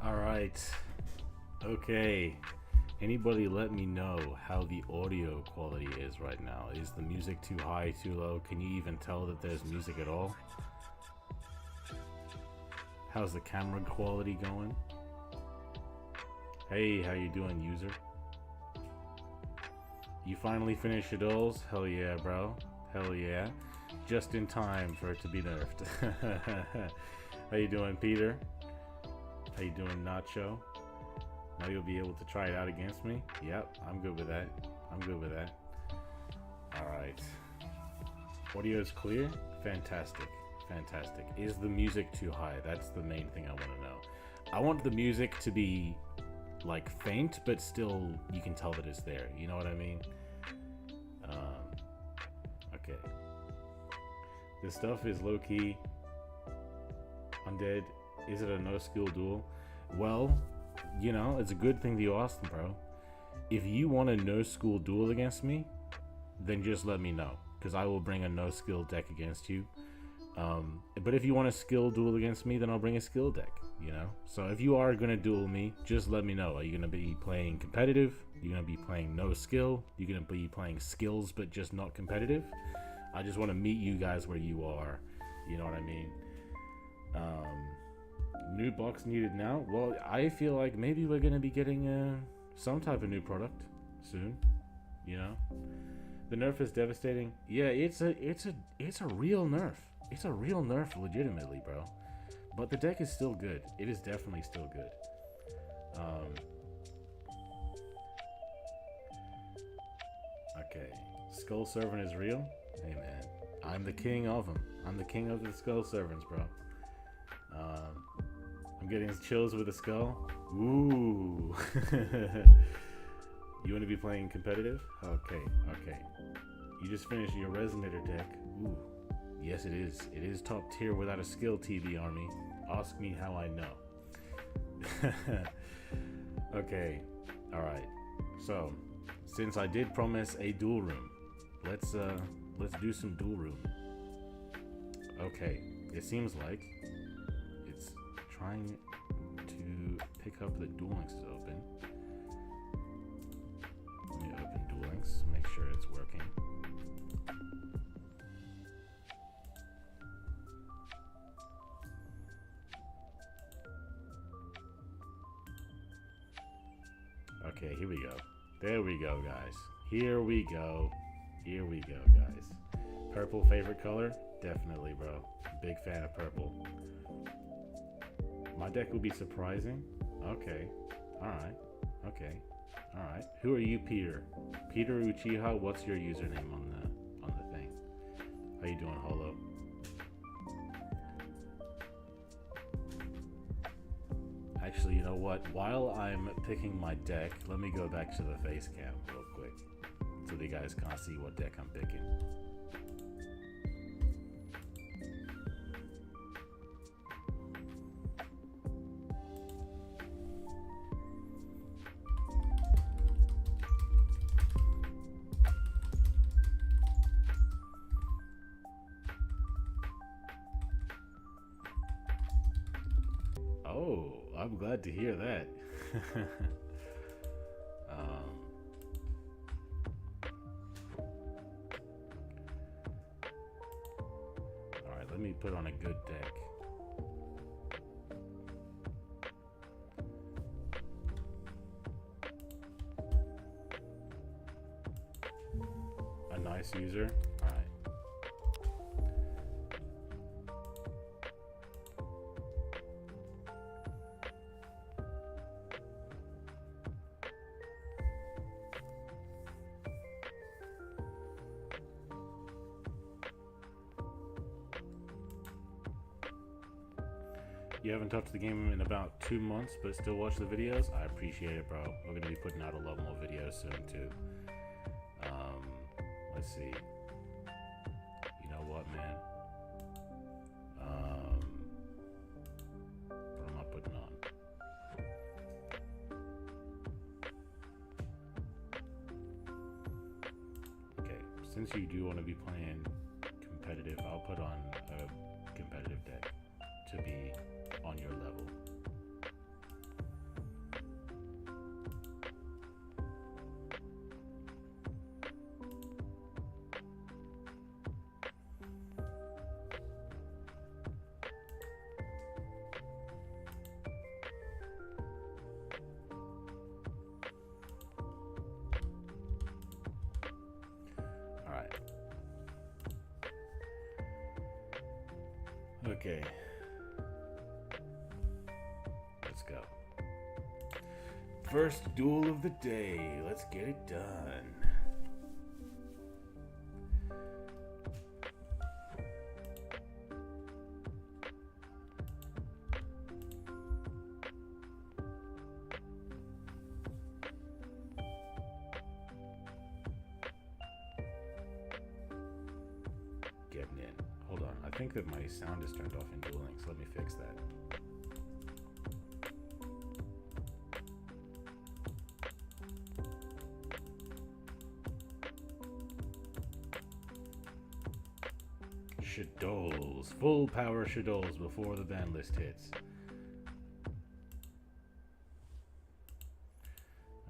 All right. Okay. Anybody let me know how the audio quality is right now? Is the music too high, too low? Can you even tell that there's music at all? How's the camera quality going? Hey, how you doing, user? You finally finished your duels? Hell yeah, bro. Hell yeah. Just in time for it to be nerfed. How you doing, Peter? How you doing, Nacho? Now you'll be able to try it out against me? Yep, I'm good with that. I'm good with that. Alright. Audio is clear? Fantastic. Fantastic. Is the music too high? That's the main thing I want to know. I want the music to be like faint, but still you can tell that it's there. You know what I mean? Okay. This stuff is low-key undead. Is it a no-skill duel? Well, you know, it's a good thing that you asked, bro. If you want a no-skill duel against me, then just let me know, because I will bring a no-skill deck against you. But if you want a skill duel against me, then I'll bring a skill deck, you know? So if you are going to duel me, just let me know. Are you going to be playing competitive? Are you going to be playing no skill? Are you going to be playing skills but just not competitive? I just want to meet you guys where you are. You know what I mean? New box needed now? Well, I feel like maybe we're going to be getting some type of new product soon, you know? The nerf is devastating. Yeah, it's a real nerf. It's a real nerf, legitimately, bro. But the deck is still good. It is definitely still good. Okay. Skull Servant is real? Hey, man. I'm the king of them. I'm the king of the Skull Servants, bro. I'm getting chills with the skull. Ooh. You want to be playing competitive? Okay, okay. You just finished your Resonator deck. Ooh. Yes, it is. It is top tier without a skill, TV Army. Ask me how I know. Okay. Alright. So, since I did promise a duel room, let's do some duel room. Okay. It seems like it's trying to pick up that Duel Links is open. Let me open Duel Links, make sure it's working. Okay, here we go. There we go, guys. Here we go. Here we go, guys. Purple favorite color? Definitely, bro. Big fan of purple. My deck will be surprising. Okay. Alright. Okay. Alright. Who are you, Peter? Peter Uchiha, what's your username on the thing? How you doing, Holo? Actually, you know what? While I'm picking my deck, let me go back to the face cam real quick so the guys can't see what deck I'm picking. Oh, I'm glad to hear that. Alright, let me put on a good deck. A nice user. Alright. You haven't touched the game in about 2 months, but still watch the videos? I appreciate it, bro. We're going to be putting out a lot more videos soon, too. Let's see. You know what, man? What am I putting on? Okay, since you do want to be playing competitive, I'll put on a competitive deck to be on your level. Okay. Let's go. First duel of the day. Let's get it done. Getting in. Hold on. I think that my sound is turned off in Duel Links. Let me fix that. Shadows. Full power Shadows before the ban list hits.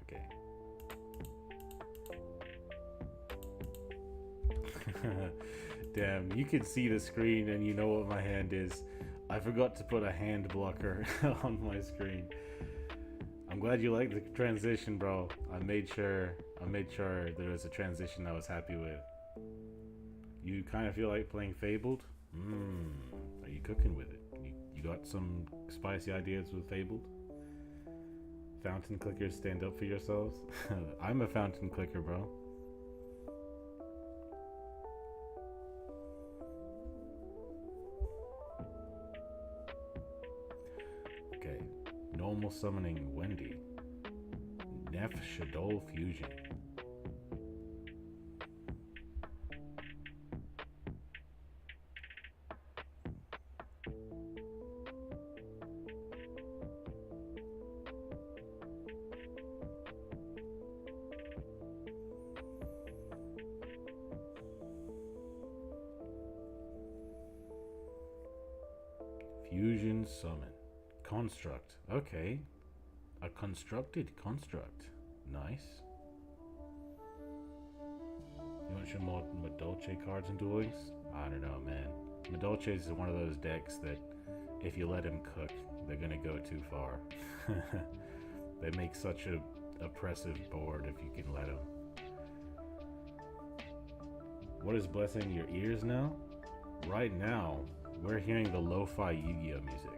Okay. Damn, you can see the screen and you know what my hand is. I forgot to put a hand blocker on my screen. I'm glad you liked the transition, bro. I made sure there was a transition I was happy with. You kind of feel like playing Fabled? Are you cooking with it? You got some spicy ideas with Fabled? Fountain clickers, stand up for yourselves? I'm a fountain clicker, bro. Okay. Normal summoning Wendy. Neff Shadow Fusion. Fusion summon. Construct. Okay. A constructed construct. Nice. You want to show more Madolche cards in Duel Links? I don't know, man. Madolche is one of those decks that if you let him cook, they're gonna go too far. They make such a oppressive board if you can let them. What is blessing your ears now? Right now, we're hearing the lo-fi Yu-Gi-Oh music.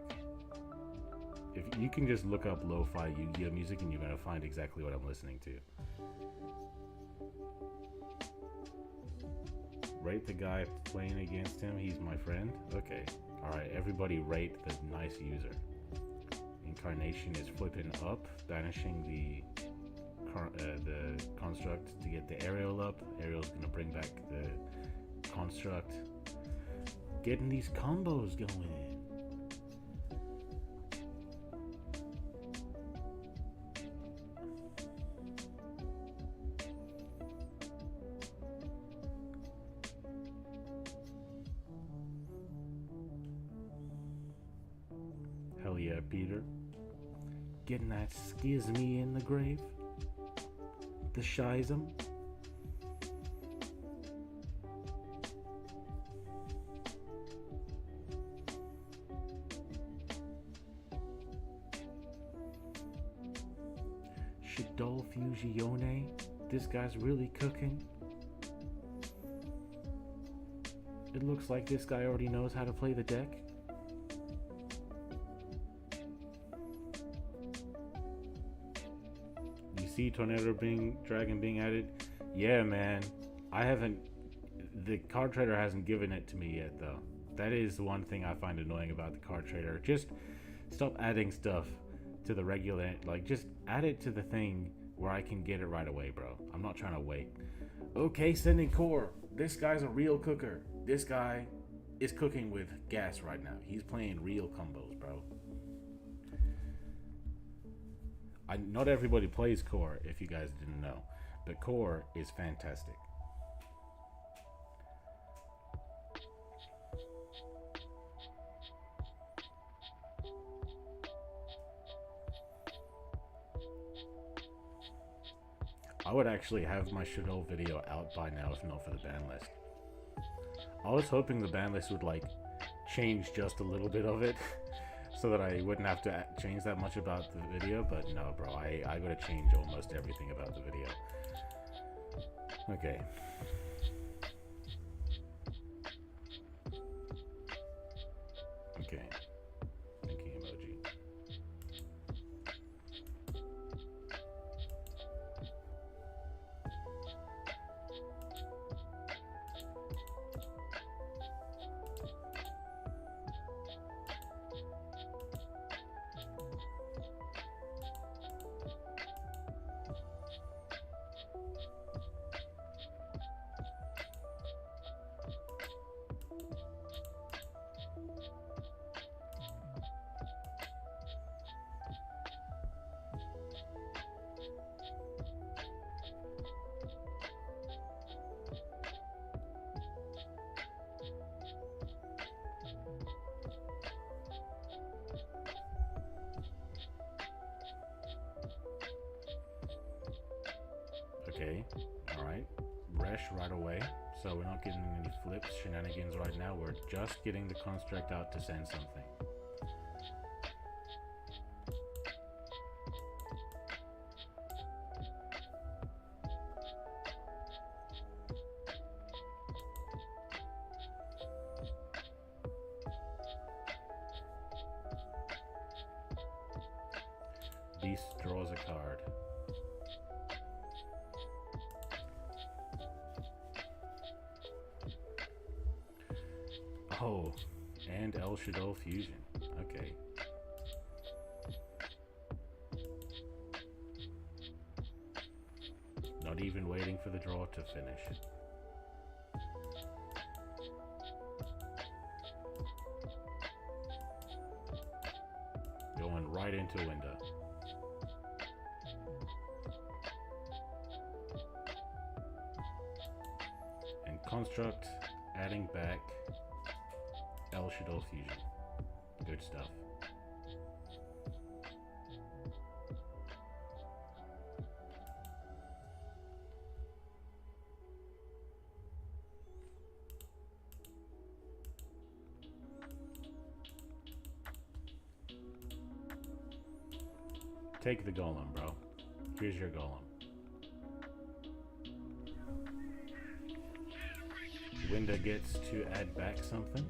If you can just look up lo-fi Yu-Gi-Oh music and you're gonna find exactly what I'm listening to. Rate the guy playing against him. He's my friend. Okay. Alright, everybody rate the nice user. Incarnation is flipping up, banishing the construct to get the Aerial up. Aerial's gonna bring back the construct. Getting these combos going. Hell yeah, Peter. Getting that schismy in the grave. The schism. Shadow Fusione. This guy's really cooking. It looks like this guy already knows how to play the deck. You see Tornado Dragon being added? Yeah, man. The card trader hasn't given it to me yet, though. That is the one thing I find annoying about the card trader. Just stop adding stuff to the regular, like just add it to the thing where I can get it right away, bro. I'm not trying to wait. Okay, sending core. This guy's a real cooker. This guy is cooking with gas right now. He's playing real combos, bro. Not everybody plays core, if you guys didn't know, but core is fantastic. I would actually have my Shadow video out by now if not for the ban list. I was hoping the ban list would like change just a little bit of it so that I wouldn't have to change that much about the video, but no, bro, I gotta change almost everything about the video. Okay. Okay. Thinking emoji. Okay, alright. Resh right away, so we're not getting any flips, shenanigans right now. We're just getting the construct out to send something. Beast draws a card. Oh, and El Shaddai Fusion. Okay. Not even waiting for the draw to finish. Going right into window. And construct, adding back El Shaddai Fusion. Good stuff. Take the golem, bro. Here's your golem. Winda gets to add back something.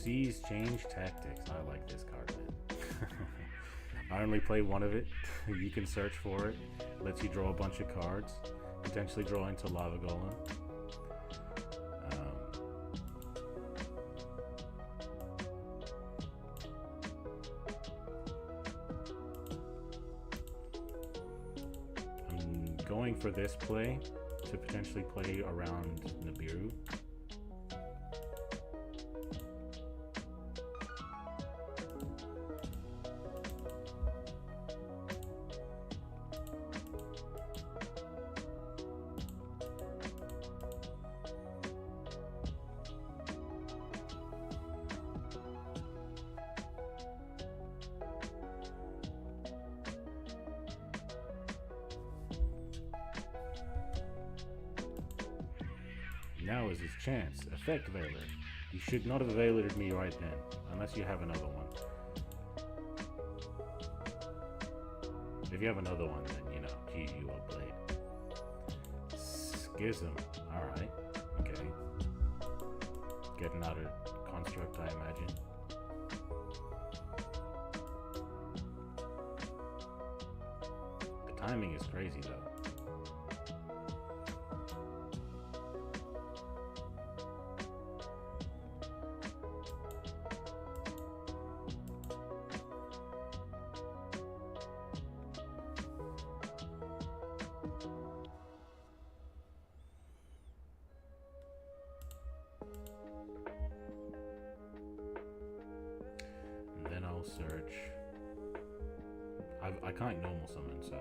Xyz change tactics. I like this card, man. I only play one of it. You can search for it. Lets you draw a bunch of cards. Potentially draw into Lava Golem. I'm going for this play to potentially play around Nibiru. Now is his chance. Effect Veiler. You should not have Veilered me right then, unless you have another one. If you have another one, then, you know, GG, well played. Schism. Alright. Okay. Getting out of construct, I imagine. The timing is crazy, though. Search. I can't normal summon, so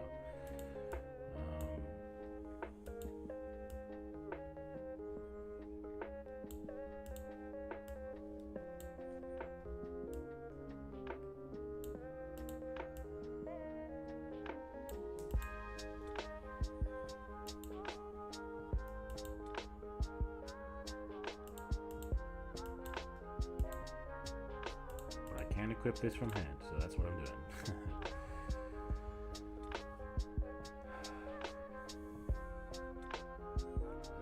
equip this from hand, so that's what I'm doing.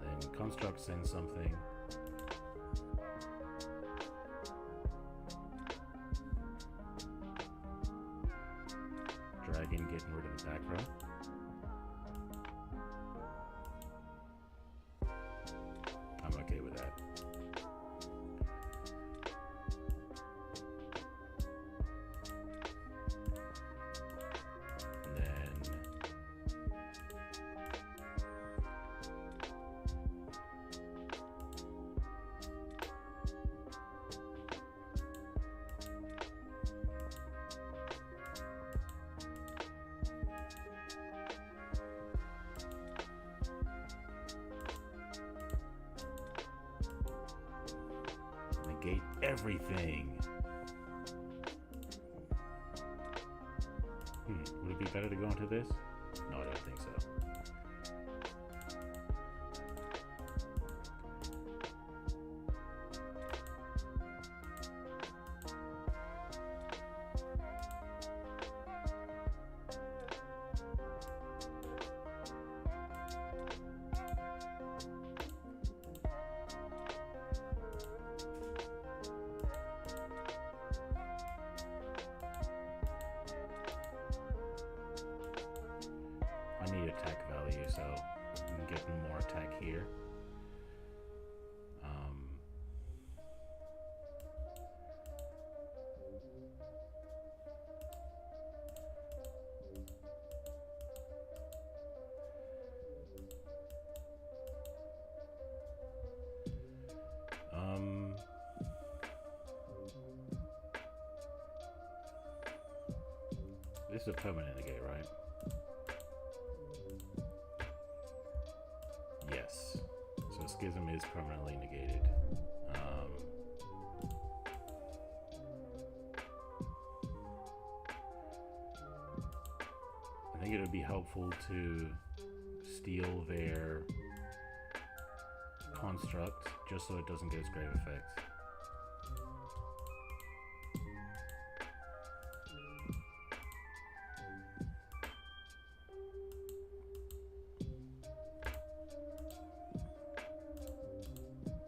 Then construct sends something. Dragon getting rid of the back row. I'm okay with that. Negate everything. Would it be better to go into this? No, I don't think so. I need attack value, so I'm getting more attack here. This is a permanent negate, right? Yes. So Schism is permanently negated. I think it would be helpful to steal their construct just so it doesn't get its grave effect.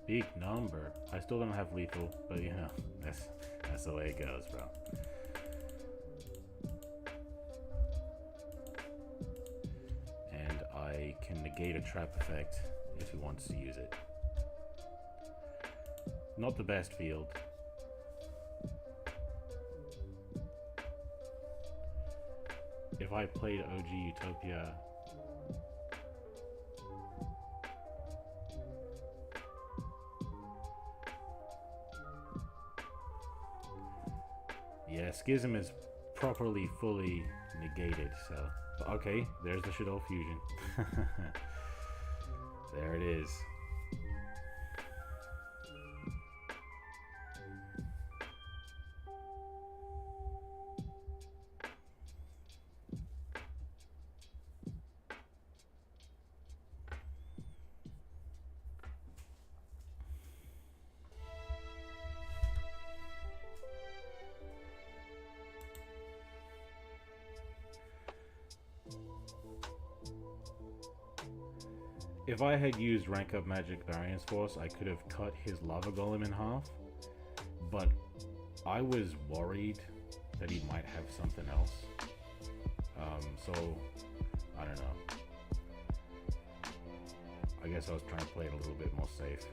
Big number. I still don't have lethal, but you know, that's the way it goes, bro. And I can negate a trap effect if he wants to use it. Not the best field. If I played OG Utopia, yeah, Schism is properly fully negated, so okay, there's the Shadow Fusion. There it is. If I had used rank up Magic Variance Force, I could have cut his Lava Golem in half, but I was worried that he might have something else. So, I don't know. I guess I was trying to play it a little bit more safe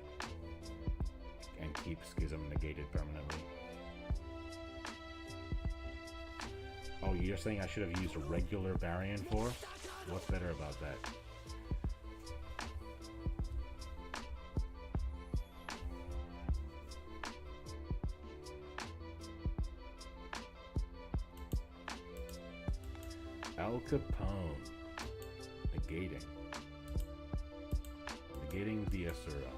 and keep Schism negated permanently. Oh, you're saying I should have used a regular Variant Force? What's better about that? Al Capone negating the Asura,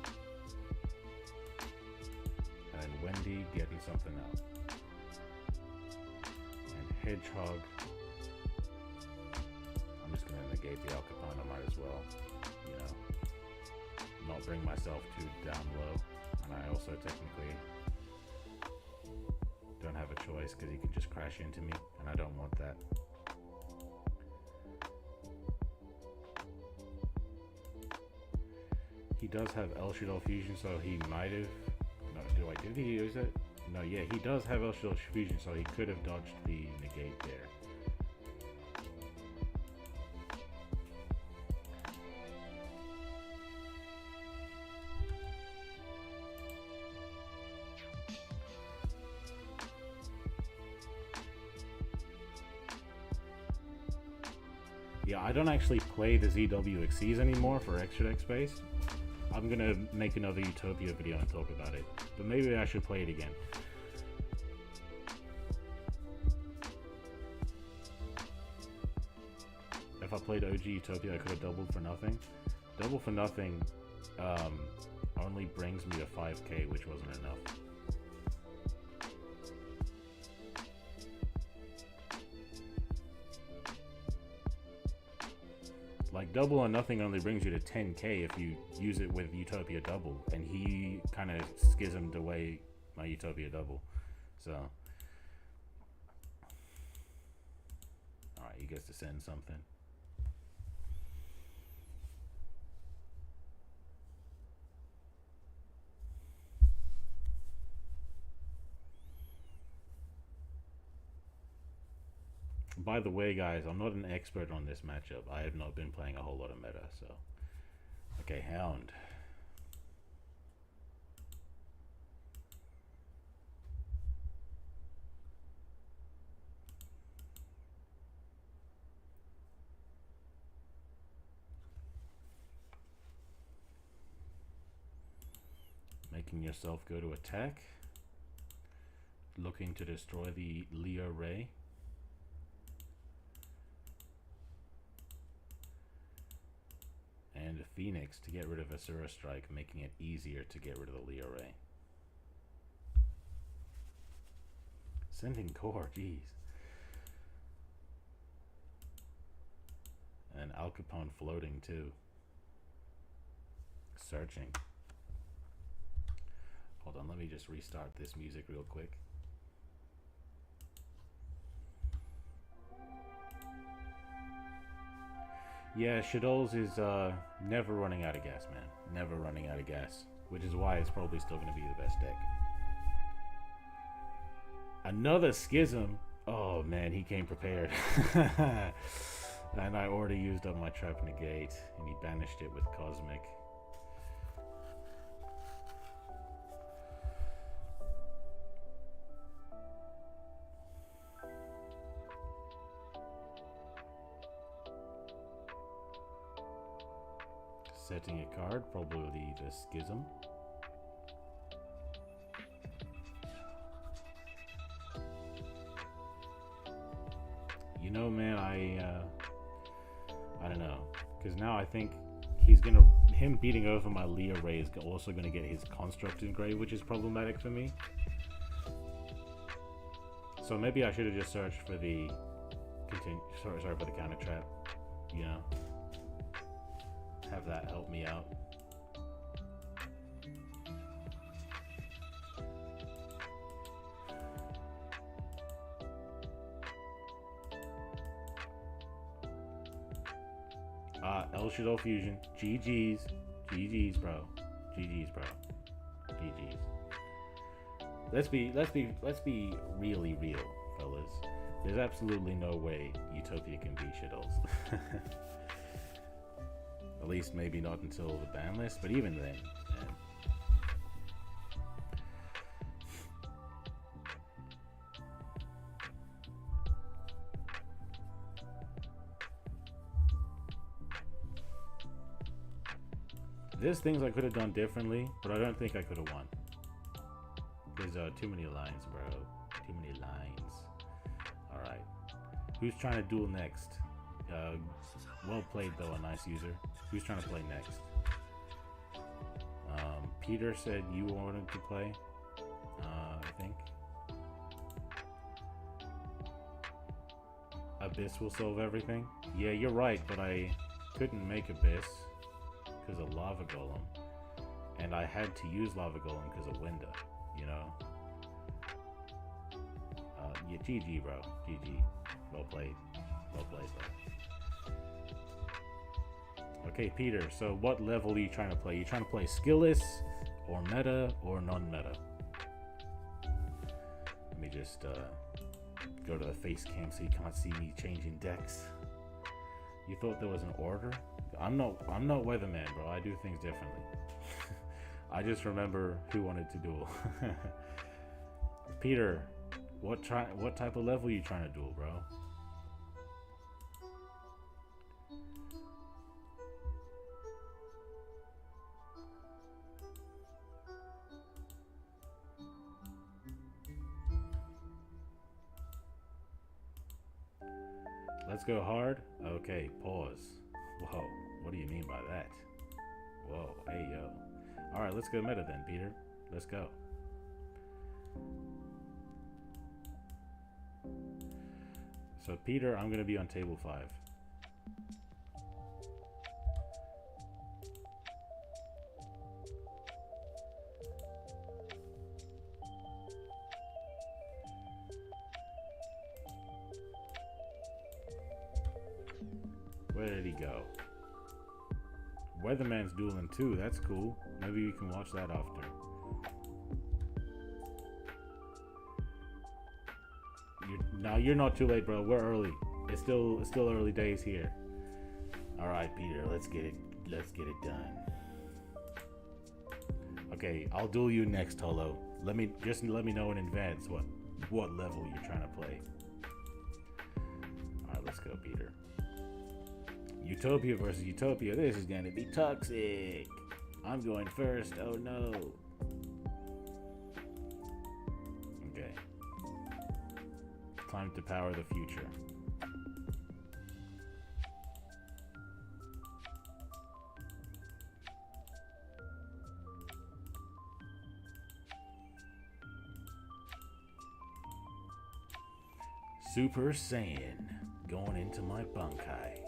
and Wendy getting something out, and Hedgehog. I'm just gonna negate the Al Capone. I might as well, you know, not bring myself too down low, and I also technically don't have a choice because he can just crash into me, and I don't want that. He does have El Shadow Fusion, so he might have... No, did he use it? No, yeah, he does have El Shadow Fusion, so he could have dodged the negate there. Yeah, I don't actually play the ZWXCs anymore for extra deck space. I'm gonna make another Utopia video and talk about it, but maybe I should play it again. If I played OG Utopia, I could have doubled for nothing. Double for nothing only brings me to 5k, which wasn't enough. Like, double or nothing only brings you to 10k if you use it with Utopia double, and he kind of schismed away my Utopia double. So, alright, he gets to send something. By the way, guys, I'm not an expert on this matchup. I have not been playing a whole lot of meta, so... Okay, Hound. Making yourself go to attack. Looking to destroy the Leo Ray. And a Phoenix to get rid of Asura Strike, making it easier to get rid of the Leo Ray. Sending core, jeez. And Al Capone floating too. Searching. Hold on, let me just restart this music real quick. Yeah, Shadows is never running out of gas, man. Never running out of gas. Which is why it's probably still going to be the best deck. Another Schism. Oh, man, he came prepared. And I already used up my Trap Negate. And he banished it with Cosmic. Setting a card, probably the Schism. You know, man, I don't know, because now I think him beating over my Leo Ray is also gonna get his Construct engraved, which is problematic for me. So maybe I should have just searched for the sorry for the counter trap, you know. Have that help me out. El Shadow Fusion. GG's. GG's, bro. GG's, bro. GG's. Let's be really real, fellas. There's absolutely no way Utopia can beat Shadows. At least maybe not until the ban list, but even then, man. There's things I could have done differently, but I don't think I could have won. There's too many lines, bro. Too many lines. Alright. Who's trying to duel next? Well played, though, a nice user. Who's trying to play next? Peter said you wanted to play, I think. Abyss will solve everything. Yeah, you're right, but I couldn't make Abyss because of Lava Golem. And I had to use Lava Golem because of Winda, you know? Yeah, GG, bro. GG. Well played. Well played, bro. Okay, Peter. So, what level are you trying to play? You trying to play skillless, or meta, or non-meta? Let me just go to the face cam so you can't see me changing decks. You thought there was an order? I'm not weatherman, bro. I do things differently. I just remember who wanted to duel. Peter, what type of level are you trying to duel, bro? Let's go hard? Okay, pause. Whoa, what do you mean by that? Whoa, hey yo. Alright, let's go meta then, Peter. Let's go. So Peter, I'm gonna be on table 5. Where did he go? Weatherman's dueling too. That's cool. Maybe we can watch that after. You're not too late, bro. We're early. It's still early days here. All right, Peter. Let's get it done. Okay, I'll duel you next, Holo. Let me know in advance what level you're trying to play. All right, let's go, Peter. Utopia versus Utopia. This is gonna be toxic. I'm going first. Oh no. Okay. Time to power the future. Super Saiyan going into my bunkai.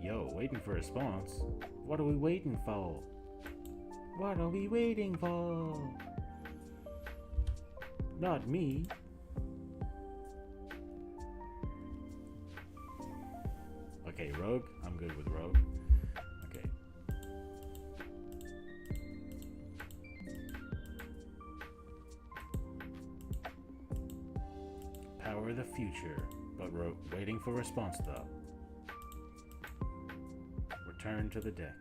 Yo, waiting for a response? What are we waiting for? What are we waiting for? Not me. Okay, Rogue. I'm good with Rogue. Okay. Power the future, but Rogue waiting for response though. Return to the deck.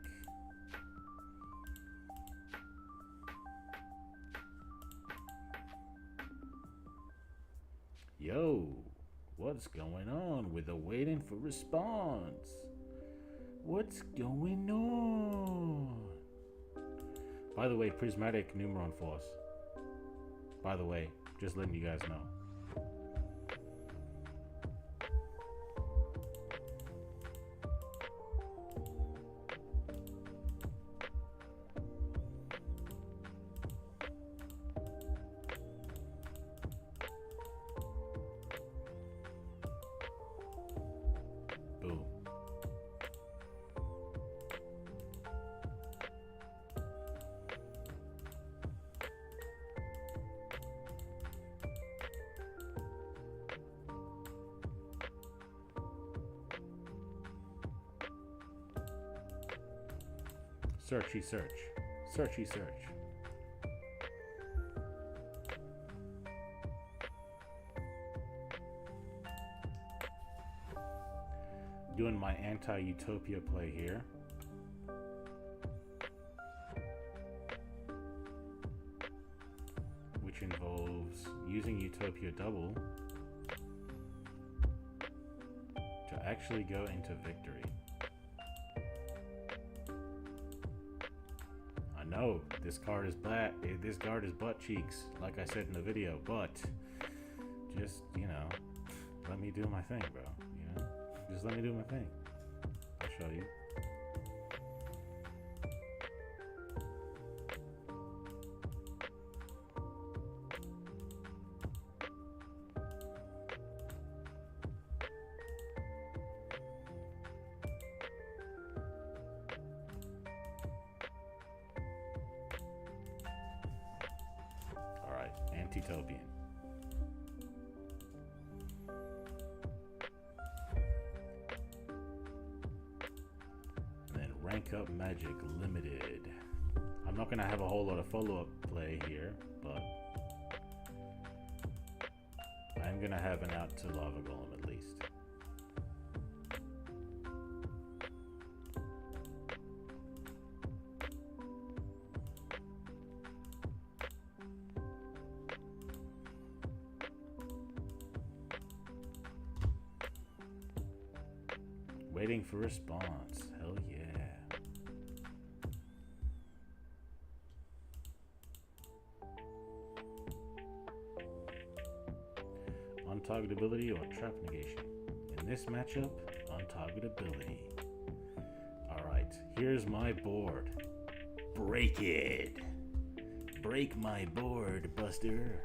Yo, what's going on with the waiting for response? What's going on? By the way, prismatic Numeron Force. By the way, just letting you guys know. Boom. Searchy search. Searchy search. Doing my anti-utopia play here. Which involves using Utopia double to actually go into victory. I know this card is bad. This card is butt cheeks, like I said in the video, but just, you know, let me do my thing, bro. You know? Just let me do my thing. I'll show you. Antitopian. And then rank up magic limited. I'm not gonna have a whole lot of follow-up play here, but I'm gonna have an out to lava golem at least. Waiting for response. Hell yeah. Untargetability or trap negation. In this matchup, untargetability. Alright, here's my board. Break it. Break my board, Buster.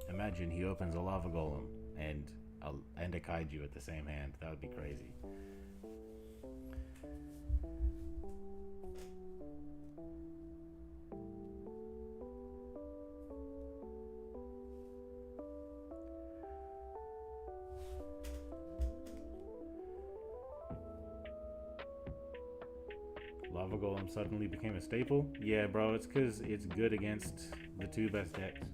Imagine he opens a lava golem and a kaiju at the same hand. That would be crazy. Lava golem suddenly became a staple? Yeah, bro, it's because it's good against the 2 best decks.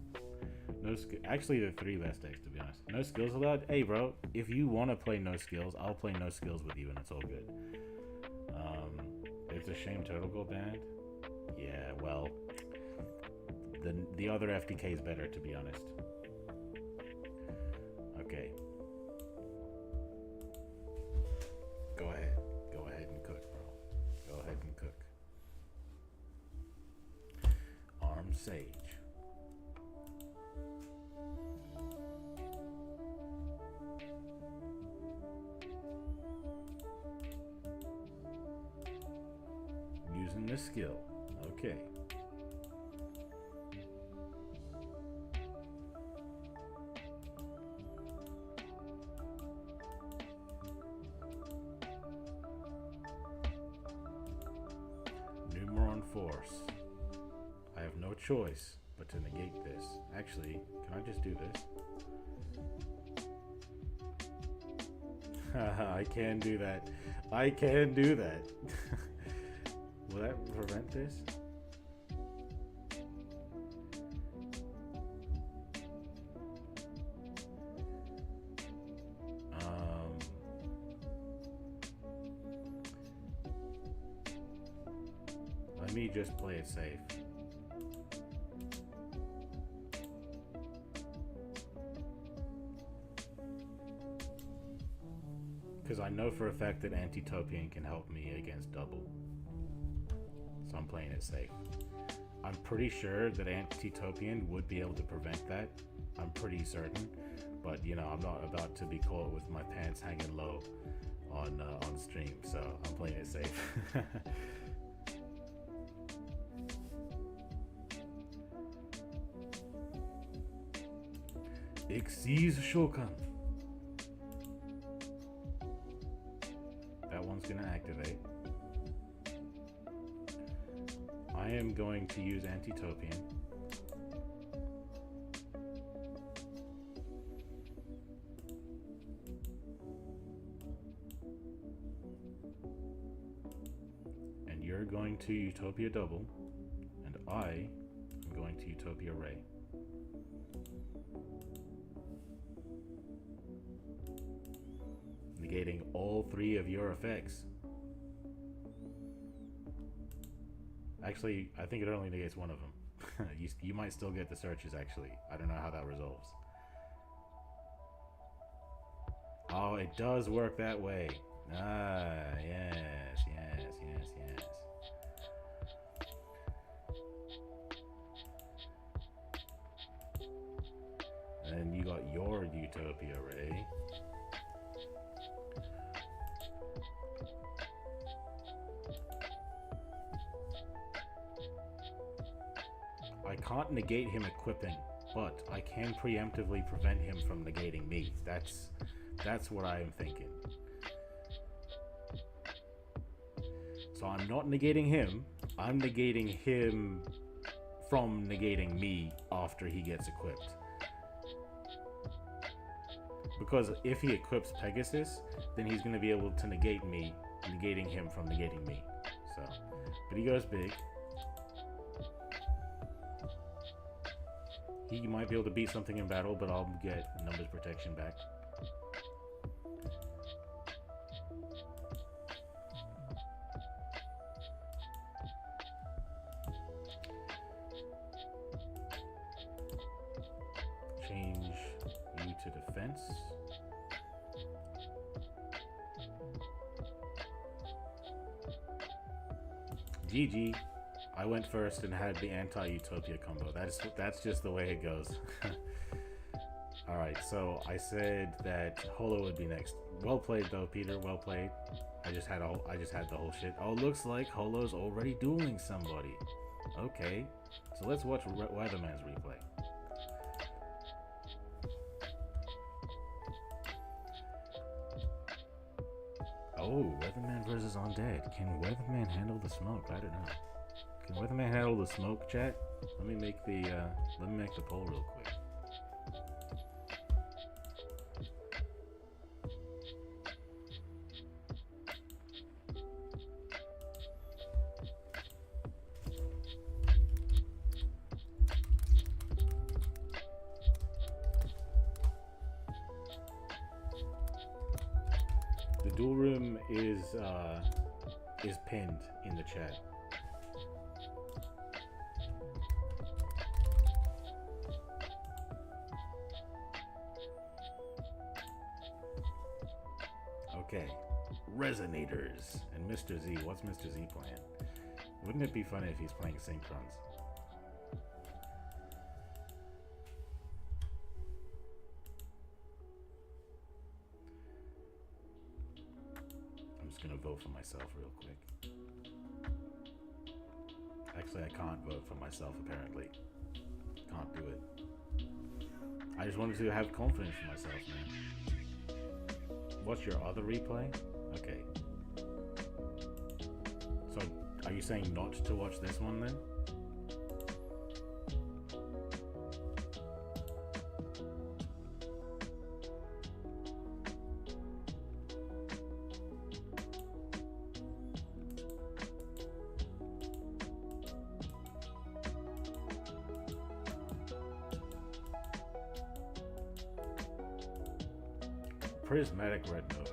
Actually, the 3 best decks, to be honest. No skills allowed? Hey, bro, if you want to play no skills, I'll play no skills with you, and it's all good. It's a shame Turtle Gold banned. Yeah, well, the other FTK is better, to be honest. Okay. Go ahead and cook, bro. Go ahead and cook. Armed Sage. Using the skill. Okay. Numeron Force. I have no choice but to negate this. Actually, can I just do this? Haha, I can do that. I can do that. Will that prevent this? Let me just play it safe. Because I know for a fact that Antitopian can help me against double. So I'm playing it safe. I'm pretty sure that Antitopian would be able to prevent that. I'm pretty certain. But, you know, I'm not about to be caught with my pants hanging low on stream. So I'm playing it safe. Xyz Shokan. That one's gonna activate. I am going to use Antitopian. And you're going to Utopia Double, and I am going to Utopia Ray. Negating all 3 of your effects. Actually, I think it only negates one of them. you might still get the searches, actually. I don't know how that resolves. Oh, it does work that way. Ah, yes. And you got your Utopia Ray. I can't negate him equipping, but I can preemptively prevent him from negating me. That's what I am thinking. So I'm not negating him. I'm negating him from negating me after he gets equipped. Because if he equips Pegasus, then he's going to be able to negate me, negating him from negating me. So, but he goes big. He might be able to beat something in battle, but I'll get numbers protection back. Change you to defense. GG. I went first and had the anti-utopia combo. That's just the way it goes. Alright, so I said that Holo would be next. Well played though, Peter, well played. I just had the whole shit. Oh, looks like Holo's already dueling somebody. Okay. So let's watch Weatherman's replay. Oh, Weatherman versus Undead. Can Weatherman handle the smoke? I don't know. Can Weatherman handle the smoke, chat? Let me make the poll real quick. The duel room is pinned in the chat. Okay, resonators and Mr. Z. What's Mr. Z playing? Wouldn't it be funny if he's playing Synchrons? I'm just gonna vote for myself real quick. Actually, I can't vote for myself apparently. Can't do it. I just wanted to have confidence in myself, man. What's your other replay? Okay. So, are you saying not to watch this one then? Prismatic Red Nova,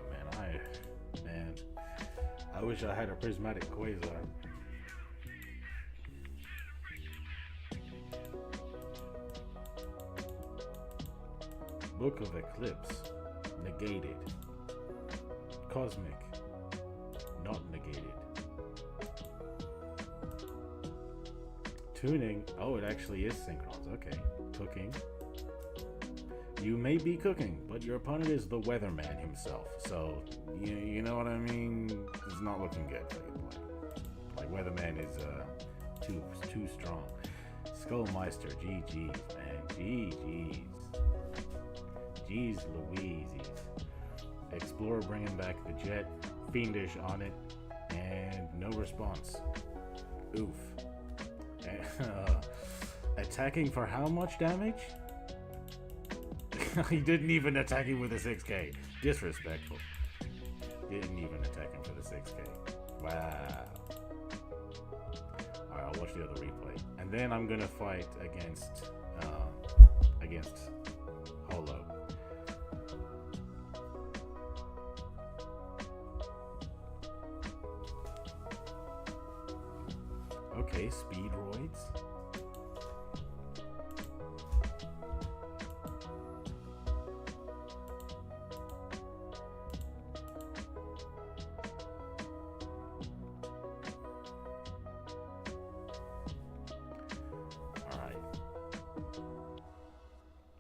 man. I wish I had a Prismatic Quasar. Book of Eclipse, negated. Cosmic, not negated. Tuning, oh, it actually is Synchrons, okay. Cooking. You may be cooking, but your opponent is the Weatherman himself. So, you know what I mean? It's not looking good for you, boy. Like, Weatherman is too strong. Skullmeister, GG's, man. GG's. G's Louises. Explorer bringing back the jet. Fiendish on it. And no response. Oof. Attacking for how much damage? He didn't even attack him with a 6k. Disrespectful. Didn't even attack him for the 6k. Wow. Alright, I'll watch the other replay. And then I'm gonna fight against Holo. Okay, speedroids.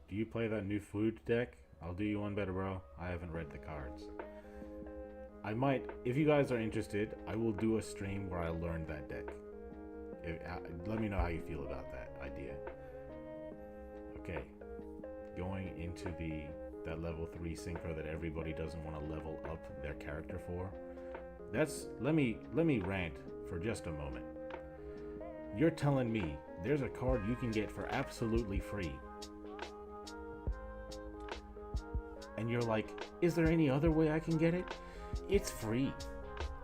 Do you play that new food deck? I'll do you one better, bro. I haven't read the cards. I might, if you guys are interested, I will do a stream where I learn that deck. Let me know how you feel about that idea. Okay, going into that level 3 synchro that everybody doesn't want to level up their character for. Let me rant for just a moment. You're telling me there's a card you can get for absolutely free. And you're like, is there any other way I can get it? It's free.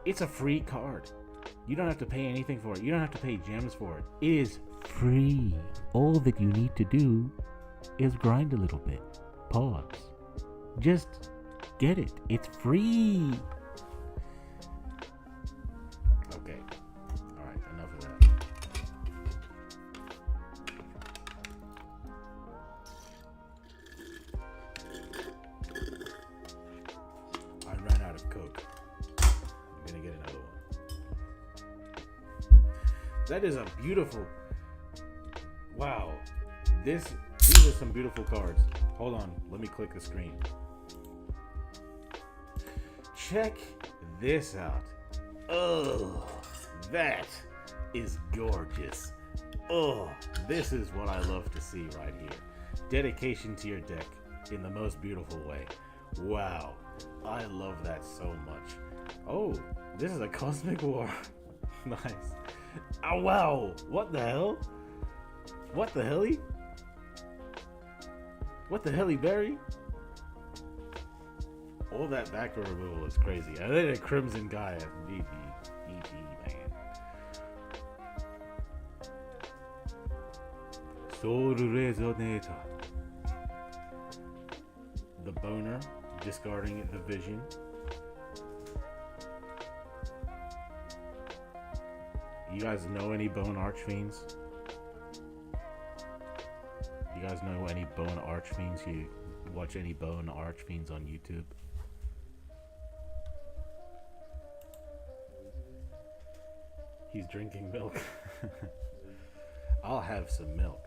It's a free card. You don't have to pay anything for it. You don't have to pay gems for it. It is free. All that you need to do is grind a little bit. Pause. Just get it. It's free. Okay. Alright, enough of that. I ran out of Coke. I'm gonna get another one. That is a beautiful... Wow. These are some beautiful cards. Hold on, let me click the screen. Check this out. Oh, that is gorgeous. Oh, this is what I love to see right here. Dedication to your deck in the most beautiful way. Wow, I love that so much. Oh, this is a Cosmic War. Nice. Oh, wow, what the hell? What the helly? What the helly berry? All that backer removal is crazy. I think a Crimson Gaia. GG, man. Soul Resonator. The Boner, discarding the Vision. You guys know any Bone Archfiends? You guys know any Bone Archfiends? You watch any Bone Archfiends on YouTube? He's drinking milk. I'll have some milk.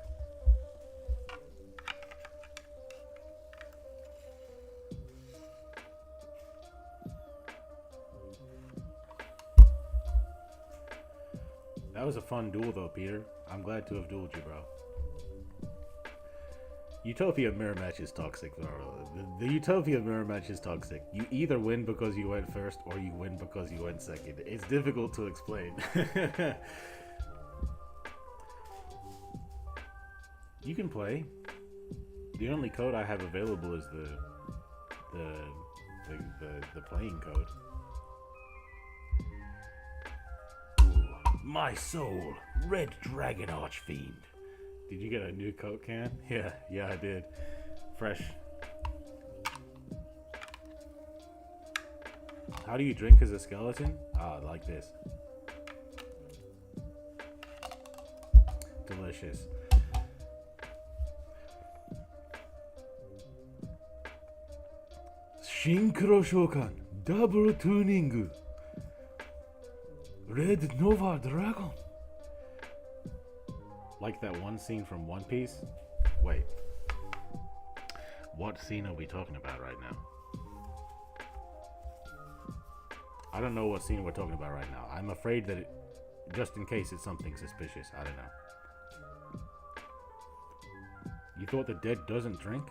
That was a fun duel though, Peter. I'm glad to have dueled you, bro. Utopia mirror match is toxic, bro. The Utopia mirror match is toxic. You either win because you went first or you win because you went second. It's difficult to explain. You can play. The only code I have available is the playing code. Ooh, my soul, Red Dragon Archfiend. Did you get a new Coke can? Yeah, I did. Fresh. How do you drink as a skeleton? Ah, like this. Delicious. Synchro Shokan, double tuning. Red Nova Dragon. Like that one scene from One Piece? Wait. What scene are we talking about right now? I don't know what scene we're talking about right now. I'm afraid that just in case it's something suspicious. I don't know. You thought the dead doesn't drink?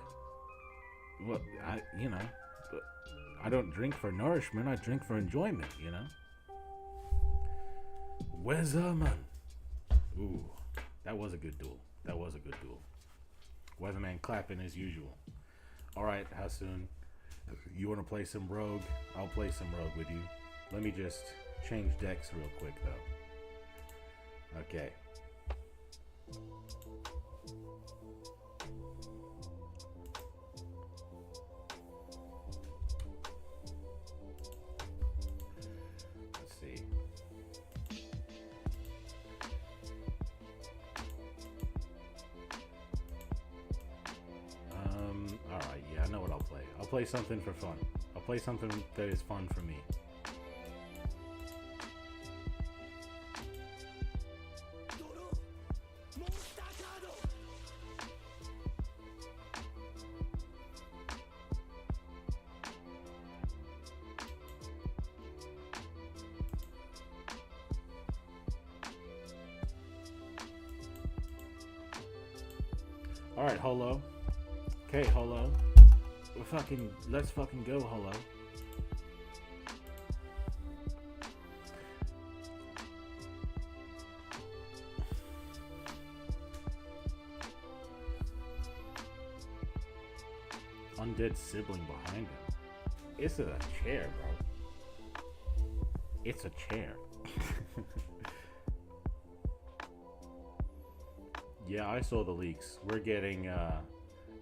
Well, I don't drink for nourishment. I drink for enjoyment, you know? Weatherman. Ooh. That was a good duel. Weatherman clapping as usual. Alright, Hasoon. You want to play some Rogue? I'll play some Rogue with you. Let me just change decks real quick, though. Okay. Let's see. Alright, yeah, I know what I'll play. I'll play something for fun. I'll play something that is fun for me. Alright, Holo. Okay, Holo. Let's fucking go, Holo. undead sibling behind him. It's a chair, bro. It's a chair. Yeah, I saw the leaks. We're getting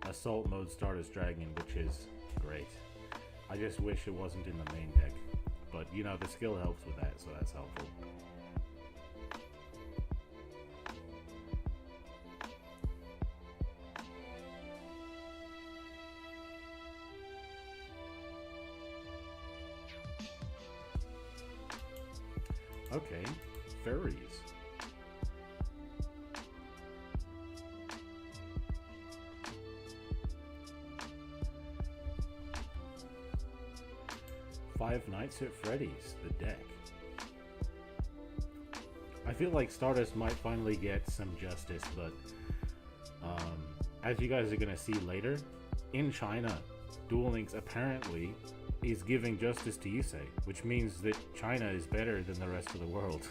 assault mode Stardust Dragon, which is great. I just wish it wasn't in the main deck. But, you know, the skill helps with that, so that's helpful. Okay, fairies. Five Nights at Freddy's, the deck. I feel like Stardust might finally get some justice, but as you guys are gonna see later, in China, Duel Links apparently is giving justice to Yusei, which means that China is better than the rest of the world.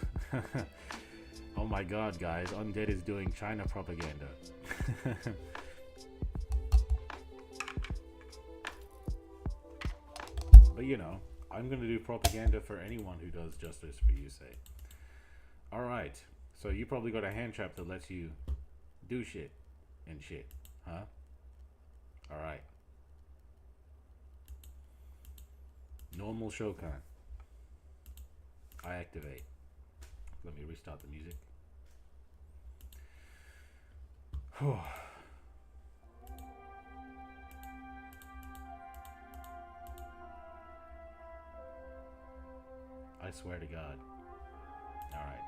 Oh my god, guys, Undead is doing China propaganda. But you know, I'm gonna do propaganda for anyone who does justice for Yusei. Alright, so you probably got a hand trap that lets you do shit and shit, huh? Alright. Normal Shokan. I activate. Let me restart the music. I swear to God. Alright.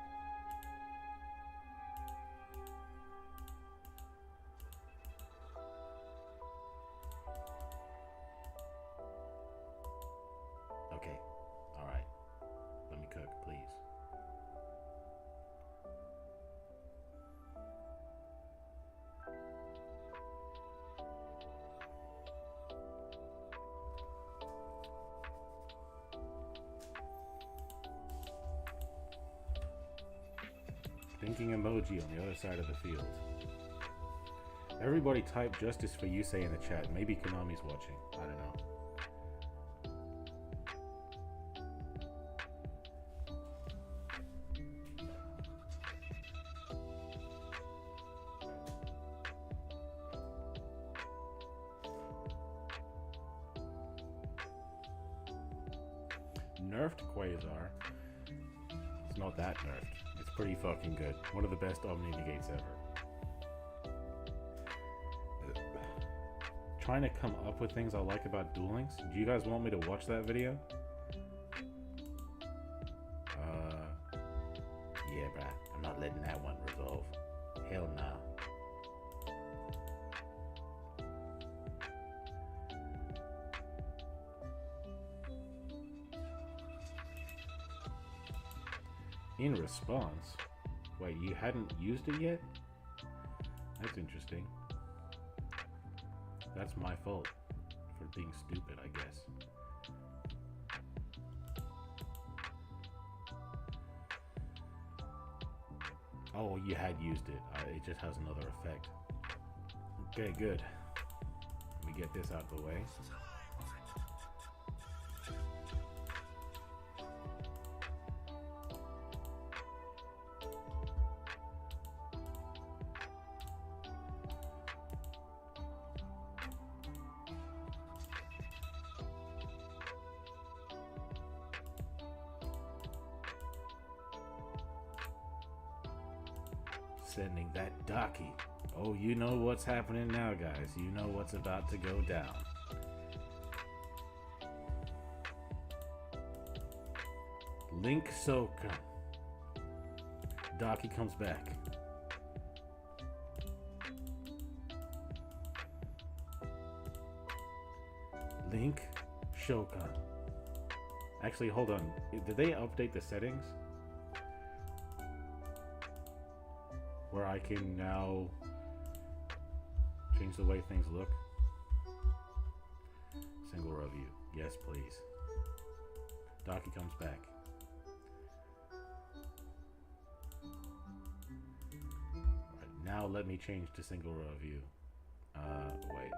Okay. Alright. Let me cook, please. Thinking emoji on the other side of the field. Everybody type justice for Yusei in the chat. Maybe Konami's watching. I don't know. Nerfed Quasar. It's not that nerfed. It's pretty fucking good. One of the best Omni Negates ever. Trying to come up with things I like about Duel Links. Do you guys want me to watch that video? Yeah, bruh. I'm not letting that one resolve. Hell no. In response? Wait, you hadn't used it yet? That's interesting. That's my fault for being stupid, I guess. Oh, you had used it. It just has another effect. Okay, good. Let me get this out of the way. Sending that Daki. Oh, you know what's happening now, guys. You know what's about to go down. Link Soka. Daki comes back. Link Shokan. Actually, hold on. Did they update the settings? Where I can now change the way things look. Single row view. Yes, please. Daki comes back. Right, now let me change to single row view. Wait.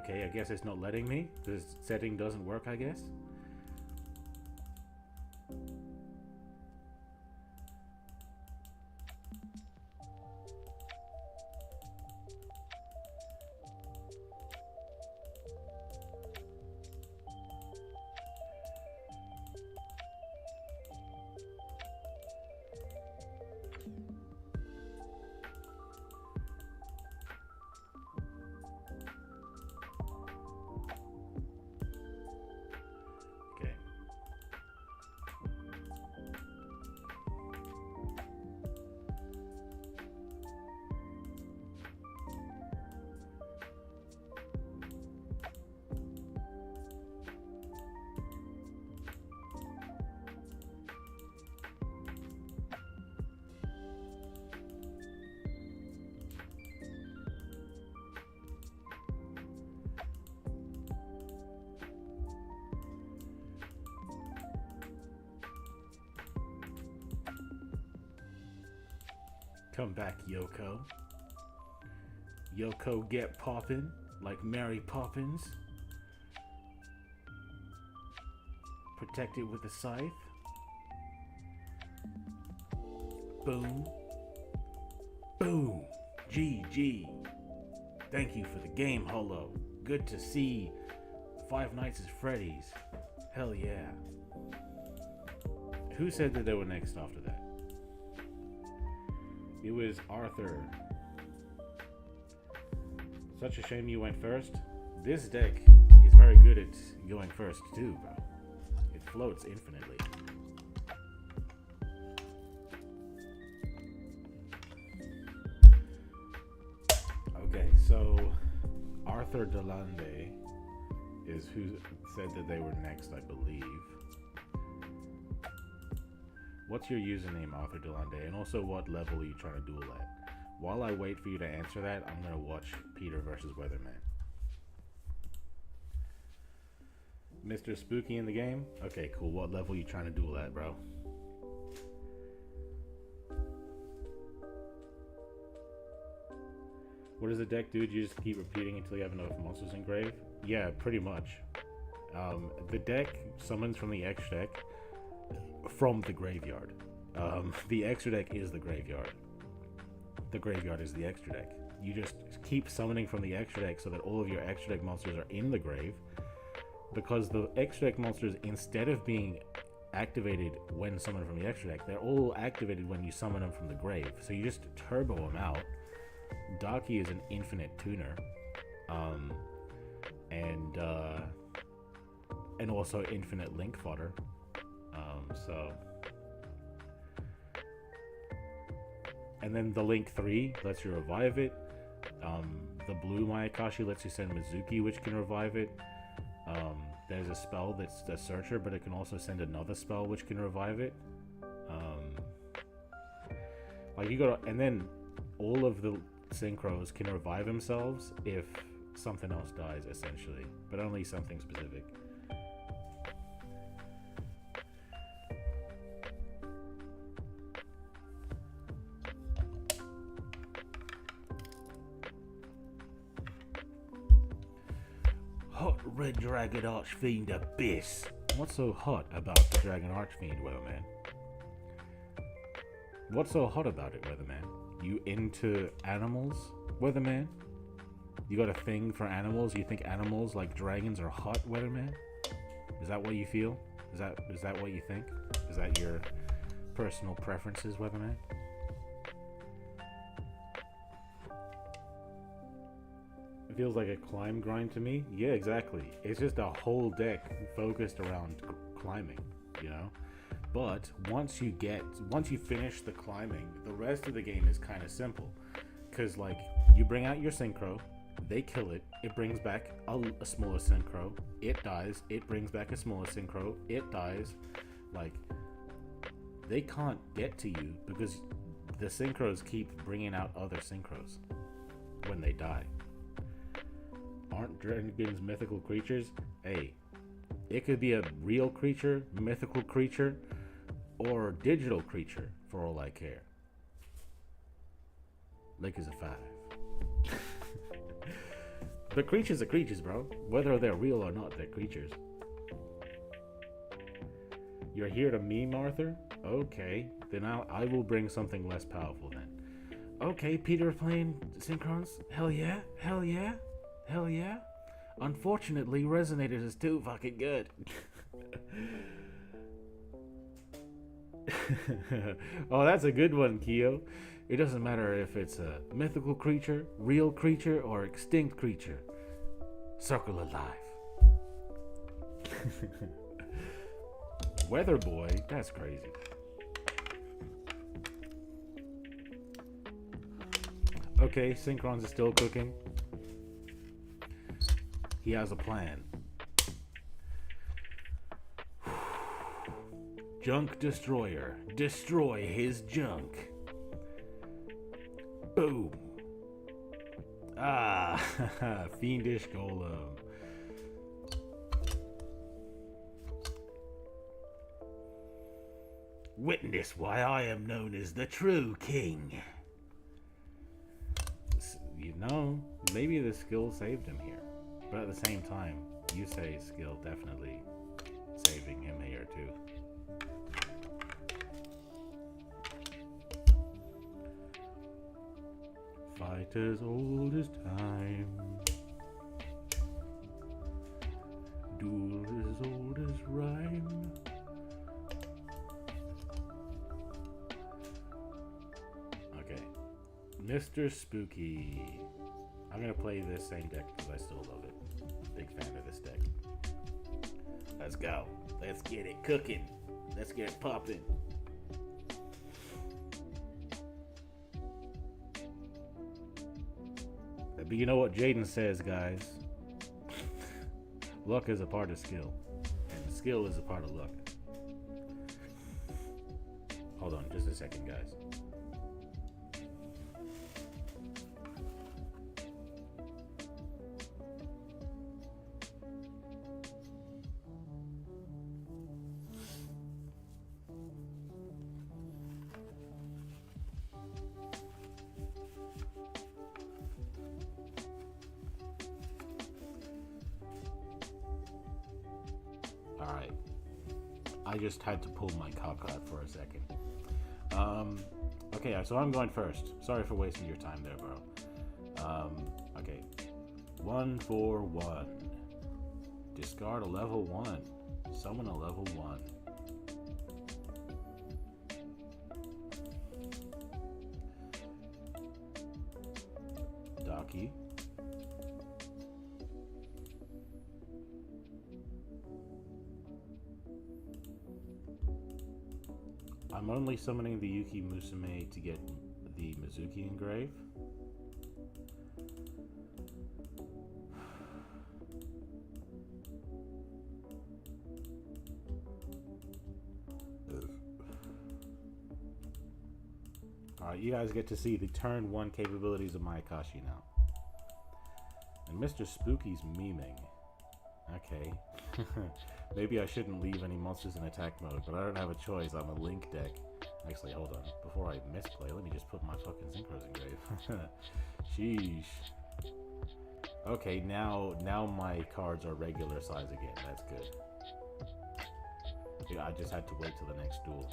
Okay, I guess it's not letting me. This setting doesn't work, I guess. Okay. Come back, Yoko. Yoko get poppin' like Mary Poppins. Protect it with a scythe. Boom. Boom. GG. Thank you for the game, Holo. Good to see Five Nights at Freddy's. Hell yeah. Who said that they were next after that? It was Arthur. Such a shame you went first. This deck is very good at going first too, bro. It floats infinitely. Okay, so Arthur Delande is who said that they were next, I believe. What's your username, Arthur Delande? And also, what level are you trying to duel at? While I wait for you to answer that, I'm going to watch Peter versus Weatherman. Mr. Spooky in the game? Okay, cool. What level are you trying to duel at, bro? What does the deck do? Do you just keep repeating until you have enough monsters in grave? Yeah, pretty much. The deck summons from the extra deck from the graveyard. The extra deck is the graveyard. The graveyard is the extra deck. You just keep summoning from the extra deck so that all of your extra deck monsters are in the grave, because the extra deck monsters, instead of being activated when summoned from the extra deck, they're all activated when you summon them from the grave. So you just turbo them out. Darky is an infinite tuner, and also infinite link fodder. And then the Link 3 lets you revive it. The blue Mayakashi lets you send Mizuki, which can revive it. There's a spell that's the Searcher, but it can also send another spell which can revive it. Like you gotta, and then all of the synchros can revive themselves if something else dies, essentially, but only something specific. Hot Red Dragon Archfiend Abyss. What's so hot about the Dragon Archfiend, Weatherman? What's so hot about it, Weatherman? You into animals, Weatherman? You got a thing for animals? You think animals like dragons are hot, Weatherman? Is that what you feel? Is that what you think? Is that your personal preferences, Weatherman? It feels like a climb grind to me. Yeah, exactly. It's just a whole deck focused around climbing, you know? But once you finish the climbing, the rest of the game is kind of simple. Because, like, you bring out your synchro, they kill it, it brings back a smaller synchro, it dies, it brings back a smaller synchro, it dies. Like, they can't get to you because the synchros keep bringing out other synchros when they die. Aren't dragons mythical creatures? Hey, it could be a real creature, mythical creature, or digital creature for all I care. Link is a 5. The creatures are creatures, bro. Whether they're real or not, they're creatures. You're here to meme, Arthur? Okay, then I will bring something less powerful then. Okay, Peter playing Synchrons? Hell yeah, hell yeah, hell yeah. Unfortunately, Resonators is too fucking good. Oh, that's a good one, Keo. It doesn't matter if it's a mythical creature, real creature, or extinct creature. Circle of life. Weather boy, that's crazy. Okay, Synchron's is still cooking. He has a plan. Junk Destroyer. Destroy his junk. Boom. Ah, Fiendish Golem. Witness why I am known as the true king. You know, maybe the skill saved him here. But at the same time, you say skill definitely saving him here too. Fight as old as time. Duel as old as rhyme. Okay. Mr. Spooky. I'm gonna play this same deck because I still love it. Big fan of this deck. Let's go. Let's get it cooking. Let's get it popping. But you know what Jaden says, guys? Luck is a part of skill. And skill is a part of luck. Hold on just a second, guys. Alright. I just had to pull my cock out for a second. Okay, so I'm going first. Sorry for wasting your time there, bro. Okay. 1 for 1. Discard a level 1. Summon a level 1. Docky. I'm only summoning the Yuki Musume to get the Mizuki engrave. Alright, you guys get to see the turn 1 capabilities of my Akashi now. And Mr. Spooky's memeing. Okay. Maybe I shouldn't leave any monsters in attack mode, but I don't have a choice. I'm a Link deck. Actually, hold on. Before I misplay, let me just put my fucking Synchros engrave. Sheesh. Okay, now my cards are regular size again. That's good. Yeah, I just had to wait till the next duel.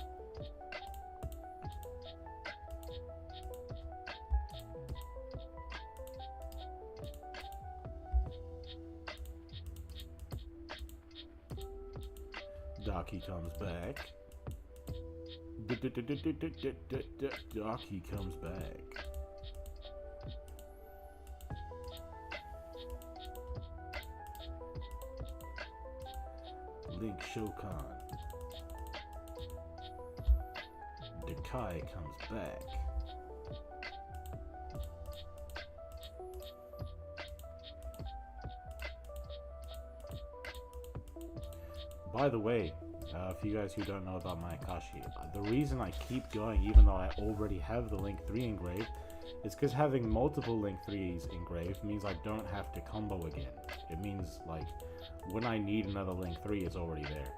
Docky comes back. Docky comes back. Link Shokan. Dekai comes back. By the way, for you guys who don't know about my Akashi, the reason I keep going even though I already have the Link 3 engraved is because having multiple Link 3s engraved means I don't have to combo again. It means, like, when I need another Link 3, it's already there.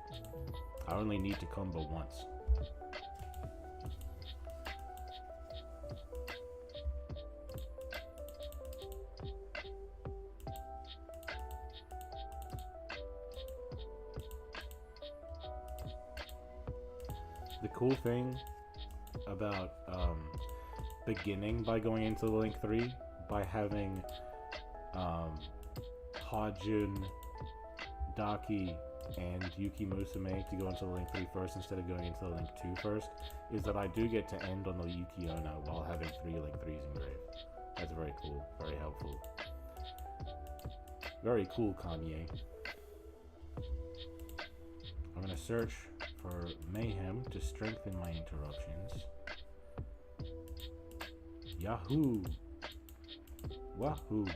I only need to combo once. The cool thing about beginning by going into the Link 3 by having Hajun, Daki, and Yuki Musume to go into the Link 3 first instead of going into the Link 2 first is that I do get to end on the Yuki Onna while having 3 Link 3s engraved. That's very cool, very helpful. Very cool, Kanye. I'm gonna search for Mayhem to strengthen my interruptions. Yahoo! Wahoo!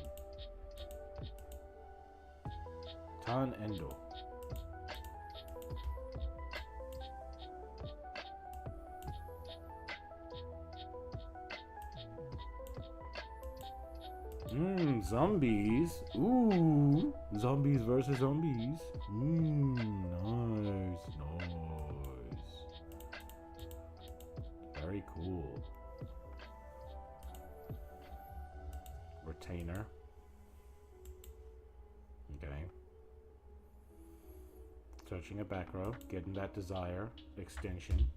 Tan Endo. Zombies. Ooh, zombies versus zombies. Nice. Very cool. Retainer. Okay. Searching a back row, getting that desire extension.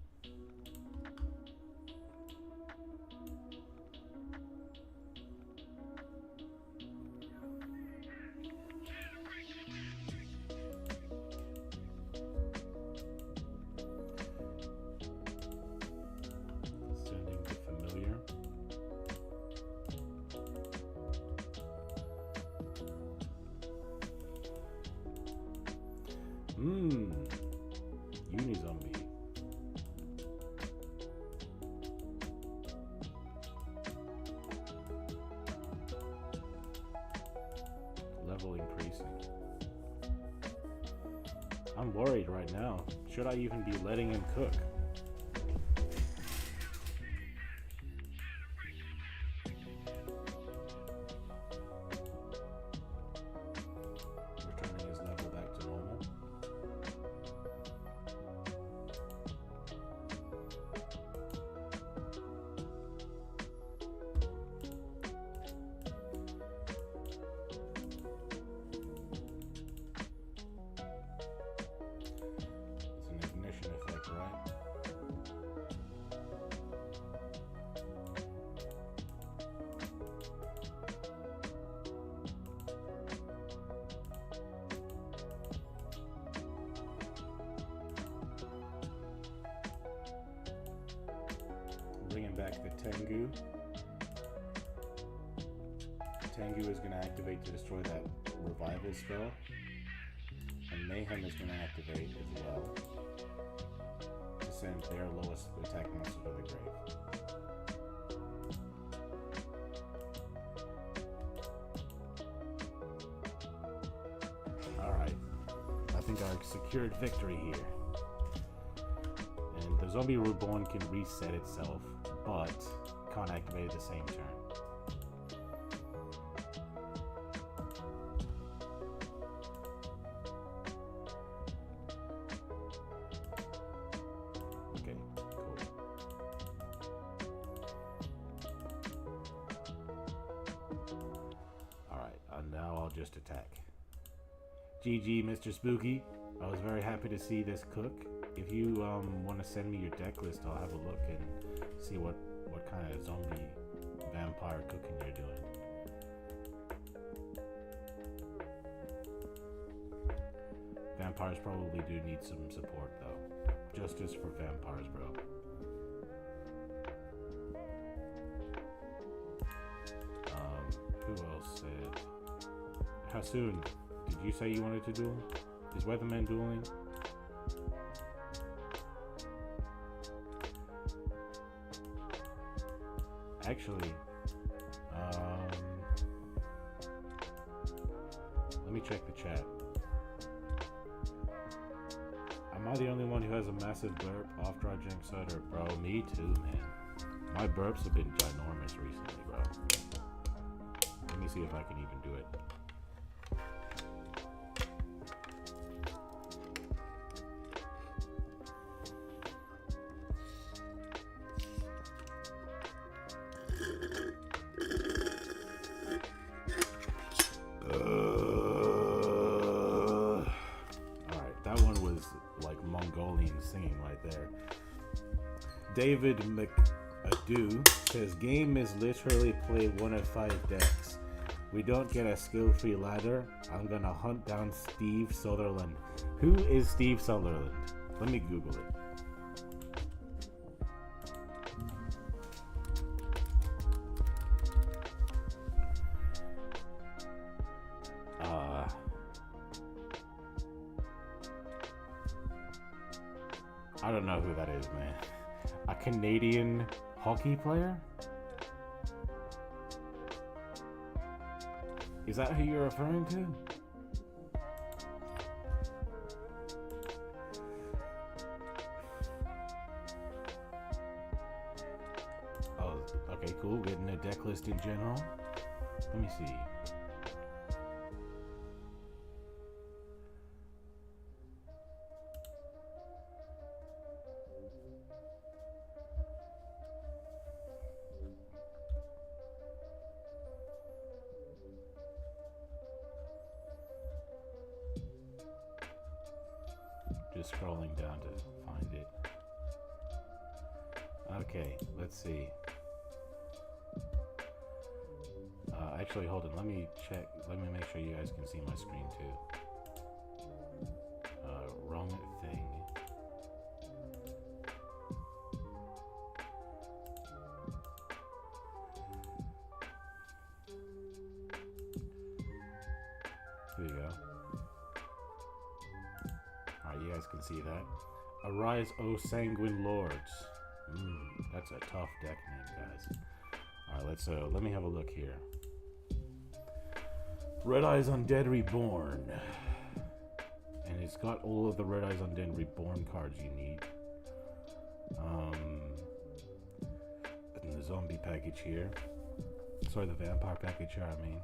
Unizombie. Level increasing. I'm worried right now. Should I even be letting him cook? Returning his level back to normal. Bringing back the Tengu. Tengu is going to activate to destroy that revival spell. And Mayhem is going to activate as well to send their lowest attack monster to the grave. Alright. I think I secured victory here. And the Zombie Reborn can reset itself, but can't activate at the same turn. Okay, cool. Alright, now I'll just attack. GG, Mr. Spooky. I was very happy to see this cook. If you want to send me your deck list, I'll have a look and see what kind of zombie vampire cooking you're doing. Vampires probably do need some support though. Justice for vampires, bro. Who else said? How soon? Did you say you wanted to duel? Is Weatherman dueling? Actually, let me check the chat. Am I the only one who has a massive burp after I drink soda? Bro, me too, man. My burps have been ginormous recently, bro. Let me see if I can even do it. Alright, that one was like Mongolian singing right there. David McAdoo says game is literally play one of 5 decks. We don't get a skill-free ladder. I'm gonna hunt down Steve Sutherland. Who is Steve Sutherland? Let me Google it. I don't know who that is, man. A Canadian hockey player? Is that who you're referring to? Oh, okay, cool. Getting a deck list in general. Let me see. Just scrolling down to find it. Okay, let's see. Actually, hold on. Let me check. Let me make sure you guys can see my screen too. Wrong thing. Here you go. Alright, you guys can see that. Arise, O Sanguine Lords. That's a tough deck name, guys. Alright, let me have a look here. Red Eyes Undead Reborn. And it's got all of the Red Eyes Undead Reborn cards you need. And the zombie package here. Sorry, the vampire package here, I mean.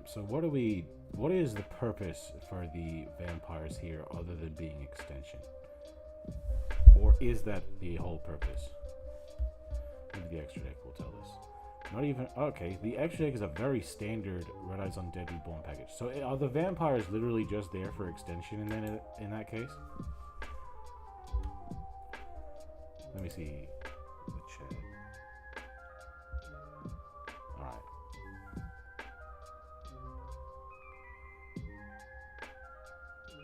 So what is the purpose for the vampires here other than being extension? Or is that the whole purpose? Maybe the extra deck will tell us. Not even, okay, the extra deck is a very standard Red Eyes Undead Reborn package. So are the vampires literally just there for extension in that case? Let me see the chat. Alright.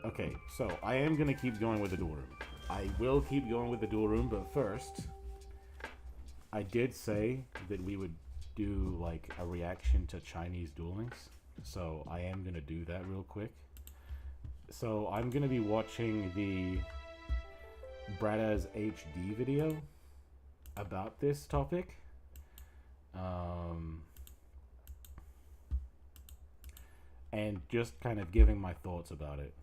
Okay, so I am going to keep going with the duel room. I will keep going with the duel room, but first, I did say that we would do like a reaction to Chinese Duel Links, so I am gonna do that real quick. So I'm gonna be watching the Bradaz HD video about this topic, and just kind of giving my thoughts about it.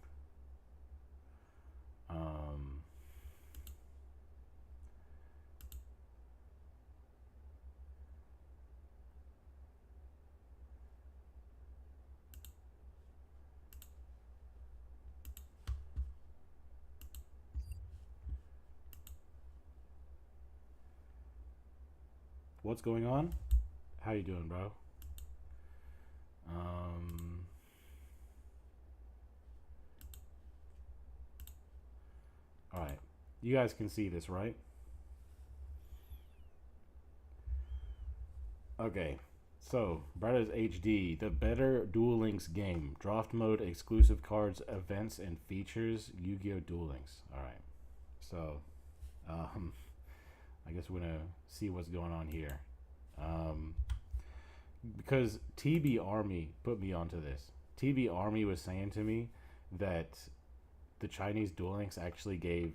What's going on? How you doing, bro? Alright. You guys can see this, right? Okay. So, Brothers HD, the better Duel Links game. Draft mode, exclusive cards, events, and features. Yu-Gi-Oh! Duel Links. Alright. So, I guess we're gonna see what's going on here. Because TB Army put me onto this. TB Army was saying to me that the Chinese Duel Links actually gave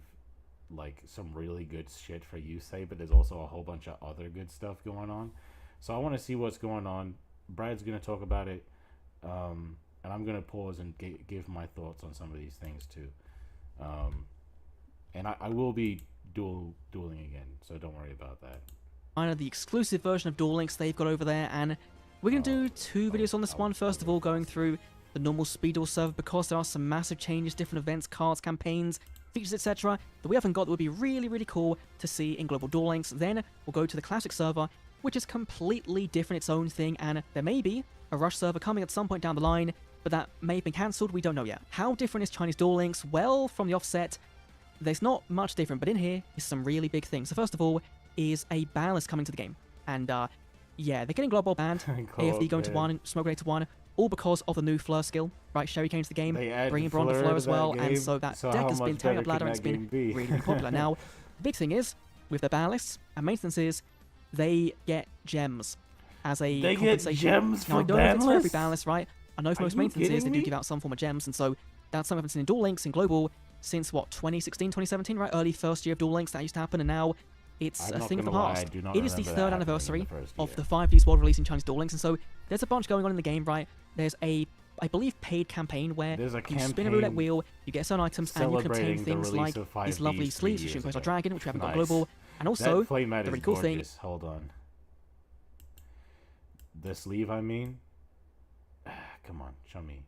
like some really good shit for Yusei, but there's also a whole bunch of other good stuff going on. So I want to see what's going on. Brad's gonna talk about it, and I'm gonna pause and give my thoughts on some of these things too. And I will be dueling again, so don't worry about that. The exclusive version of Duel Links they've got over there, and we're going to do 2 videos on this one. First of all, going through the normal speed duel server, because there are some massive changes, different events, cards, campaigns, features, etc. that we haven't got that would be really, really cool to see in Global Duel Links. Then we'll go to the classic server, which is completely different, its own thing, and there may be a Rush server coming at some point down the line, but that may have been cancelled, we don't know yet. How different is Chinese Duel Links? Well, from the offset, there's not much different, but in here is some really big things. So first of all is a ban list coming to the game. And yeah, they're getting Global banned, AFD going to 1, Smoke Grenade to 1, all because of the new Fleur skill, right? Sherry came to the game, bringing Braun to Fleur as well, and so that deck has been tearing up ladder and it's been really, really popular. Now, the big thing is, with the ban lists and maintenance is, they get gems as a compensation. Get gems now, I for don't know if it's for every lists? ban list, right? I know for most maintenances, they do give out some form of gems, and so that's something I've seen in Duel Links in Global since, what, 2016, 2017, right? Early first year of Duel Links, that used to happen, and now it's a thing of the past. It is the 3rd anniversary of the 5Ds World releasing Chinese Duel Links, and so there's a bunch going on in the game, right? There's a, I believe, paid campaign where you spin a roulette wheel, you get certain items, and you can obtain things like these lovely sleeves, which Quasar Dragon, which we haven't got Global, and also, the really cool thing... Hold on. The sleeve, I mean? Come on, show me.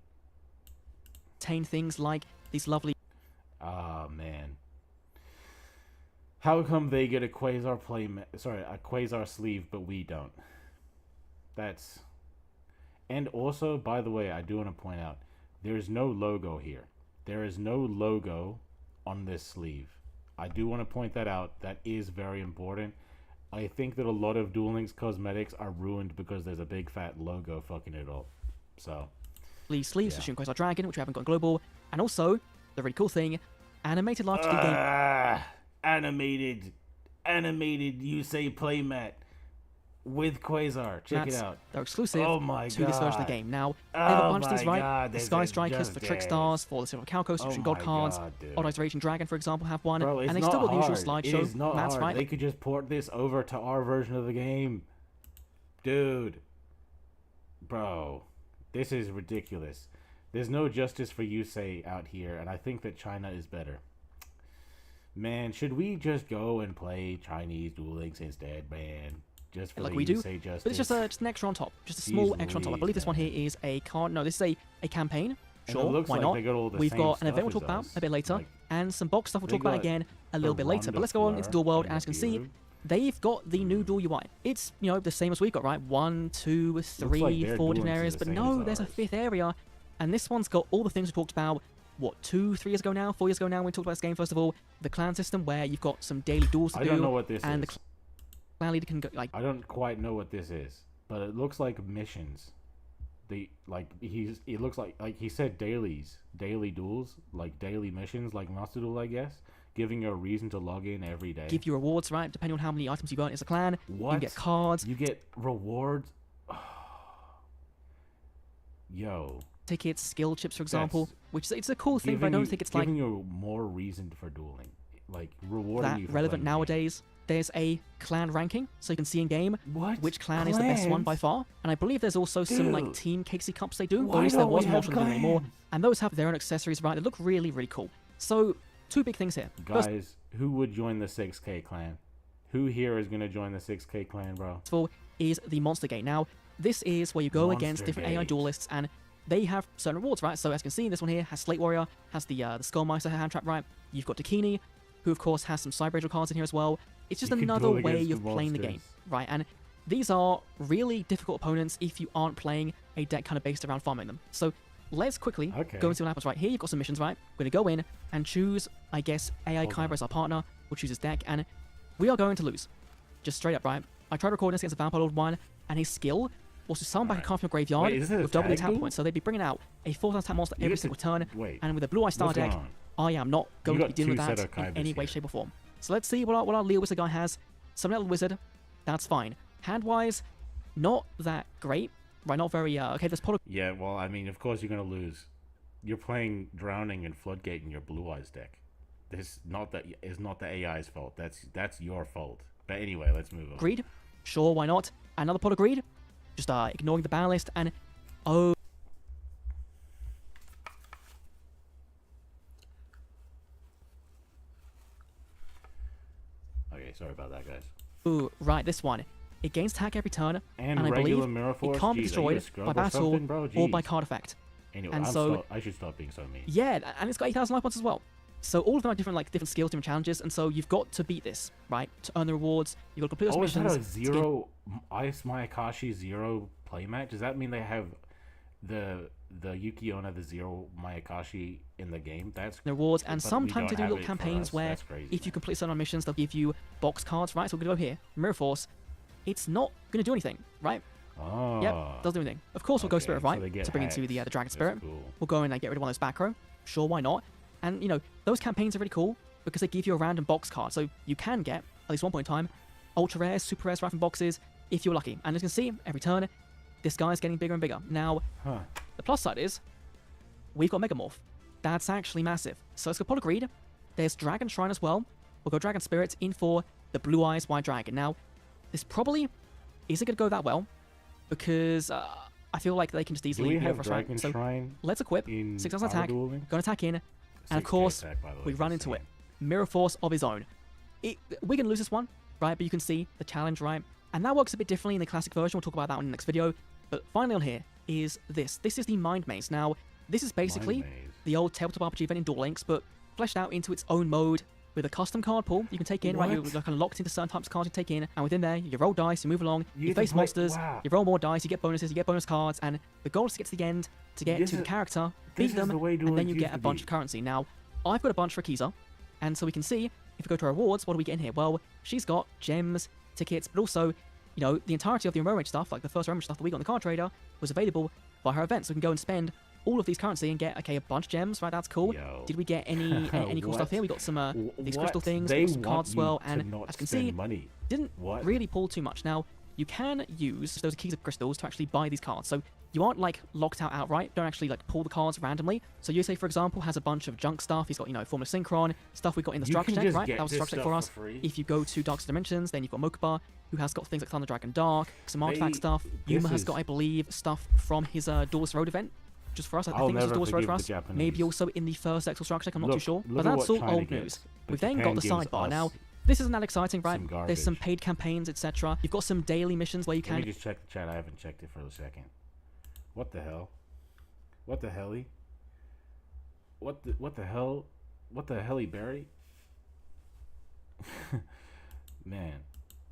Obtain things like these lovely... Oh, man. How come they get a Quasar a Quasar sleeve, but we don't? That's... And also, by the way, I do want to point out, there's no logo here. There is no logo on this sleeve. I do want to point that out. That is very important. I think that a lot of Duel Links cosmetics are ruined because there's a big fat logo fucking it up. So... sleeves, yeah. Quasar Dragon, which we haven't got Global, and also, the really cool thing, animated live 2D game. Animated, you say playmat with Quasar. Check it out. They're exclusive to this version of the game. Now, they have a bunch of these, right? The Sky Strikers for Trick Stars, for the Silver Calco, Substitution God cards. Odd Raging Dragon, for example, have one. Bro, and they still got the usual slideshow. It is not That's hard. right. They could just port this over to our version of the game. Dude. Bro. This is ridiculous. There's no justice for Yusei out here, and I think that China is better. Man, should we just go and play Chinese Duel Links instead, man? Just for like the we do, Yusei justice. but it's just an extra on top. Just a small extra on top. I believe this one here is a card. No, this is a campaign. Sure, why not? We've got an event we'll talk about a bit later, and some box stuff we'll talk about again a little bit later. But let's go on into Duel World, and as you can see, they've got the new Duel UI. It's, you know, the same as we've got, right? 1, 2, 3, 4 different areas, but no, there's a 5th area, and this one's got all the things we talked about, what, 2, 3 years ago now, 4 years ago now, when we talked about this game, first of all, the clan system, where you've got some daily duels to do. I don't know what this is. The clan leader can go, like... I don't quite know what this is, but it looks like missions. It looks like he said daily duels, like daily missions, like Master Duel, I guess. Giving you a reason to log in every day. Give you rewards, right? Depending on how many items you've earned as a clan. What? You get cards. You get rewards. Yo. Tickets, skill chips, for example. Which it's a cool thing, but I don't think it's like... Giving you more reason for dueling. Like, rewarding you for relevant nowadays. There's a clan ranking, so you can see in game which clan is the best one by far. And I believe there's also some like Team Casey Cups they do, or at least there was more anymore. And those have their own accessories, right? They look really, really cool. So, two big things here. Guys, who would join the 6K clan? Who here is going to join the 6K clan, bro? First of all is the Monster Gate. Now, this is where you go against different AI duelists, and they have certain rewards, right? So, as you can see, this one here has Slate Warrior, has the Skullmeister hand trap, right? You've got Dakini, who of course has some Cyber cards in here as well. It's just another way of playing the game, right? And these are really difficult opponents if you aren't playing a deck kind of based around farming them. So let's quickly go and see what happens. Right here, you've got some missions, right? We're going to go in and choose, I guess, AI Kyber as our partner. We'll choose his deck, and we are going to lose. Just straight up, right? I tried recording this against a Vampire Lord 1, and his skill was to summon back a card from your graveyard with double the attack points. So they'd be bringing out a 4th attack monster every single turn, and with a Blue Eye Star deck, I am not going to be dealing with that in any way, shape, or form. So let's see what our Leo Wizard guy has. Some little wizard, that's fine. Hand-wise, not that great, right? Not very, okay, there's Polygon. Yeah, well, I mean, of course you're going to lose. You're playing Drowning and Floodgate in your Blue Eyes deck. This is not the AI's fault. That's your fault. But anyway, let's move on. Greed? Sure, why not? Another pot of greed? Just ignoring the ban list, and oh. Okay, sorry about that, guys. Ooh, right, this one. It gains attack every turn, and I believe it can't be destroyed by battle or by card effect. Anyway, and I should stop being so mean. Yeah, and it's got 8,000 life points as well. So all of them are different skills, different challenges, and so you've got to beat this, right? To earn the rewards, you've got to complete those missions. Is that a zero Ice Mayakashi 0 playmat? Does that mean they have the the Yukiona, the Zero Mayakashi in the game. That's rewards, and but we sometimes they don't do little have it for campaigns us. where That's crazy, if you man. complete certain missions, they'll give you box cards, right? So we're gonna go here, Mirror Force. It's not gonna do anything, right? Oh. Yep, doesn't do anything. Of course, we'll go Okay, Spirit of so Right they get to bring into the hacks. Dragon That's Spirit. cool. We'll go in and get rid of one of those back row. Sure, why not? And, you know, those campaigns are really cool because they give you a random box card. So you can get, at least one point in time, ultra rares, super rares, random boxes, if you're lucky. And as you can see, every turn, this guy's getting bigger and bigger. Now, Huh. the plus side is, we've got Megamorph. That's actually massive. So let's go Pot of Greed. There's Dragon Shrine as well. We'll go Dragon Spirit in for the Blue Eyes White Dragon. Now, this probably isn't going to go that well because I feel like they can just Do easily we beat have over Dragon So Shrine let's equip. in 6,000 our attack. Duel Links? Go and attack in. And of 6K course, attack, by the way, we just run into saying. it. Mirror Force of his own. We're going to lose this one, right? But you can see the challenge, right? And that works a bit differently in the classic version. We'll talk about that in the next video. But finally on here is this. This is the Mind Maze. Now, this is basically Mind Maze. the old tabletop RPG event in Duel Links, but fleshed out into its own mode with a custom card pool you can take in, right? You're What? kind of locked into certain types of cards you take in, and within there, you roll dice, you move along, you get to face play- monsters, wow. you roll more dice, you get bonuses, you get bonus cards, and the goal is to get to the end, to get This to the is- character, this beat is them, the way Duel and then Links you used get a to bunch be. of currency. Now, I've got a bunch for Akiza, and so we can see, if we go to our rewards, what do we get in here? Well, she's got gems, tickets, but also, you know, the entirety of the Enrollment stuff, like the first Enrollment stuff that we got in the card trader, was available by her event, so we can go and spend all of these currency and get, okay, a bunch of gems, right? That's cool. Yo. Did we get any cool stuff What? here? We got some these crystal What? things, They we got some want cards as you well, to and not as you can spend see, money. didn't What? really pull too much. Now, you can use those keys of crystals to actually buy these cards, so you aren't like locked out outright. Don't actually like pull the cards randomly. So Yusei, for example, has a bunch of junk stuff. He's got, you know, Formula Synchron stuff we got in the You structure can deck, just right? get That was the this structure deck stuff for us. for free. If you go to Dark Dimensions, then you've got Mokuba, who has got things like Thunder Dragon Dark, some artifact They- stuff. this Yuma has is- got, I believe, stuff from his Duelist Road event. Just for us, I I'll think it was never Duelist Road forgive for the us. Japanese. Maybe also in the first Excel structure deck, I'm not too sure. But at that's what all China old gets, news. but We've then Japan got the gives sidebar. us Now, this isn't that exciting, right? some There's some garbage. paid campaigns, etc. You've got some daily missions where you Let can me just check the chat. I haven't checked it for a second. What the hell? What the helly? What the hell? What the helly Barry? Man.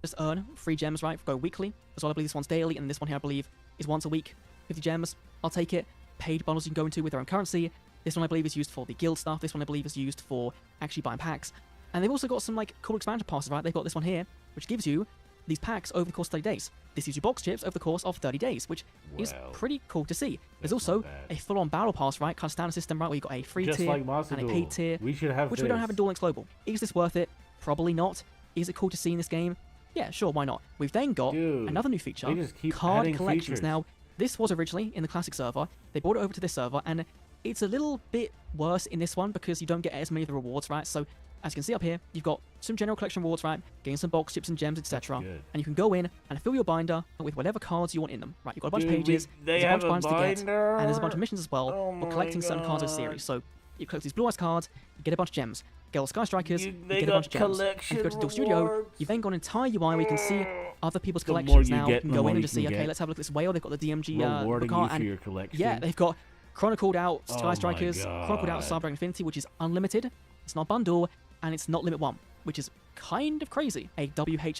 just earn free gems, right? Go weekly. As well, I believe this one's daily, and this one here, I believe, is once a week. 50 gems. I'll take it. Paid bundles you can go into with their own currency. This one, I believe, is used for the guild stuff. This one, I believe, is used for actually buying packs. And they've also got some, like, cool expansion passes, right? They've got this one here, which gives you these packs over the course of 30 days. This gives you box chips over the course of 30 days, which is Well, pretty cool to see. There's that's also not bad. a full-on battle pass, right? Kind of standard system, right? Where you've got a free Just tier like Master and a Duel. paid tier, We should have which this. we don't have in Duel Links Global. Is this worth it? Probably not. Is it cool to see in this game? Yeah, sure, why not? We've then got Dude, another new feature, they just keep card adding collections. features. Now, this was originally in the classic server. They brought it over to this server, and it's a little bit worse in this one because you don't get as many of the rewards, right? So, as you can see up here, you've got some general collection rewards, right? Getting some box chips and gems, etc. good. And you can go in and fill your binder with whatever cards you want in them, right? You've got a bunch of Dude, pages, they there's a bunch have of binders to get, binder? and there's a bunch of missions as well Oh for collecting my certain cards of the God. series. So, you collect these Blue Eyes cards, you get a bunch of gems. Get all the Sky Strikers, You- you they get a bunch of got gems. And if you go to Duel Studio, rewards. you've then got an entire UI where you can see other people's The more collections. you Now, get, you can the go more in and you just see, can okay, get. let's have a look at this whale. They've got the DMG Rewarding card, you for and your collection. yeah, they've got chronicled out Oh Sky my Strikers, chronicled out God. Cyber Infinity, which is unlimited. It's not a bundle, and it's not limit 1, which is kind of crazy. A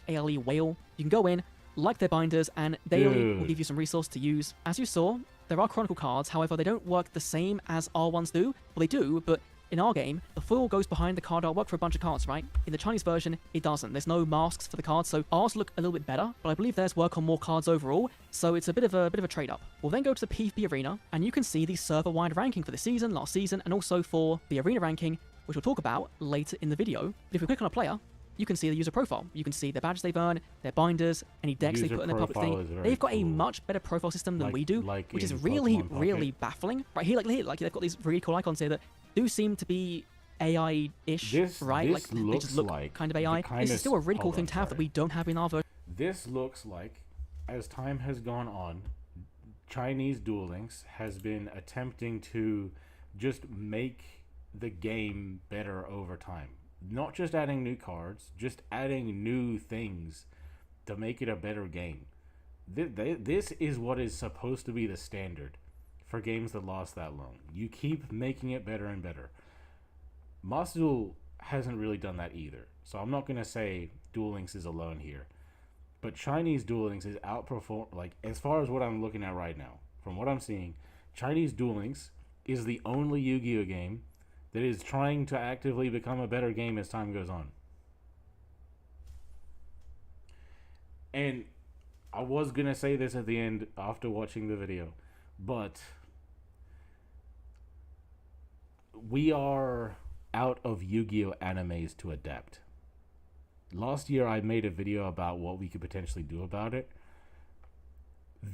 WHALE whale. You can go in, like their binders, and daily will Dude. give you some resource to use. As you saw, there are chronicle cards, however, they don't work the same as our ones do. Well, they do, but in our game, the foil goes behind the card artwork for a bunch of cards, right? In the Chinese version, it doesn't. There's no masks for the cards, so ours look a little bit better, but I believe theirs work on more cards overall, so it's a bit of a trade-up. We'll then go to the PvP arena, and you can see the server-wide ranking for the season, last season, and also for the arena ranking, which we'll talk about later in the video. But if we click on a player, you can see the user profile. You can see their badges they've earned, their binders, any decks they User put in their public profile is thing. very They've got a cool. much better profile system than Like- we do, like which is in really, Pokemon Pocket. really baffling. Right here, like they've got these really cool icons here that do seem to be AI-ish, This- right? this like they looks just look like kind of the AI. kind This of- is still a really cool hold thing on, to have that sorry. we don't have in our version. This looks like, as time has gone on, Chinese Duel Links has been attempting to just make the game better over time. Not just adding new cards, just adding new things to make it a better game. This is what is supposed to be the standard for games that last that long. You keep making it better and better. Master Duel hasn't really done that either. So I'm not going to say Duel Links is alone here. But Chinese Duel Links is outperform, like, as far as what I'm looking at right now, from what I'm seeing, Chinese Duel Links is the only Yu-Gi-Oh game that is trying to actively become a better game as time goes on. And I was gonna say this at the end after watching the video, but we are out of Yu-Gi-Oh animes to adapt. Last year I made a video about what we could potentially do about it.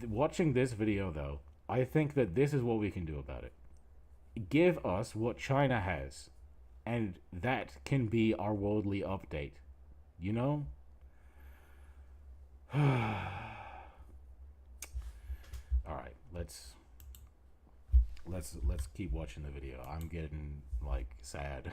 Watching this video though, I think that this is what we can do about it. Give us what China has, and that can be our worldly update. You know? Alright, let's keep watching the video. I'm getting like sad.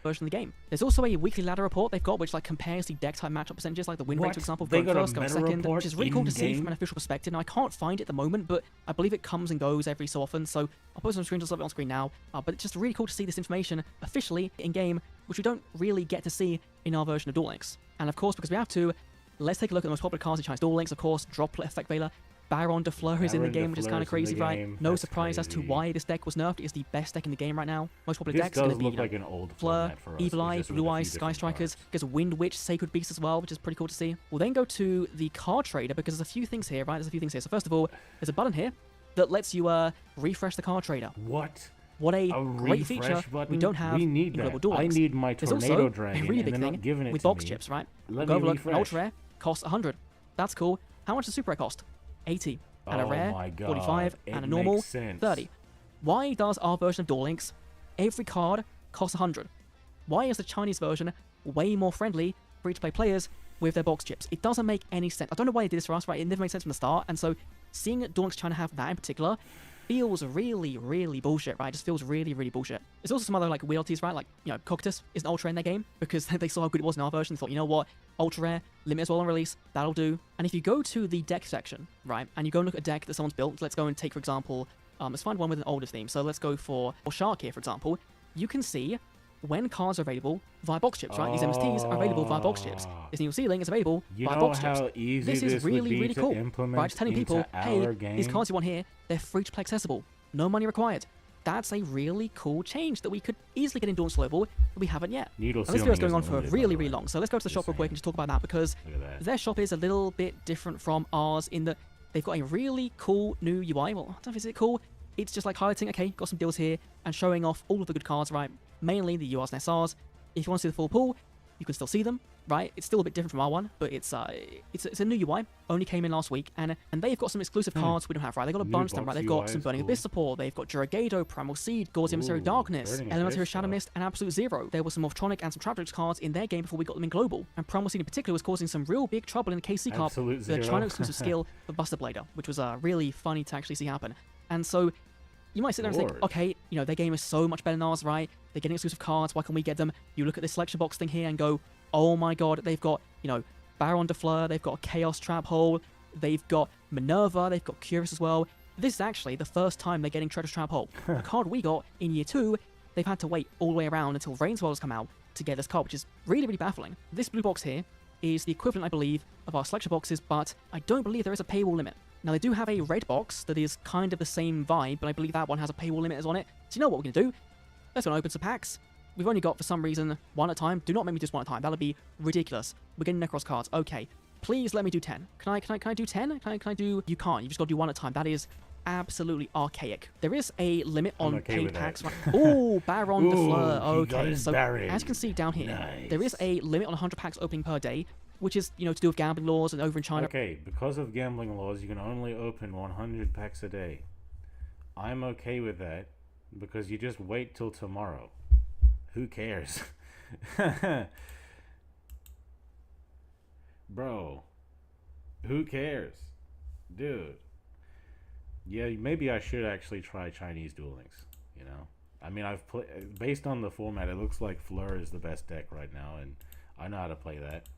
Version of the game. There's also a weekly ladder report they've got, which like compares the deck type matchup percentages, like the win rate, for example, going first, going second, which is really cool to see from an official perspective. Now I can't find it at the moment, but I believe it comes and goes every so often. So I'll put some screenshots of it on screen now. But it's just really cool to see this information officially in game, which we don't really get to see in our version of Duel Links. And of course, because we have to, let's take a look at the most popular cards in Chinese Duel Links. Of course, Droplet Effect Veiler. Baron de Fleur is in the game, which is kind of crazy, right? No surprise as to why this deck was nerfed. It is the best deck in the game right now. Most popular decks going to be like an old Fleur, Evil Eye, Blue Eye, Sky Strikers. There's Wind Witch, Sacred Beast as well, which is pretty cool to see. We'll then go to the card trader because there's a few things here, right? There's a few things here. So first of all, there's a button here that lets you refresh the card trader. What? What a great feature button? we don't have in Global Duel Links. I need my Tornado Dragon. There's also a really big thing with box chips, right? Go look, an ultra rare costs 100. That's cool. How much does super rare cost? 80. And a rare, 45, and a normal, 30. Why does our version of Duel Links, every card costs 100? Why is the Chinese version way more friendly for free-to-play players with their box chips? It doesn't make any sense. I don't know why they did this for us, right? It never made sense from the start, and so seeing Duel Links China have that in particular feels really, really bullshit, right? It just feels really, really bullshit. There's also some other like weirdities, right? Like, you know, Cockatus is an ultra rare in their game because they saw how good it was in our version. They thought, you know what, ultra rare, limit as well on release, that'll do. And if you go to the deck section, right, and you go and look at a deck that someone's built, let's go and take, for example, let's find one with an older theme. So let's go for Shark here, for example. You can see when cards are available via box chips, right? These MSTs are available via box chips. This new ceiling is available via box chips. This is really, really cool. Right, just telling people, hey, these cards you want here, they're free to play accessible. No money required. That's a really cool change that we could easily get in Dawn Global, but we haven't yet. And this video is going on for really, really long, so let's go to the shop real quick and just talk about that, because their shop is a little bit different from ours in that they've got a really cool new UI. Well, I don't know if it's cool. It's just like highlighting, okay, got some deals here, and showing off all of the good cards, right? Mainly the URs and SRs. If you want to see the full pool, you can still see them, right? It's still a bit different from our one, but it's a new UI. Only came in last week, and they've got some exclusive cards we don't have, right? They've got a bunch of them, right? They've got some Burning Abyss support, they've got Duragado, Primal Seed, Gauzy Emissary Darkness, Elementary Shadow Mist, and Absolute Zero. There were some Morphtronic and some Traptrix cards in their game before we got them in Global, and Primal Seed in particular was causing some real big trouble in the KC Cup, the China exclusive skill for Buster Blader, which was really funny to actually see happen. And so you might sit there and think, okay, you know, their game is so much better than ours, right? They're getting exclusive cards, why can't we get them? You look at this selection box thing here and go, oh my god, they've got, you know, Baron de Fleur, they've got Chaos Trap Hole, they've got Minerva, they've got Curious as well. This is actually the first time they're getting Treasure Trap Hole. The card we got in year 2, they've had to wait all the way around until Rainswell's come out to get this card, which is really, really baffling. This blue box here is the equivalent, I believe, of our selection boxes, but I don't believe there is a paywall limit. Now, they do have a red box that is kind of the same vibe, but I believe that one has a paywall limit on it. So you know what we're going to do? Let's go and open some packs. We've only got, for some reason, one at a time. Do not make me just one at a time. That'll be ridiculous. We're getting Necros cards. Okay. Please let me do 10. Can I do 10? Can I do... You can't. You just got to do one at a time. That is absolutely archaic. There is a limit on paid packs. Oh, Baron de Fleur. Okay, so as you can see down here, there is a limit on 100 packs opening per day, which is, you know, to do with gambling laws and over in China. Okay, because of gambling laws, you can only open 100 packs a day. I'm okay with that because you just wait till tomorrow. Who cares? Bro, who cares? Dude. Yeah, maybe I should actually try Chinese Duel Links, you know? I mean, I've played... Based on the format, it looks like Fleur is the best deck right now, and I know how to play that.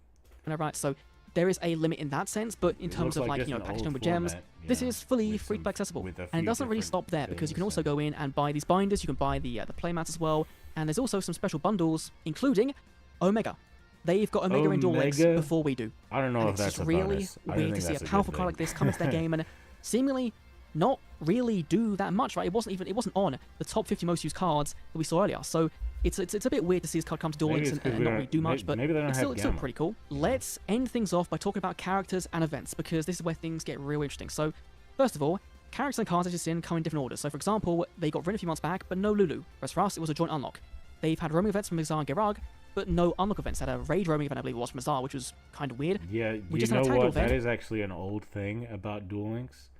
Right, so there is a limit in that sense, but in terms of, like, you know, packaging with gems, this is fully free-to-play accessible. And it doesn't really stop there, because you can also go in and buy these binders, you can buy the playmats as well, and there's also some special bundles, including Omega. They've got Omega in Duel Links before we do. I don't know if that's really weird to see a powerful card like this come into their game and seemingly not really do that much, right? It wasn't on the top 50 most used cards that we saw earlier. So it's a bit weird to see this card come to Duel Links and not really do much, but maybe they don't it's have still Gamma. pretty cool. Let's end things off by talking about characters and events, because this is where things get real interesting. So first of all, characters and cards, as you've seen, come in different orders. So for example, they got rid a few months back, but no Lulu. Whereas for us, it was a joint unlock. They've had roaming events from Mazar and Gerag, but no unlock events. They had a raid roaming event, I believe it was from Mazar, which was kind of weird. Yeah, We you just know had a tag what? event. That is actually an old thing about Duel Links.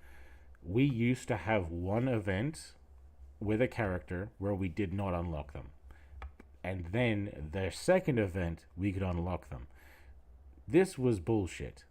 We used to have one event with a character where we did not unlock them. And then their second event, we could unlock them. This was bullshit.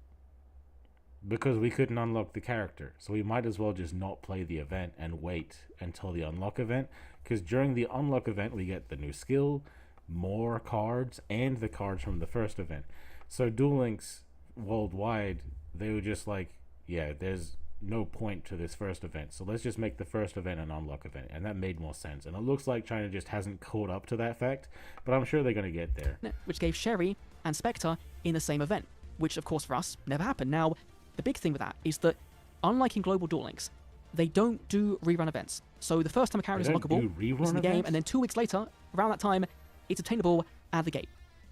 Because we couldn't unlock the character. So we might as well just not play the event and wait until the unlock event. Because during the unlock event, we get the new skill, more cards, and the cards from the first event. So Duel Links worldwide, they were just like, yeah, there's no point to this first event, so let's just make the first event an unlock event, and that made more sense. And it looks like China just hasn't caught up to that fact, but I'm sure they're going to get there. Which gave Sherry and Spectre in the same event, which of course for us never happened. Now, the big thing with that is that, unlike in global Duel Links, they don't do rerun events. So the first time a character is unlockable is in the game, and then 2 weeks later, around that time, it's obtainable at the gate.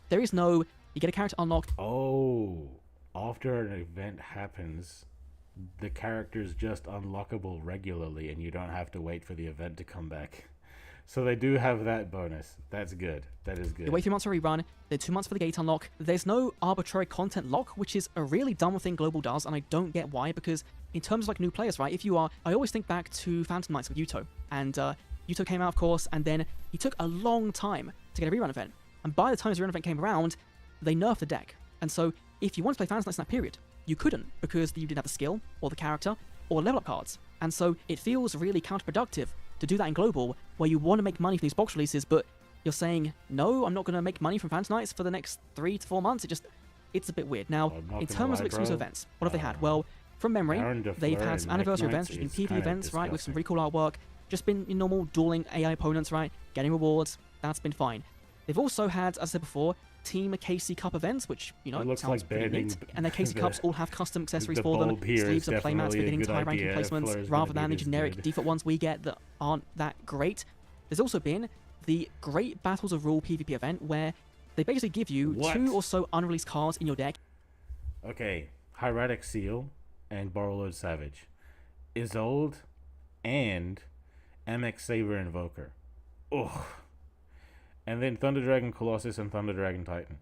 There is no, you get a character unlocked. Oh, after an event happens, the character's just unlockable regularly, and you don't have to wait for the event to come back. So they do have that bonus. That's good. That is good. You wait 3 months for a rerun, then 2 months for the gate unlock. There's no arbitrary content lock, which is a really dumb thing Global does, and I don't get why, because in terms of like new players, right, if you are, I always think back to Phantom Knights with Yuto, and Yuto came out, of course, and then he took a long time to get a rerun event, and by the time his rerun event came around, they nerfed the deck. And so if you wanted to play Phantom Knights in that period, you couldn't, because you didn't have the skill, or the character, or level up cards. And so it feels really counterproductive to do that in Global, where you want to make money from these box releases, but you're saying, no, I'm not going to make money from Phantom Knights for the next 3 to 4 months. It's a bit weird. Now, in terms of exclusive events, what have they had? Well, from memory, they've had some anniversary events, which have been PvE events, right, with some really cool artwork, just been your normal dueling AI opponents, right, getting rewards, that's been fine. They've also had, as I said before, Team KC Cup events, which, you know, it looks sounds like pretty neat. And their KC Cups all have custom accessories for them, sleeves and playmats fitting into high ranking placements, rather than the generic default ones we get that aren't that great. There's also been the Great Battles of Rule PvP event, where they basically give you 2 or so unreleased cards in your deck. Okay, Hieratic Seal and Borrowload Savage, Isolde, and MX Saber Invoker. Ugh. And then Thunder Dragon Colossus and Thunder Dragon Titan.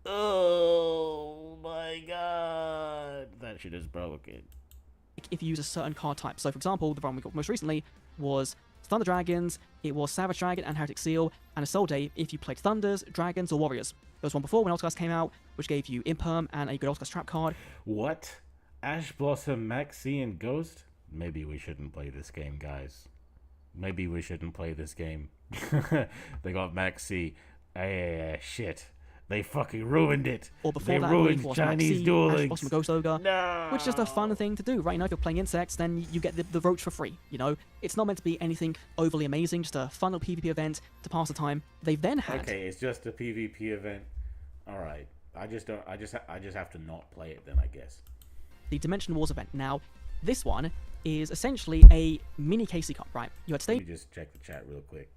Oh my god. That shit is broken. If you use a certain card type. So for example, the one we got most recently was Thunder Dragons, it was Savage Dragon and Heretic Seal, and Isolde if you played Thunders, Dragons, or Warriors. There was one before when Ulticast came out, which gave you Imperm and a good Ulticast trap card. What? Ash Blossom, Maxi, and Ghost? Maybe we shouldn't play this game, guys. Maybe we shouldn't play this game. They got Maxi. Shit. They fucking ruined it. Or before they that, ruined was Chinese Maxi, Duel Ash Links. Blossom, Ghost Ogre, No. which is just a fun thing to do, right? You know, if you're playing insects, then you get the roach for free, you know? It's not meant to be anything overly amazing, just a fun little PvP event to pass the time. They've then had... Okay, it's just a PvP event. Alright. I just have to not play it then, I guess. The Dimension Wars event. Now, this one is essentially a mini KC Cup, right? You had Let me just check the chat real quick.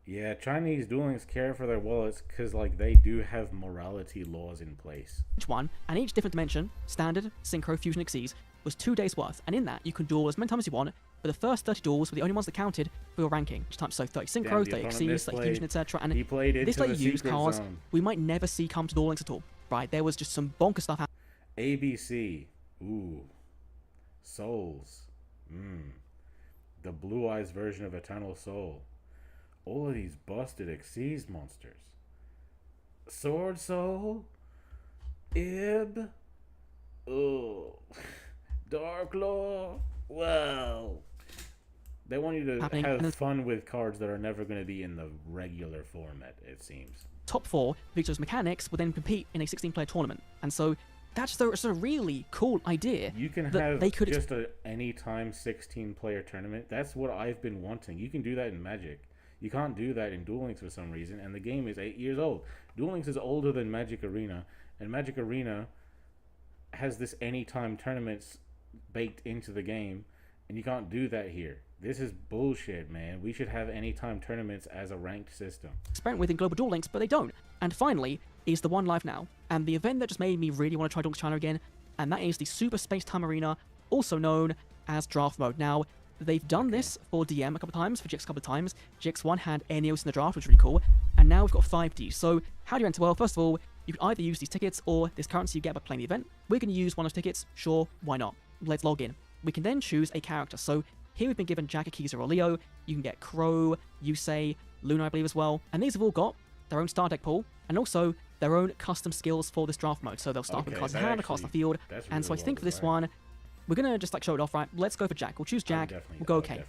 Yeah, Chinese Duel Links care for their wallets because, like, they do have morality laws in place. Each one, and each different dimension, standard, synchro, fusion, exceeds, was 2 days worth, and in that you can duel as many times as you want, but the first 30 duels were the only ones that counted for your ranking. Each time, so 30 synchro, 30 exceeds, 30 fusion, etc. And he played into this let the you use secret cards zone. we might never see come to Duel Links at all, right? There was just some bonkers stuff happening. ABC. Ooh. Souls. The Blue Eyes version of Eternal Soul. All of these busted Xyz monsters. Sword Soul. Ib. Oh. Dark Law. Wow. They want you to have fun with cards that are never going to be in the regular format, it seems. Top 4 Victor's mechanics would then compete in a 16-player tournament, and so that's a really cool idea. You can have just a anytime 16-player tournament. That's what I've been wanting. You can do that in Magic. You can't do that in Duel Links for some reason, and the game is 8 years old. Duel Links is older than Magic Arena, and Magic Arena has this anytime tournaments baked into the game, and you can't do that here. This is bullshit, man. We should have anytime tournaments as a ranked system. Experiment with in Global Duel Links, but they don't. And finally is the one live now, and the event that just made me really want to try Duel Links China again, and that is the Super Space Time Arena, also known as Draft Mode. Now, they've done this for DM a couple of times, for GX a couple of times. GX1 had Aeneos in the draft, which was really cool, and now we've got 5D. So, how do you enter? Well, first of all, you can either use these tickets or this currency you get by playing the event. We're going to use one of those tickets. Sure, why not? Let's log in. We can then choose a character. So, here we've been given Jack, Akiza, or Leo. You can get Crow, Yusei, Luna, I believe, as well. And these have all got their own star deck pool, and also their own custom skills for this draft mode. So they'll start with cards in hand, cards in the field. And so I think for this one, we're going to just like show it off, right? Let's go for Jack. We'll choose Jack. We'll go okay.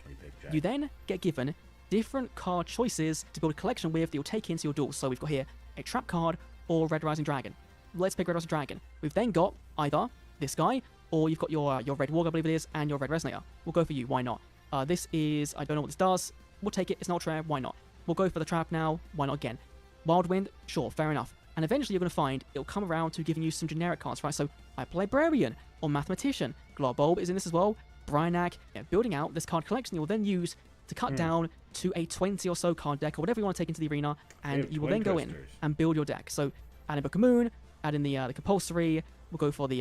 You then get given different card choices to build a collection with that you'll take into your duels. So we've got here a trap card or Red Rising Dragon. Let's pick Red Rising Dragon. We've then got either this guy, or you've got your Red Warg, I believe it is, and your Red Resonator. We'll go for you. Why not? This is, I don't know what this does. We'll take it. It's an ultra rare. Why not? We'll go for the trap now. Why not again? Wild Wind. Sure, fair enough. And eventually you're going to find it'll come around to giving you some generic cards, right? So Librarian or Mathematician. Globulb is in this as well. Bryanak. Yeah, building out this card collection you'll then use to cut down to a 20 or so card deck or whatever you want to take into the arena, and you will then go in and build your deck. So add in Book of Moon, add in the compulsory. We'll go for the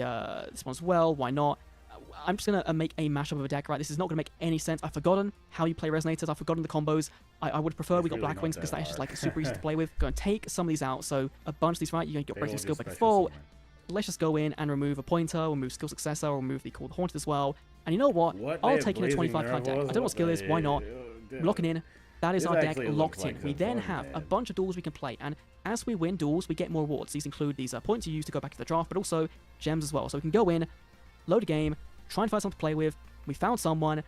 this one as well. Why not? I'm just going to make a mashup of a deck, right? This is not going to make any sense. I've forgotten how you play Resonators. I've forgotten the combos. I would prefer we got Black Wings because that is just like super easy to play with. Go and take some of these out. So a bunch of these, right? You're going to get Breaking Skill by default. Let's just go in and remove a Pointer, or remove Skill Successor, or remove the Call the Haunted as well. And you know what? I'll take in a 25 card deck. I don't know what skill is. Why not? Locking in. That is our deck locked in. We then have a bunch of duels we can play, and as we win duels, we get more rewards. These include these points you use to go back to the draft, but also gems as well. So we can go in, load a game, try and find someone to play with. We found someone,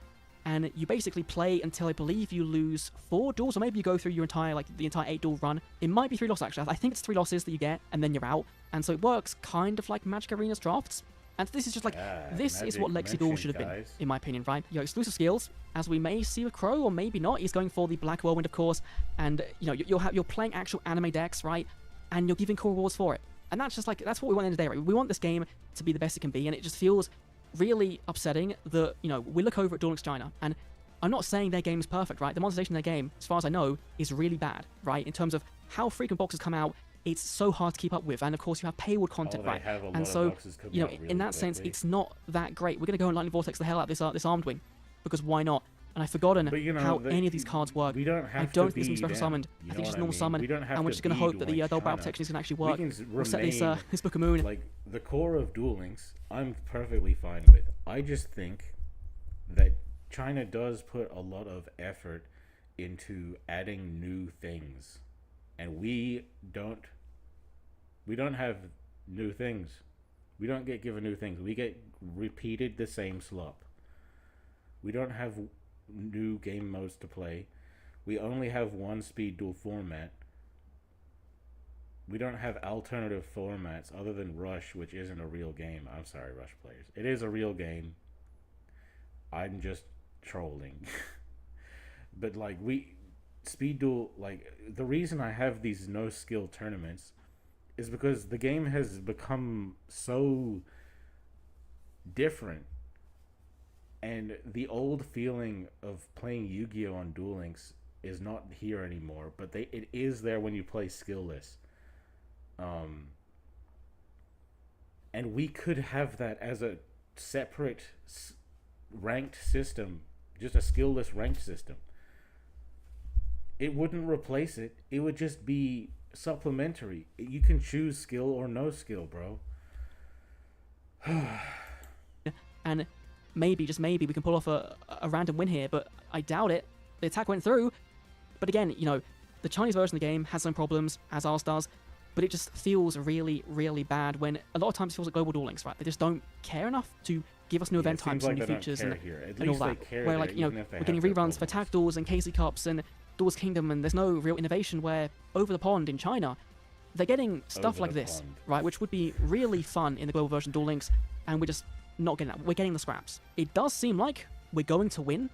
and you basically play until I believe you lose 4 duels, or maybe you go through your entire, like, the entire 8 duel run. It might be 3 losses, actually. I think it's 3 losses that you get, and then you're out. And so it works kind of like Magic Arena's drafts. And this is just like, this is what Legacy Duel should have been, in my opinion, right? Your exclusive skills, as we may see with Crow, or maybe not. He's going for the Black Whirlwind, of course, and, you know, you're playing actual anime decks, right? And you're giving cool rewards for it. And that's just like, that's what we want in the day, right? We want this game to be the best it can be, and it just feels really upsetting that, you know, we look over at Duel Links China, and I'm not saying their game is perfect, right? The monetization of their game, as far as I know, is really bad, right? In terms of how frequent boxes come out, it's so hard to keep up with, and of course you have paywall content, right? And so, you know, in that sense, it's not that great. We're going to go and Lightning Vortex the hell out of this Armed Wing, because why not? And I've forgotten how any of these cards work. I don't think it's going to be special summoned. I think it's just normal summon, and we're just going to hope that the double barrel protection is going to actually work. We'll set this Book of Moon. Like, the core of Duel Links, I'm perfectly fine with. I just think that China does put a lot of effort into adding new things, and we don't have new things. We don't get given new things. We get repeated the same slop. We don't have new game modes to play. We only have one speed duel format. We don't have alternative formats other than Rush, which isn't a real game. I'm sorry, Rush players. It is a real game. I'm just trolling. But like, speed duel, like, the reason I have these no skill tournaments is because the game has become so different, and the old feeling of playing Yu-Gi-Oh on Duel Links is not here anymore, but it is there when you play skillless. And we could have that as a separate ranked system, just a skillless ranked system. It wouldn't replace it. It would just be supplementary. You can choose skill or no skill, bro. And maybe, just maybe, we can pull off a random win here, but I doubt it. The attack went through, but again, you know, the Chinese version of the game has some problems, as ours does, but it just feels really, really bad when a lot of times it feels like Global Duel Links, right? They just don't care enough to give us new event types and new features and all that. Where, like, you know, we're getting reruns for Attack Duels and KC Cups and Duels Kingdom, and there's no real innovation, where over the pond in China, they're getting stuff like this, right? Which would be really fun in the global version of Duel Links, and we're just not getting that. We're getting the scraps. It does seem like we're going to win,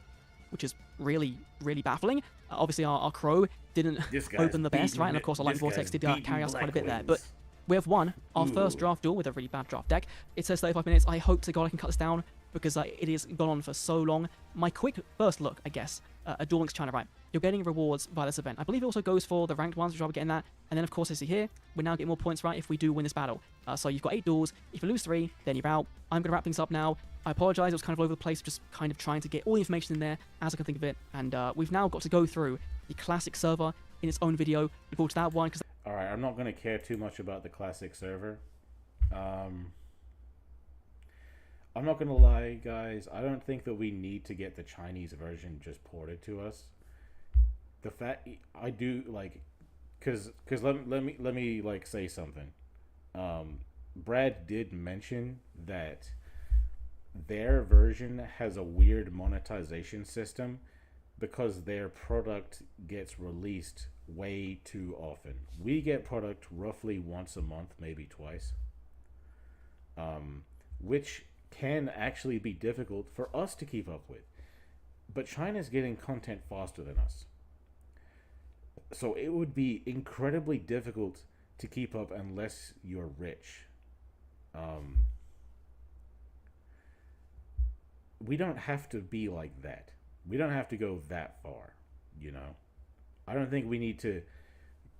which is really, really baffling. Obviously, our Crow didn't open the best, right? And of course, our Lightning Vortex did carry us quite a bit there. But we have won our first draft duel with a really bad draft deck. It says 35 minutes. I hope to God I can cut this down because it has gone on for so long. My quick first look, I guess, at Duel Links China, right? You're getting rewards via this event. I believe it also goes for the ranked ones, which I'll be getting that. And then, of course, as you see here, we're now getting more points, right, if we do win this battle. So you've got 8 duels. If you lose 3, then you're out. I'm going to wrap things up now. I apologize, it was kind of all over the place, just kind of trying to get all the information in there as I can think of it. And we've now got to go through the classic server in its own video. Look forward to that one. Alright, I'm not going to care too much about the classic server. I'm not gonna lie, guys. I don't think that we need to get the Chinese version just ported to us. The fact I do like, cause let me like say something. Brad did mention that their version has a weird monetization system because their product gets released way too often. We get product roughly once a month, maybe twice. Which can actually be difficult for us to keep up with. But China's getting content faster than us. So it would be incredibly difficult to keep up unless you're rich. We don't have to be like that. We don't have to go that far, you know? I don't think we need to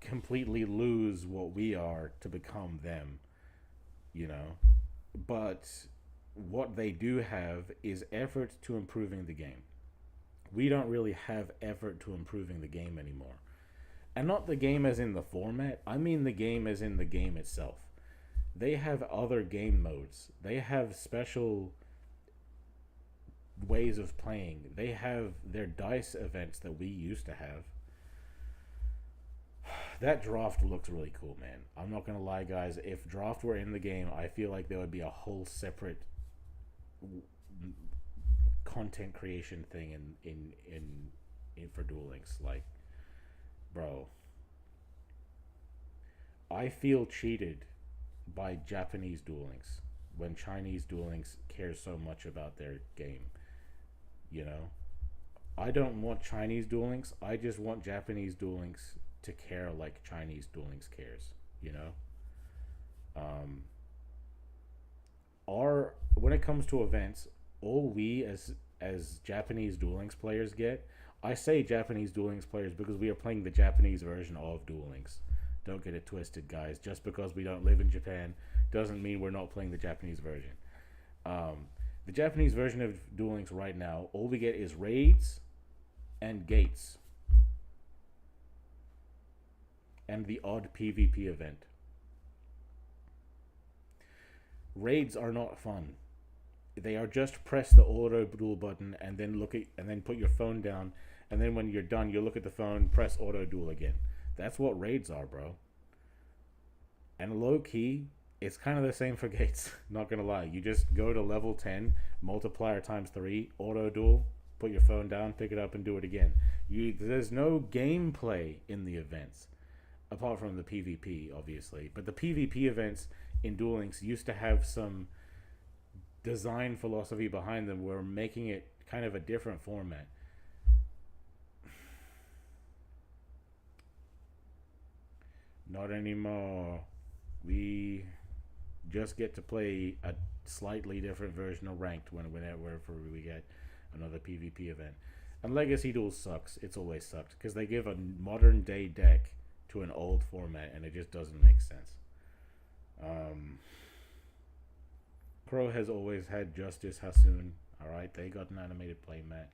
completely lose what we are to become them, you know? But what they do have is effort to improving the game. We don't really have effort to improving the game anymore. And not the game as in the format, I mean the game as in the game itself. They have other game modes. They have special ways of playing. They have their dice events that we used to have. That draft looks really cool, man. I'm not gonna lie, guys. If draft were in the game, I feel like there would be a whole separate content creation thing in for Duel Links. Like, bro, I feel cheated by Japanese Duel Links when Chinese Duel Links cares so much about their game. You know, I don't want Chinese Duel Links. I just want Japanese Duel Links to care like Chinese Duel Links cares. You know, when it comes to events, all we as Japanese Duel Links players get, I say Japanese Duel Links players because we are playing the Japanese version of Duel Links. Don't get it twisted, guys. Just because we don't live in Japan doesn't mean we're not playing the Japanese version. The Japanese version of Duel Links right now, all we get is raids and gates. And the odd PvP event. Raids are not fun. They are just press the auto duel button and then put your phone down, and then when you're done, you look at the phone, press auto duel again. That's what raids are, bro. And low key, it's kind of the same for gates. Not gonna lie, you just go to level 10, multiplier times 3, auto duel, put your phone down, pick it up, and do it again. There's no gameplay in the events, apart from the PvP, obviously. But the PvP events in Duel Links used to have some design philosophy behind them. We're making it kind of a different format. Not anymore. We just get to play a slightly different version of ranked whenever we get another PvP event. And Legacy Duels sucks. It's always sucked because they give a modern day deck to an old format and it just doesn't make sense. Crow has always had Justice Hasoon. Alright, they got an animated playmat.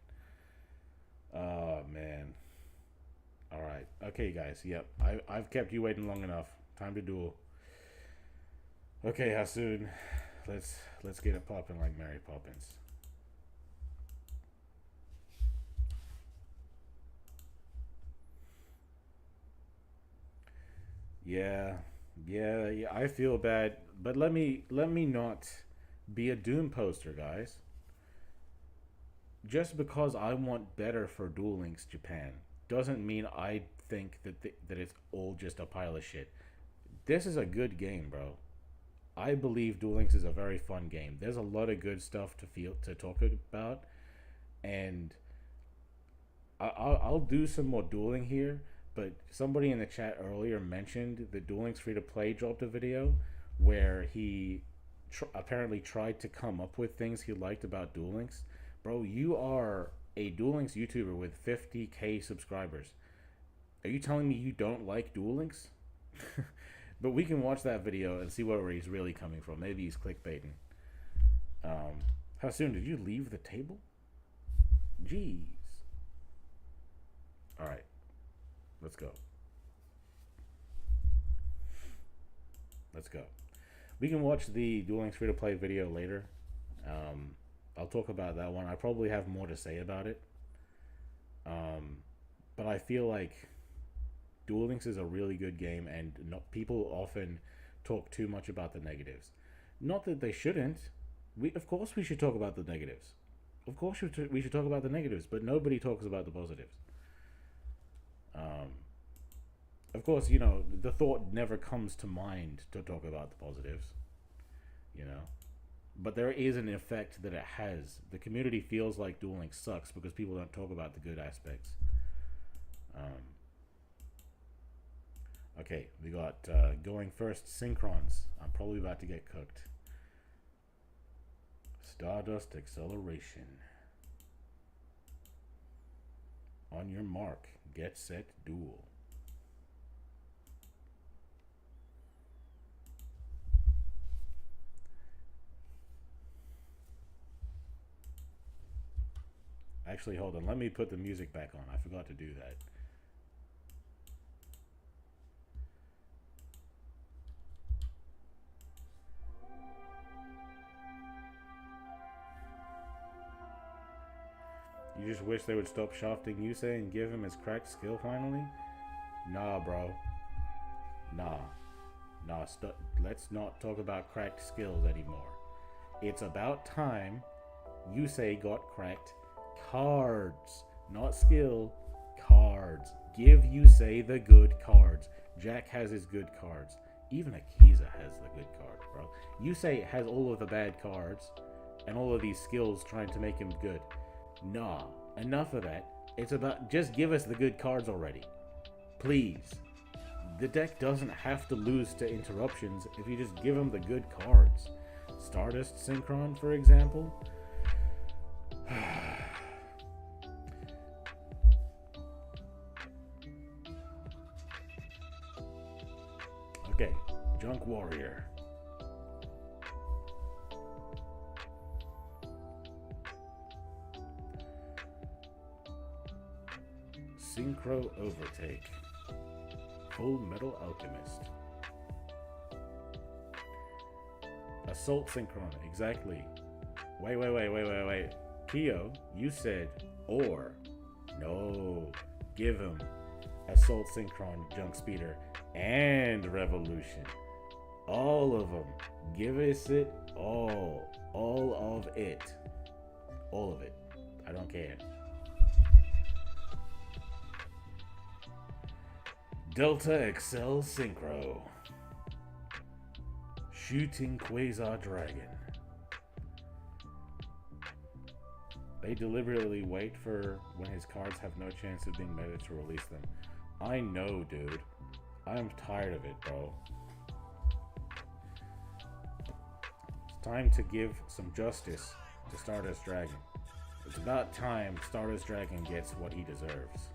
Oh, man. Alright. Okay, guys. Yep. I've kept you waiting long enough. Time to duel. Okay, Hasoon. Let's get it popping like Mary Poppins. Yeah, I feel bad, but let me not be a doom poster, guys. Just because I want better for Duel Links Japan doesn't mean I think that it's all just a pile of shit. This is a good game, bro. I believe Duel Links is a very fun game. There's a lot of good stuff to talk about, and I'll do some more dueling here. But somebody in the chat earlier mentioned that Duel Links Free to Play dropped a video where he apparently tried to come up with things he liked about Duel Links. Bro, you are a Duel Links YouTuber with 50K subscribers. Are you telling me you don't like Duel Links? But we can watch that video and see where he's really coming from. Maybe he's clickbaiting. How soon did you leave the table? Jeez. Alright. Let's go. Let's go. We can watch the Duel Links free-to-play video later. I'll talk about that one. I probably have more to say about it. But I feel like Duel Links is a really good game, and people often talk too much about the negatives. Not that they shouldn't. Of course we should talk about the negatives. Of course we should talk about the negatives, but nobody talks about the positives. Of course, you know, the thought never comes to mind to talk about the positives, you know. But there is an effect that it has. The community feels like Duel Links sucks because people don't talk about the good aspects. Okay, we got going first, Synchrons. I'm probably about to get cooked. Stardust Acceleration. On your mark, get set, duel. Actually, hold on. Let me put the music back on. I forgot to do that. You just wish they would stop shafting Yusei and give him his cracked skill finally? Nah, bro. Nah. Let's not talk about cracked skills anymore. It's about time Yusei got cracked cards. Not skill, cards. Give Yusei the good cards. Jack has his good cards. Even Akiza has the good cards, bro. Yusei has all of the bad cards and all of these skills trying to make him good. Nah, enough of that. It's about just give us the good cards already. Please. The deck doesn't have to lose to interruptions if you just give them the good cards. Stardust Synchron, for example. Okay, Junk Warrior. Synchro Overtake. Full Metal Alchemist. Assault Synchron, exactly. Wait. Kyo, you said or. No. Give him Assault Synchron, Junk Speeder, and Revolution. All of them. Give us it all. All of it. All of it. I don't care. Delta XL Synchro. Shooting Quasar Dragon. They deliberately wait for when his cards have no chance of being meta to release them. I know, dude. I'm tired of it, bro. It's time to give some justice to Stardust Dragon. It's about time Stardust Dragon gets what he deserves.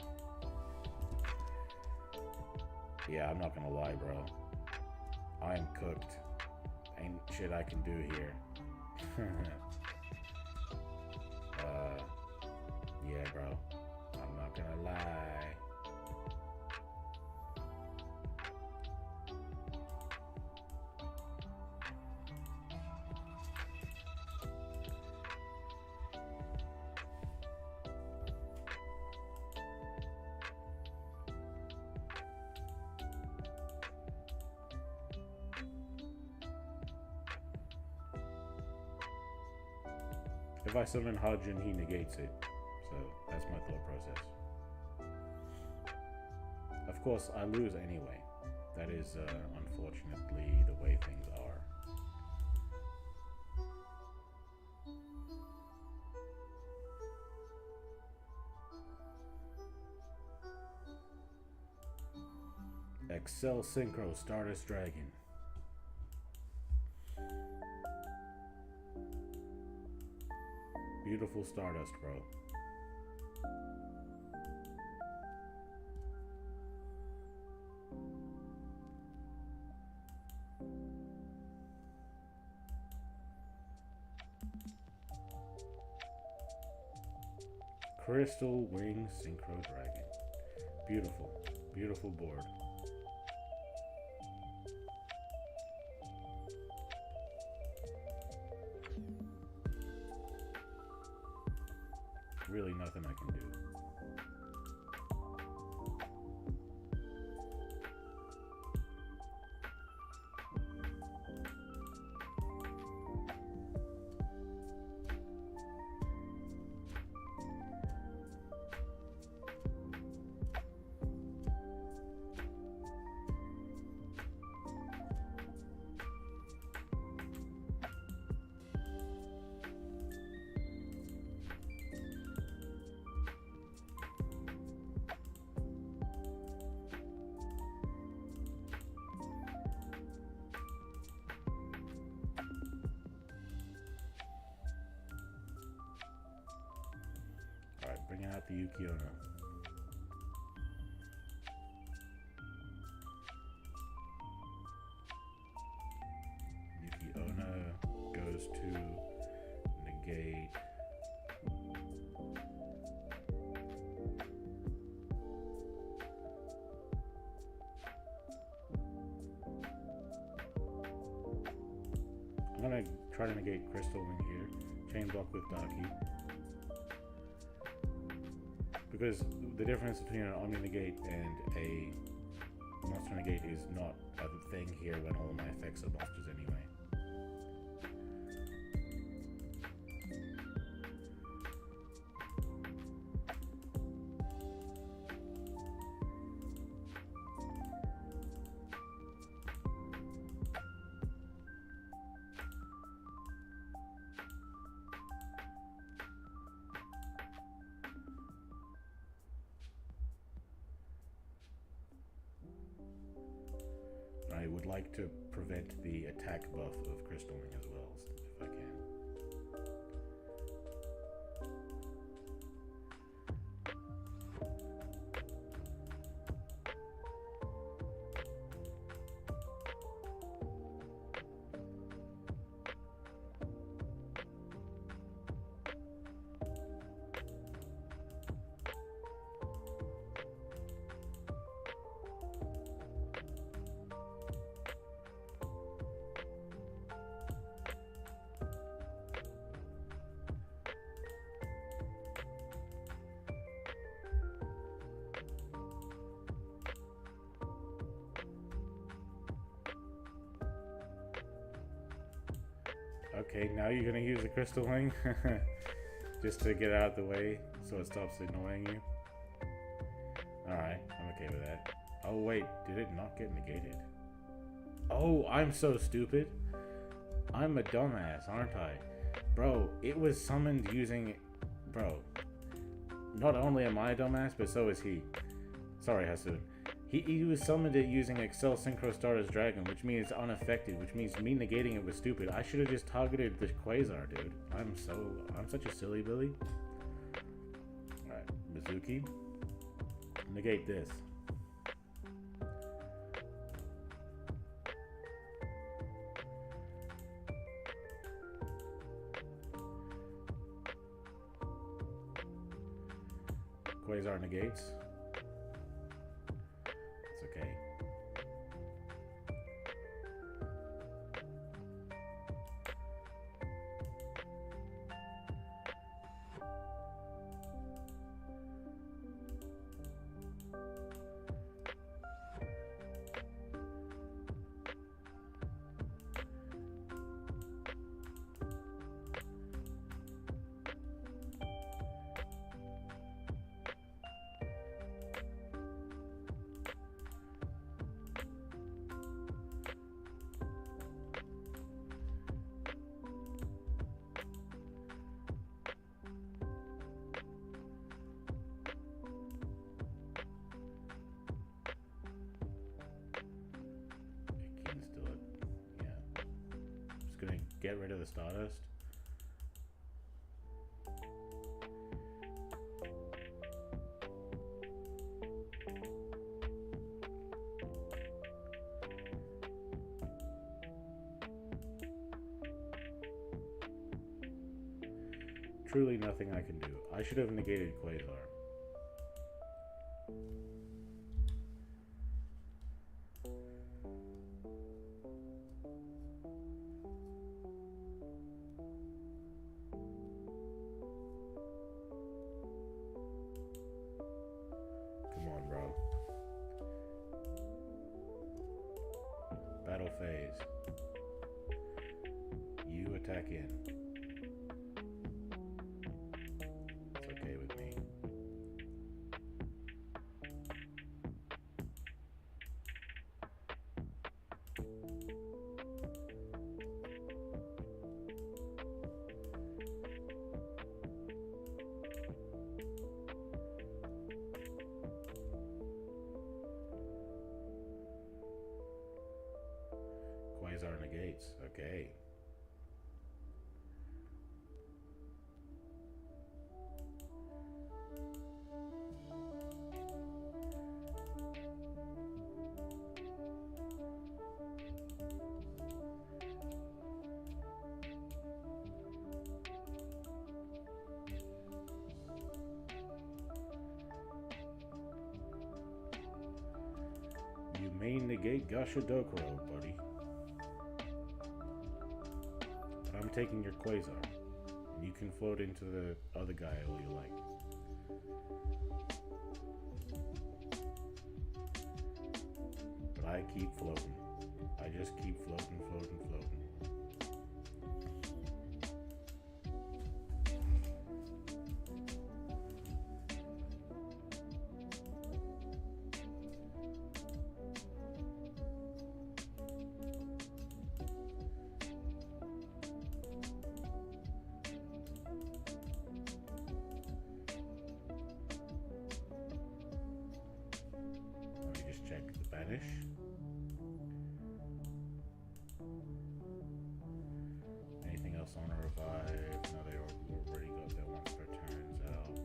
Yeah, I'm not gonna lie, bro. I'm cooked. Ain't shit I can do here. Yeah, bro. I'm not gonna lie. If I summon Hajin, he negates it. So that's my thought process. Of course, I lose anyway. That is unfortunately the way things are. Excel Synchro Stardust Dragon. beautiful Stardust, bro. Crystal Wing Synchro Dragon. Beautiful. Beautiful board. Really nothing I can do. Alright, bringing out the Yuki-Onna. Yuki-Onna goes to negate. I'm gonna try to negate Crystal Wing here. Chain block with Daki. Because the difference between an Omni Negate and a Monster Negate is not a thing here when all my effects are monsters anyway. I would like to prevent the attack buff of Crystal Wing as well, if I can. Okay, now you're gonna use the Crystal Wing just to get out of the way so it stops annoying you. Alright, I'm okay with that. Oh wait, did it not get negated? Oh, I'm so stupid. I'm a dumbass, aren't I? Bro, it was summoned using... Bro, not only am I a dumbass, but so is he. Sorry, Hasoon. He was summoned it using Excel Synchro Stardust Dragon, which means it's unaffected, which means me negating it was stupid. I should have just targeted the Quasar, dude. I'm such a silly Billy. Alright, Mizuki. Negate this. Quasar negates. It's okay. Get rid of the Stardust. truly nothing I can do. I should have negated Quasar. Come on, bro. Battle phase. You attack in. It's okay with me. Quasar negates. Okay. You may negate Gashadokuro, buddy. But I'm taking your Quasar. And you can float into the other guy all you like. But I keep floating. I just keep floating, floating, floating. Let me just check the banish. Anything else on a revive? No, they already got their once per turns out.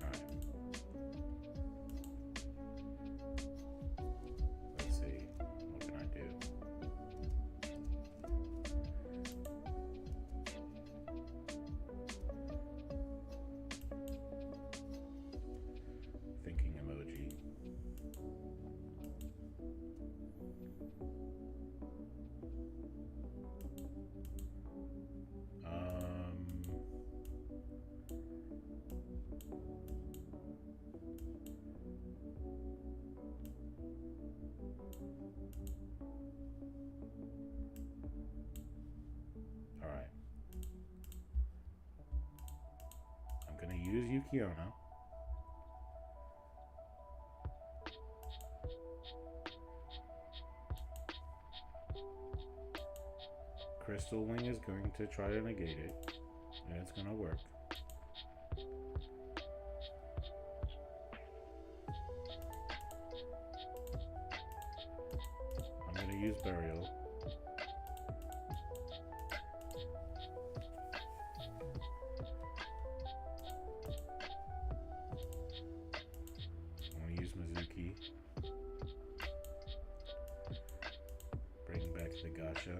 Alright. Let's see. What can I do? Thinking emoji. All right. I'm gonna use Yukiona. Crystal Wing is going to try to negate it, and it's gonna work. I'm gonna use Burial. I'm gonna use Mizuki. Bring back the Gasha.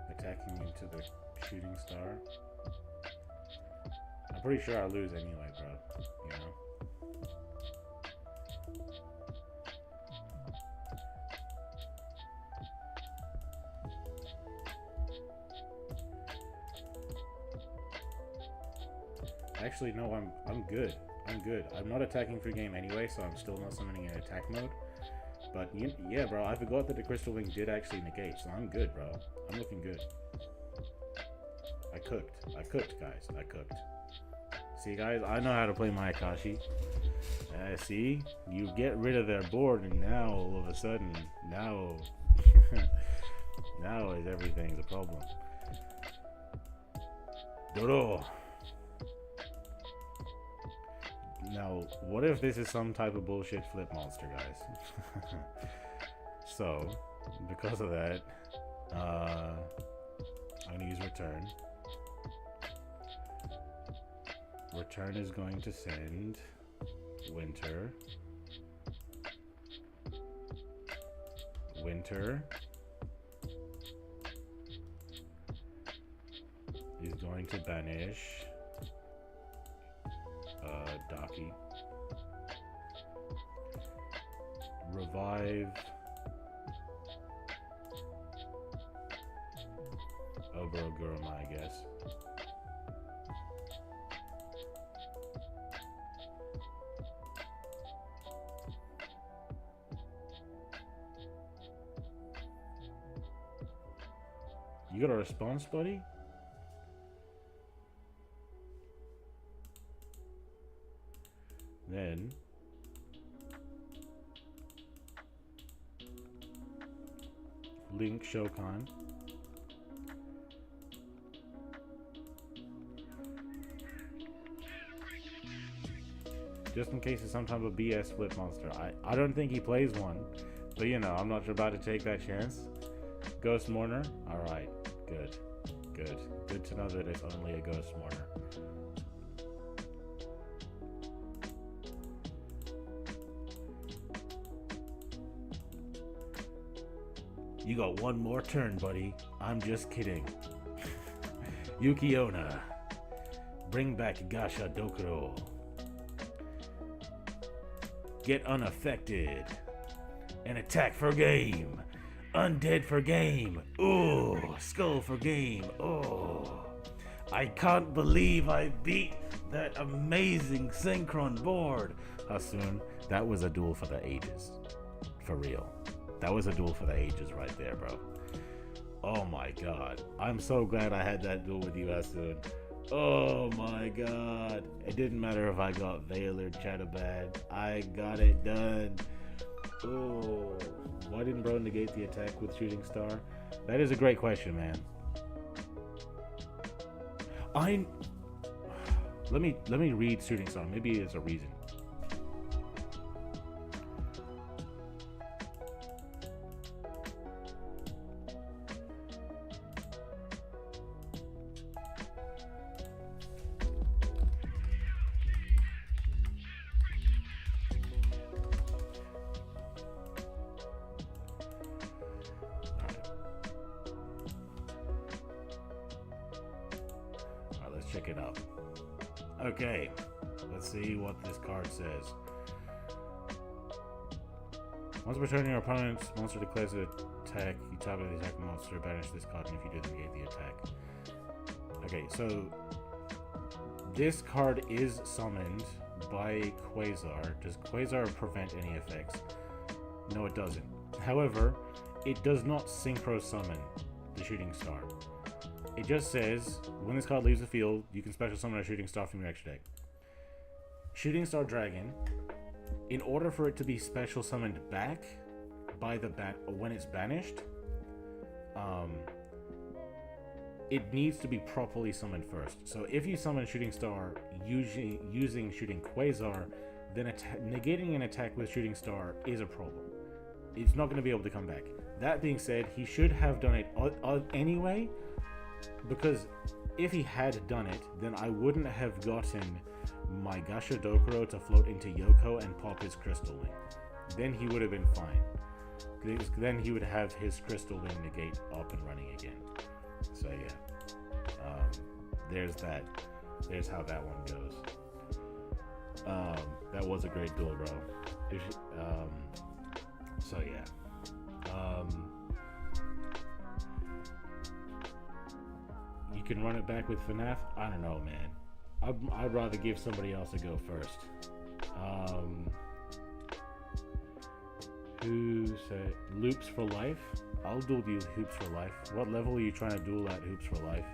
Attacking into the shooting star. I'm pretty sure I'll lose anyway, bro. You know? Actually, no, I'm good. I'm good. I'm not attacking for game anyway, so I'm still not summoning in attack mode. But yeah, bro, I forgot that the Crystal Wing did actually negate, so I'm good, bro. I'm looking good. I cooked, guys. I cooked. See, guys, I know how to play my Akashi. See, you get rid of their board, and now all of a sudden, now, now is everything's a problem. Dodo. Now, what if this is some type of bullshit flip monster, guys? So, because of that, I'm gonna use return. Return is going to send Winter. Winter is going to banish Daki. Revive Oberoguruma, I guess. You got a response, buddy? Then Link Shokan. Just in case it's some type of BS flip monster. I don't think he plays one, but you know, I'm not about to take that chance. Ghost Mourner? Alright, good. Good. Good to know that it's only a Ghost Mourner. You got one more turn, buddy. I'm just kidding. Yukiona. Bring back Gasha Dokuro. Get unaffected. And attack for game. Undead for game. Ooh, skull for game. Oh, I can't believe I beat that amazing Synchron board. Hasun, that was a duel for the ages. For real. That was a duel for the ages right there, bro. Oh my god. I'm so glad I had that duel with you, Hasun. Oh my god. It didn't matter if I got Veil or Chatterbad. I got it done. Oh, why didn't bro negate the attack with Shooting Star? That is a great question, man. Let me read Shooting Star. Maybe it's a reason. Check it out. Okay, let's see what this card says. Once returning your opponent's monster declares an attack, you tap the attack monster, banish this card, and if you do, negate the attack. Okay, so this card is summoned by Quasar. Does Quasar prevent any effects? No, it doesn't. However, it does not synchro summon the Shooting Star. It just says, when this card leaves the field, you can special summon a Shooting Star from your extra deck. Shooting Star Dragon, in order for it to be special summoned back by the when it's banished, it needs to be properly summoned first. So if you summon Shooting Star using Shooting Quasar, then negating an attack with Shooting Star is a problem. It's not going to be able to come back. That being said, he should have done it anyway, because if he had done it, then I wouldn't have gotten my Gasha Dokuro to float into Yoko and pop his Crystal Wing. Then he would have been fine. Then he would have his Crystal Wing negate up and running again. So yeah, there's that. There's how that one goes. That was a great duel, bro. So yeah. You can run it back with FNAF? I don't know, man. I'd rather give somebody else a go first. Who said Loops for Life? I'll duel you Hoops for Life. What level are you trying to duel at Hoops for Life?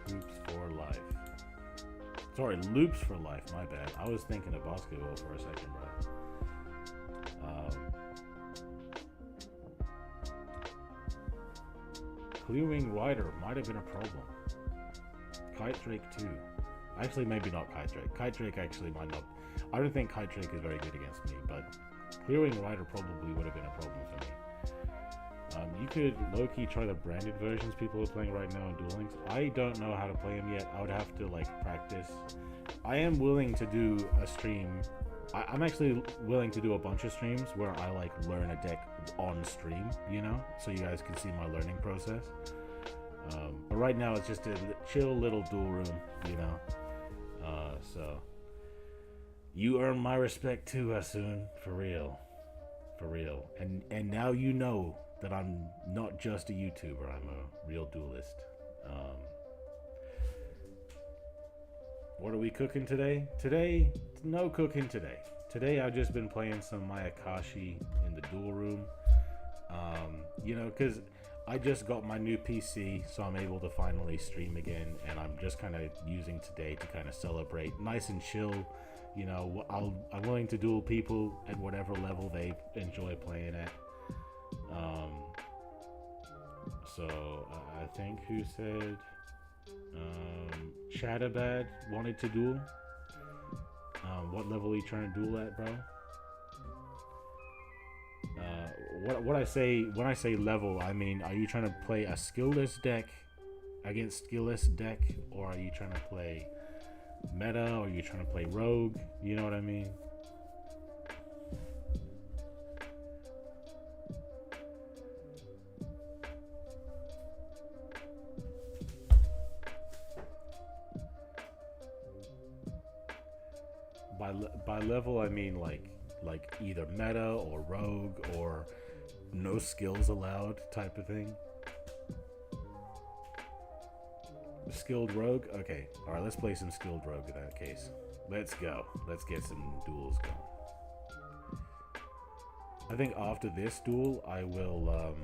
Hoops for Life. Sorry, loops for life. My bad. I was thinking of basketball for a second, bro. Clearing Rider might have been a problem. Kite Drake 2. Actually, maybe not Kite Drake. Kite Drake actually might not. I don't think Kite Drake is very good against me, but Clearing Rider probably would have been a problem for me. You could low-key try the branded versions people are playing right now in Duel Links. I don't know how to play them yet. I would have to like practice. I am willing to do a stream. I'm actually willing to do a bunch of streams where I like learn a deck on stream, you know, so you guys can see my learning process. But right now it's just a chill little duel room, you know. So you earn my respect too, Hasoon, for real, and now you know that I'm not just a YouTuber, I'm a real duelist. What are we cooking today? Today, no cooking today. Today I've just been playing some Mayakashi in the duel room. You know, because I just got my new PC, so I'm able to finally stream again, and I'm just kind of using today to kind of celebrate. Nice and chill, you know. I'm willing to duel people at whatever level they enjoy playing at. So I think who said Shadowbad wanted to duel. What level are you trying to duel at, bro? What I say when I say level, I mean, are you trying to play a skillless deck against skillless deck, or are you trying to play meta, or are you trying to play rogue? You know what I mean? By level, I mean like either meta or rogue or no skills allowed type of thing. Skilled rogue? Okay, alright, let's play some skilled rogue in that case. Let's go. Let's get some duels going. I think after this duel, I will,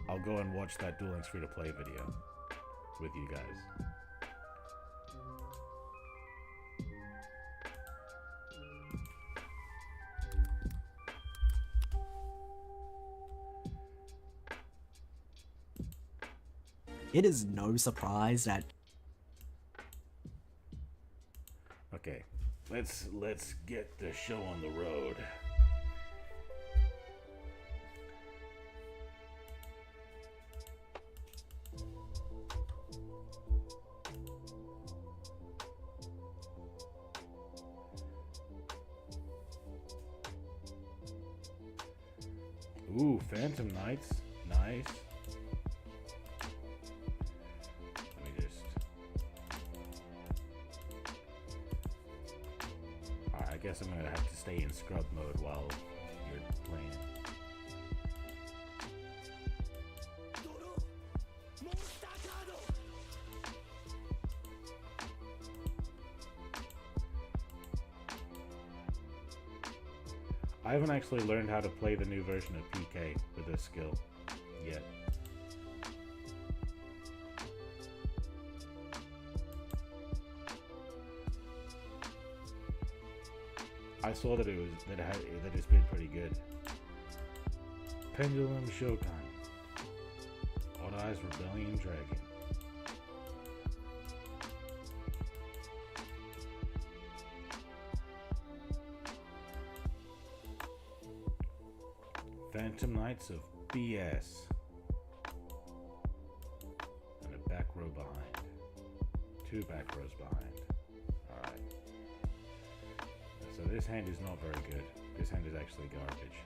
I'll go and watch that Duel Links free to play video with you guys. It is no surprise that Okay, let's get the show on the road. Ooh, Phantom Knights, nice. I guess I'm gonna have to stay in scrub mode while you're playing. I haven't actually learned how to play the new version of PK with this skill yet. I saw that it's been pretty good. Pendulum Shokan. Odd Eyes Rebellion Dragon. Phantom Knights of BS. And a back row behind. 2 back rows behind. Alright. So this hand is not very good. This hand is actually garbage.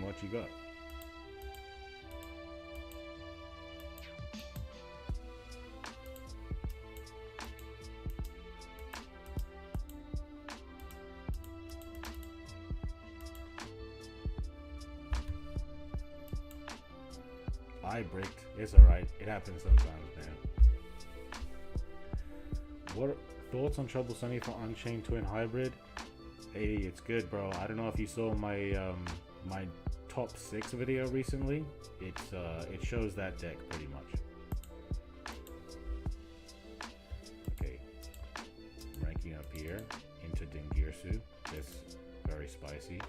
What you got? I bricked. It's alright. It happens sometimes, man. What thoughts on Trouble Sunny for Unchained Twin Hybrid? Hey, it's good, bro. I don't know if you saw my my top 6 video recently, it shows that deck pretty much. Okay, ranking up here into Dingirsu. That's very spicy.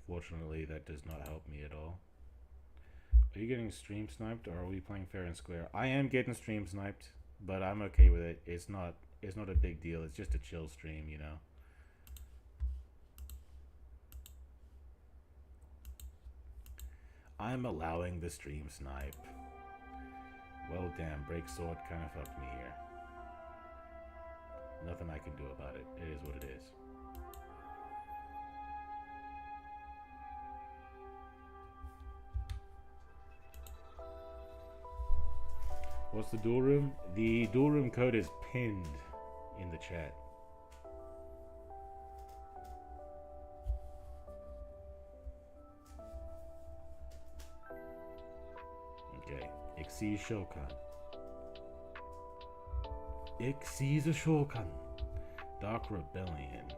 Fortunately, that does not help me at all. Are you getting stream sniped, or are we playing fair and square? I am getting stream sniped, but I'm okay with it. It's not a big deal. It's just a chill stream, you know. I'm allowing the stream snipe. Well, damn, break sword kind of fucked me here. Nothing I can do about it. It is what it is. What's the duel room? The duel room code is pinned in the chat. Okay, Ixi Shokan. Ixi the Shokan. Dark Rebellion.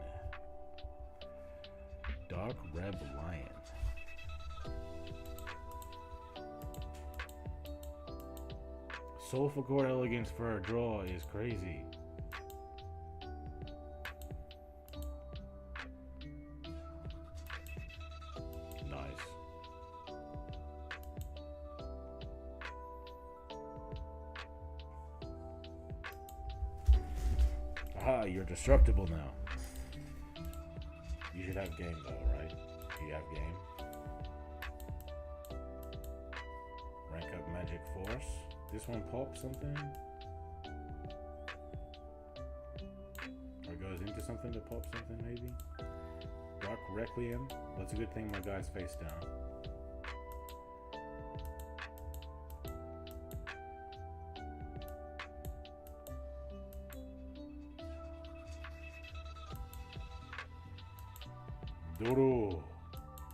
Dark Reb Lion. Soulful Core Elegance for a draw is crazy. Nice. Aha, you're destructible now. You should have game though, right? Do you have game? Rank up Magic Force. This one pops something? Or goes into something to pop something, maybe? Dark Requiem. Well, it's a good thing my guy's face down. Duru.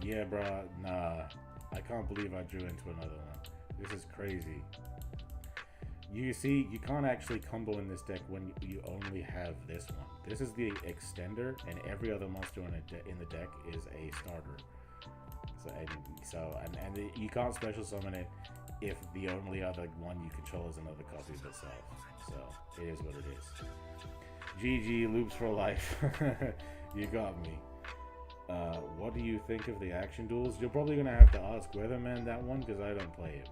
Yeah, bruh. Nah. I can't believe I drew into another one. This is crazy. You see, you can't actually combo in this deck when you only have this one. This is the extender, and every other monster in the deck is a starter. And you can't special summon it if the only other one you control is another copy of itself. So it is what it is. GG loops for life. You got me. What do you think of the action duels? You're probably gonna have to ask Weatherman that one because I don't play it.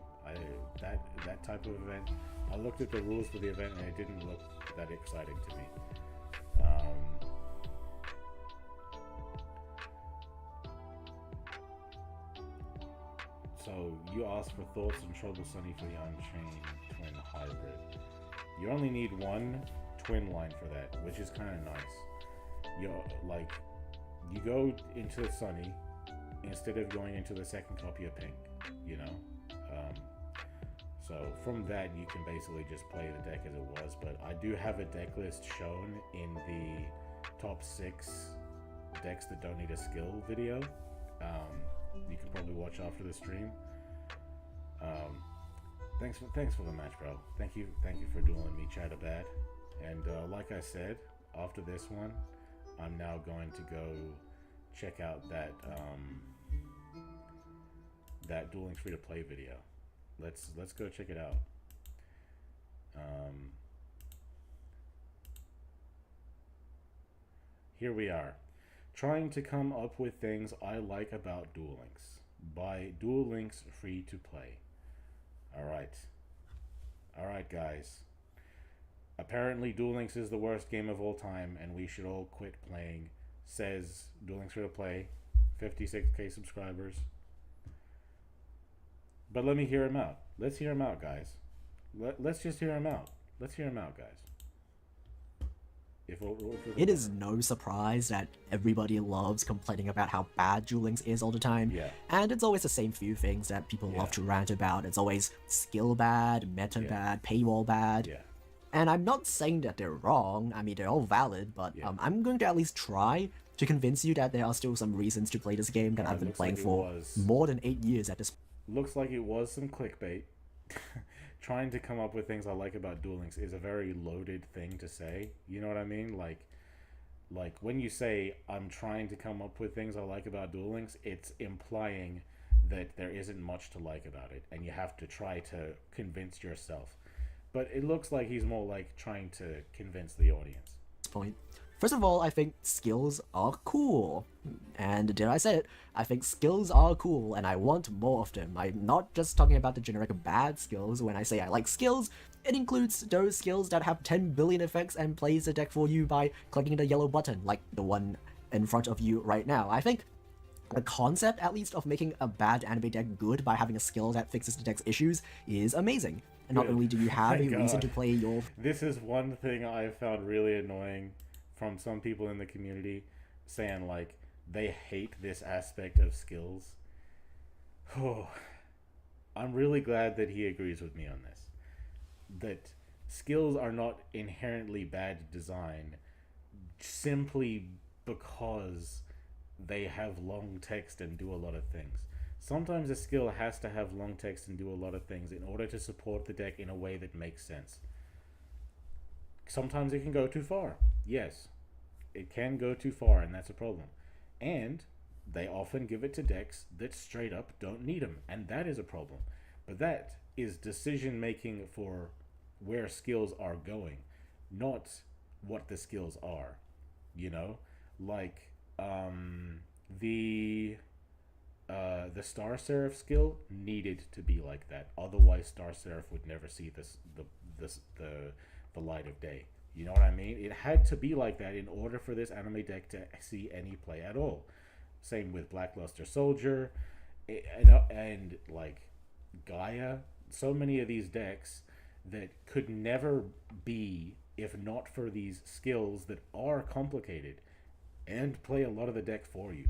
That type of event. I looked at the rules for the event and it didn't look that exciting to me. So you asked for thoughts on Trouble Sunny for the Unchained Twin Hybrid. You only need one twin line for that, which is kind of nice. You go into Sunny instead of going into the second copy of Pink, you know? So from that, you can basically just play the deck as it was, but I do have a deck list shown in the top 6 decks that don't need a skill video. You can probably watch after the stream. Thanks for the match, bro. Thank you for dueling me, Chatterbad. And like I said, after this one, I'm now going to go check out that Duel Links free-to-play video. Let's go check it out. Here we are, trying to come up with things I like about Duel Links by Duel Links free to play. All right, guys. Apparently, Duel Links is the worst game of all time, and we should all quit playing. Says Duel Links free to play, 56k subscribers. But let me hear him out. Let's hear him out, guys. Let's just hear him out. Let's hear him out, guys. It is no surprise that everybody loves complaining about how bad Duel Links is all the time. Yeah. And it's always the same few things that people love to rant about. It's always skill bad, meta bad, paywall bad. Yeah. And I'm not saying that they're wrong. I mean, they're all valid, but I'm going to at least try to convince you that there are still some reasons to play this game that I've been playing for more than 8 years at this point. Looks like it was some clickbait. Trying to come up with things I like about Duel Links is a very loaded thing to say. You know what I mean? Like when you say I'm trying to come up with things I like about Duel Links, it's implying that there isn't much to like about it, and you have to try to convince yourself. But it looks like he's more like trying to convince the audience. Point. First of all, I think skills are cool. And dare I say it, I think skills are cool and I want more of them. I'm not just talking about the generic bad skills. When I say I like skills, it includes those skills that have 10 billion effects and plays the deck for you by clicking the yellow button, like the one in front of you right now. I think the concept, at least, of making a bad anime deck good by having a skill that fixes the deck's issues is amazing. And not only do you have a reason to play your... This is one thing I found really annoying from some people in the community, saying like they hate this aspect of skills. Oh, I'm really glad that he agrees with me on this. That skills are not inherently bad design simply because they have long text and do a lot of things. Sometimes a skill has to have long text and do a lot of things in order to support the deck in a way that makes sense. Sometimes it can go too far. Yes, it can go too far, and that's a problem. And they often give it to decks that straight up don't need them, and that is a problem. But that is decision making for where skills are going, not what the skills are. You know, like the Star Seraph skill needed to be like that. Otherwise, Star Seraph would never see the light of day. You know what I mean? It had to be like that in order for this anime deck to see any play at all. Same with Blackluster Soldier, and like Gaia. So many of these decks that could never be if not for these skills that are complicated and play a lot of the deck for you.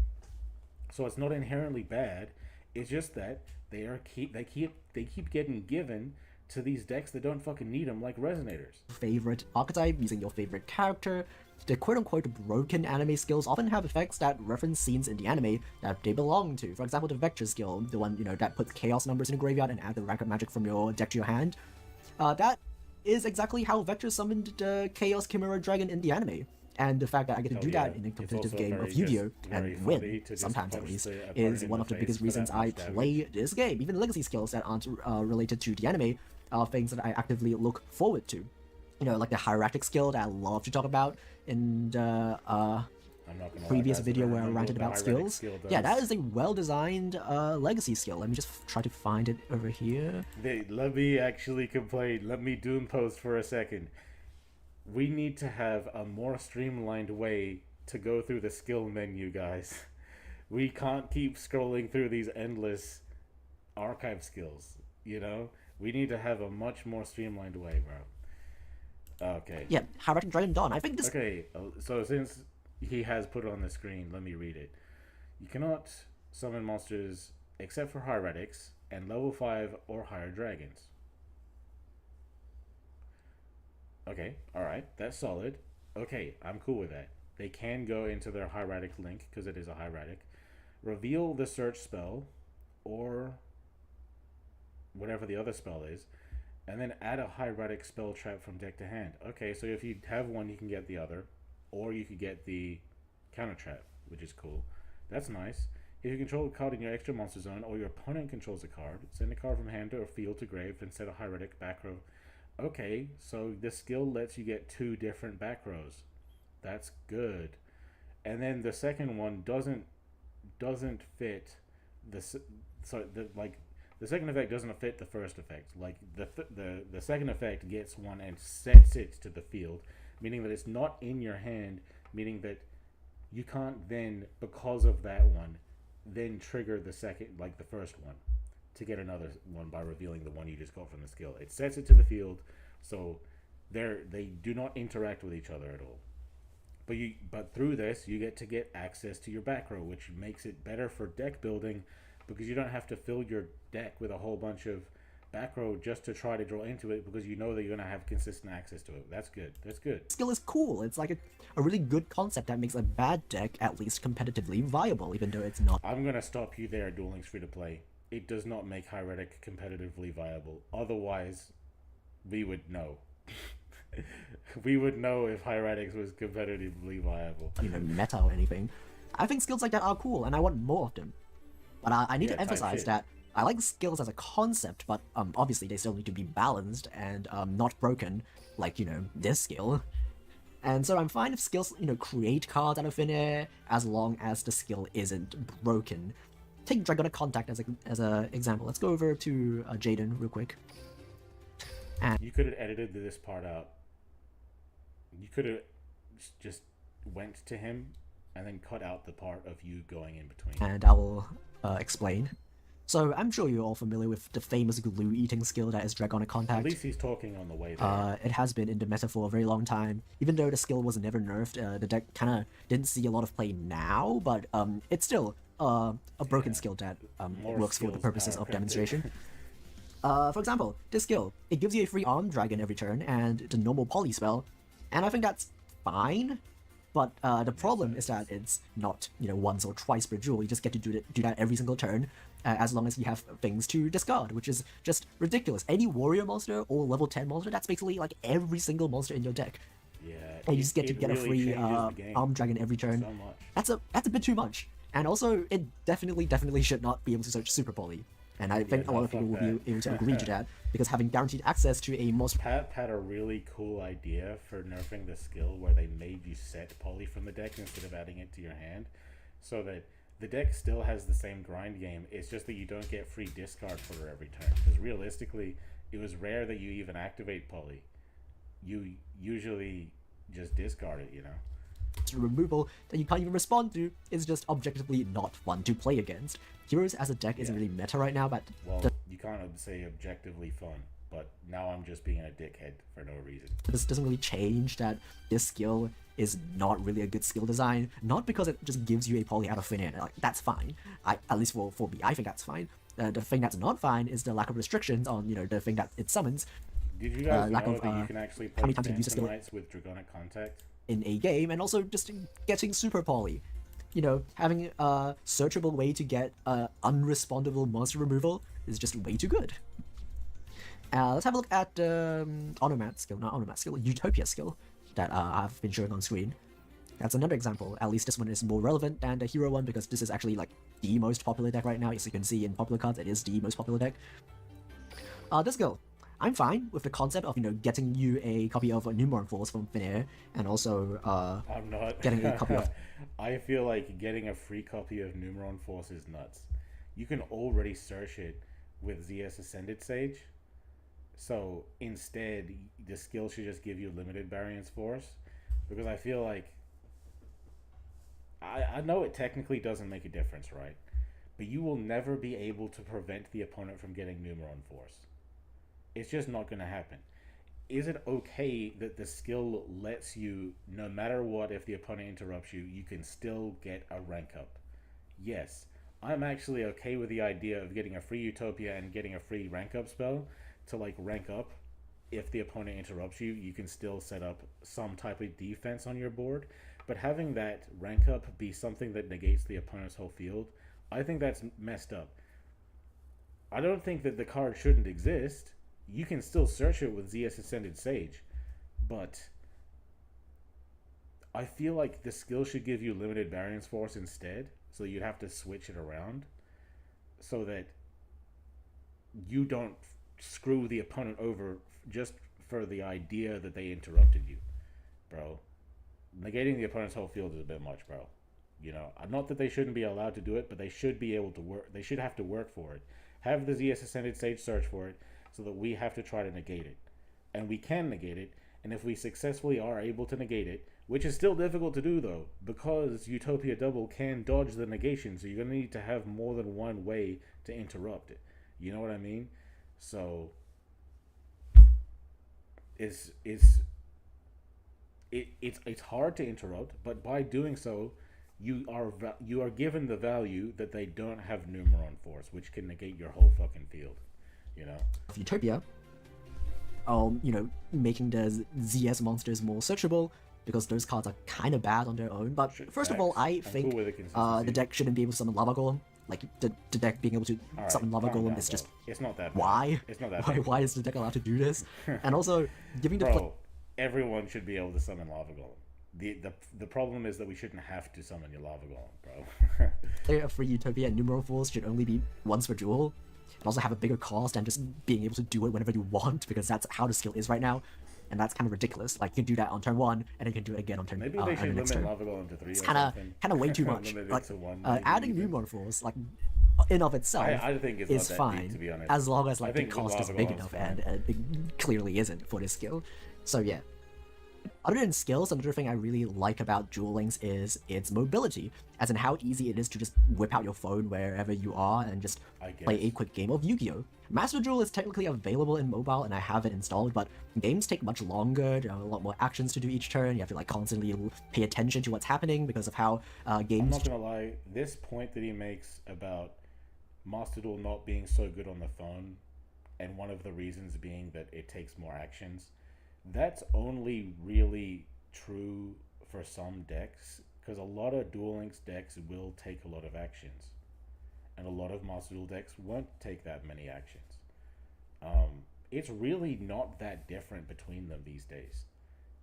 So it's not inherently bad. It's just that they keep getting given to these decks that don't fucking need them, like Resonators. Favorite archetype using your favorite character. The quote-unquote broken anime skills often have effects that reference scenes in the anime that they belong to. For example, the Vector skill, the one that puts chaos numbers in the graveyard and add the rank of magic from your deck to your hand. That is exactly how Vector summoned the Chaos Chimera Dragon in the anime. And the fact that I get to do that in a competitive game of Yu-Gi-Oh! And win, sometimes at least, is one of the biggest reasons I play this game. Even legacy skills that aren't related to the anime are things that I actively look forward to. You know, like the hierarchic skill that I love to talk about in the previous video where I ranted about skills. Yeah, that is a well-designed legacy skill. Let me just try to find it over here. Let me actually complain. Let me doom post for a second. We need to have a more streamlined way to go through the skill menu, guys. We can't keep scrolling through these endless archive skills, you know? We need to have a much more streamlined way, bro. Okay. Yeah, Hierarchic Dragon Dawn. I think this... Okay, so since he has put it on the screen, let me read it. You cannot summon monsters except for Hieratics and level 5 or higher dragons. Okay, alright, that's solid. Okay, I'm cool with that. They can go into their hieratic link, because it is a hieratic. Reveal the search spell, or whatever the other spell is, and then add a hieratic spell trap from deck to hand. Okay, so if you have one, you can get the other, or you could get the counter trap, which is cool. That's nice. If you control a card in your extra monster zone, or your opponent controls a card, send a card from hand or field to grave, and set a hieratic back row. Okay, so the skill lets you get 2 different back rows. That's good. And then the second one doesn't fit the second effect doesn't fit the first effect. Like the second effect gets one and sets it to the field, meaning that it's not in your hand, meaning that you can't then, because of that one, then trigger the second, like the first one, to get another one by revealing the one you just got from the skill. It sets it to the field, so they do not interact with each other at all. But through this, you get access to your back row, which makes it better for deck building, because you don't have to fill your deck with a whole bunch of back row just to try to draw into it because you know that you're going to have consistent access to it. That's good. That's good. Skill is cool. It's like a really good concept that makes a bad deck at least competitively viable, even though it's not. I'm going to stop you there, Duel Links free to play. It does not make Hieratic competitively viable. Otherwise, we would know. We would know if Hieratics was competitively viable. Meta or anything. I think skills like that are cool, and I want more of them. But I need to emphasize that I like skills as a concept, but obviously they still need to be balanced and not broken, like, this skill. And so I'm fine if skills, create cards out of thin air, as long as the skill isn't broken. Take Dragonic Contact as an example. Let's go over to Jaden real quick. And you could have edited this part out. You could have just went to him and then cut out the part of you going in between. And I will explain. So I'm sure you're all familiar with the famous glue-eating skill that is Dragonic Contact. At least he's talking on the way there. It has been in the meta for a very long time. Even though the skill was never nerfed, the deck kind of didn't see a lot of play now, but it's still a broken skill that works for the purposes of demonstration. For example, this skill, it gives you a free Armed Dragon every turn and the normal poly spell, and I think that's fine. But the problem is that it's not, once or twice per duel. You just get to do that every single turn, as long as you have things to discard, which is just ridiculous. Any warrior monster or level 10 monster, that's basically like every single monster in your deck. Yeah, and you just get to get really a free Armed Dragon every turn. So much. That's a bit too much. And also, it definitely should not be able to search Super Poly. And I think a lot of people will be able to agree to that, because having guaranteed access to a most... Pat had a really cool idea for nerfing the skill where they made you set poly from the deck instead of adding it to your hand, so that the deck still has the same grind game. It's just that you don't get free discard for every turn, because realistically, it was rare that you even activate poly. You usually just discard it, removal that you can't even respond to is just objectively not fun to play against. Heroes as a deck isn't really meta right now, but... Well, you can't say objectively fun, but now I'm just being a dickhead for no reason. This doesn't really change that this skill is not really a good skill design, not because it just gives you a poly out of thin air. Like, that's fine. At least for me, I think that's fine. The thing that's not fine is the lack of restrictions on, the thing that it summons. Did you guys know that you can actually play Phantom Knights with Dragonic Contact in a game, and also just getting super poly? Having a searchable way to get unrespondable monster removal is just way too good. Let's have a look at Onomat skill, Utopia skill that I've been showing on screen. That's another example. At least this one is more relevant than the hero one, because this is actually like the most popular deck right now. As you can see in popular cards, it is the most popular deck. This skill, I'm fine with the concept of getting you a copy of Numeron Force from thin air, and also I'm not getting a copy of... I feel like getting a free copy of Numeron Force is nuts. You can already search it with ZS Ascended Sage, so instead the skill should just give you limited variance force, because I feel like I know it technically doesn't make a difference, right? But you will never be able to prevent the opponent from getting Numeron Force. It's just not going to happen. Is it okay that the skill lets you, no matter what, if the opponent interrupts you, you can still get a rank up? Yes. I'm actually okay with the idea of getting a free Utopia and getting a free rank up spell to like rank up. If the opponent interrupts you, you can still set up some type of defense on your board. But having that rank up be something that negates the opponent's whole field, I think that's messed up. I don't think that the card shouldn't exist. You can still search it with ZS Ascended Sage, but I feel like the skill should give you limited variance force instead, so you'd have to switch it around so that you don't screw the opponent over just for the idea that they interrupted you, bro. Negating the opponent's whole field is a bit much, bro. Not that they shouldn't be allowed to do it, but they should be able to work. They should have to work for it. Have the ZS Ascended Sage search for it, so that we have to try to negate it. And we can negate it, and if we successfully are able to negate it, which is still difficult to do though, because Utopia Double can dodge the negation, so you're going to need to have more than one way to interrupt it. You know what I mean? So, it's hard to interrupt, but by doing so, you are given the value that they don't have Numeron Force, which can negate your whole fucking field. you know? of Utopia, making the ZS monsters more searchable, because those cards are kind of bad on their own. But first of all, Facts. I I'm think cool with the consistency. the deck shouldn't be able to summon Lava Golem. Like, the deck being able to All right, summon Lava calm Golem down, is just... bro. It's not that bad. Why? It's not that Why, bad. why is the deck allowed to do this? And also, giving the... Bro, everyone should be able to summon Lava Golem. The problem is that we shouldn't have to summon your Lava Golem, bro. player of free Utopia and numeral force should only be once per duel, and also have a bigger cost and just being able to do it whenever you want, because that's how the skill is right now, and that's kind of ridiculous. Like, you can do that on turn 1, and then you can do it again on turn Maybe on they the should next limit turn. Lava Golem to 3 It's or kind something. of way too much. Limit it Like, to 1, maybe adding even. numeral force, like, in of itself, I think it's is not that fine, deep, to be honest. as long as I like the think cost is Lava big Golem's enough, fine. and it clearly isn't for this skill. So yeah. Other than skills, another thing I really like about Duel Links is its mobility, as in how easy it is to just whip out your phone wherever you are and just play a quick game of Yu-Gi-Oh! Master Duel is technically available in mobile and I have it installed, but games take much longer, there are a lot more actions to do each turn, you have to like constantly pay attention to what's happening because of how I'm games... not gonna lie, this point that he makes about Master Duel not being so good on the phone, and one of the reasons being that it takes more actions, that's only really true for some decks, because a lot of Duel Links decks will take a lot of actions, and a lot of Master Duel decks won't take that many actions. It's really not that different between them these days,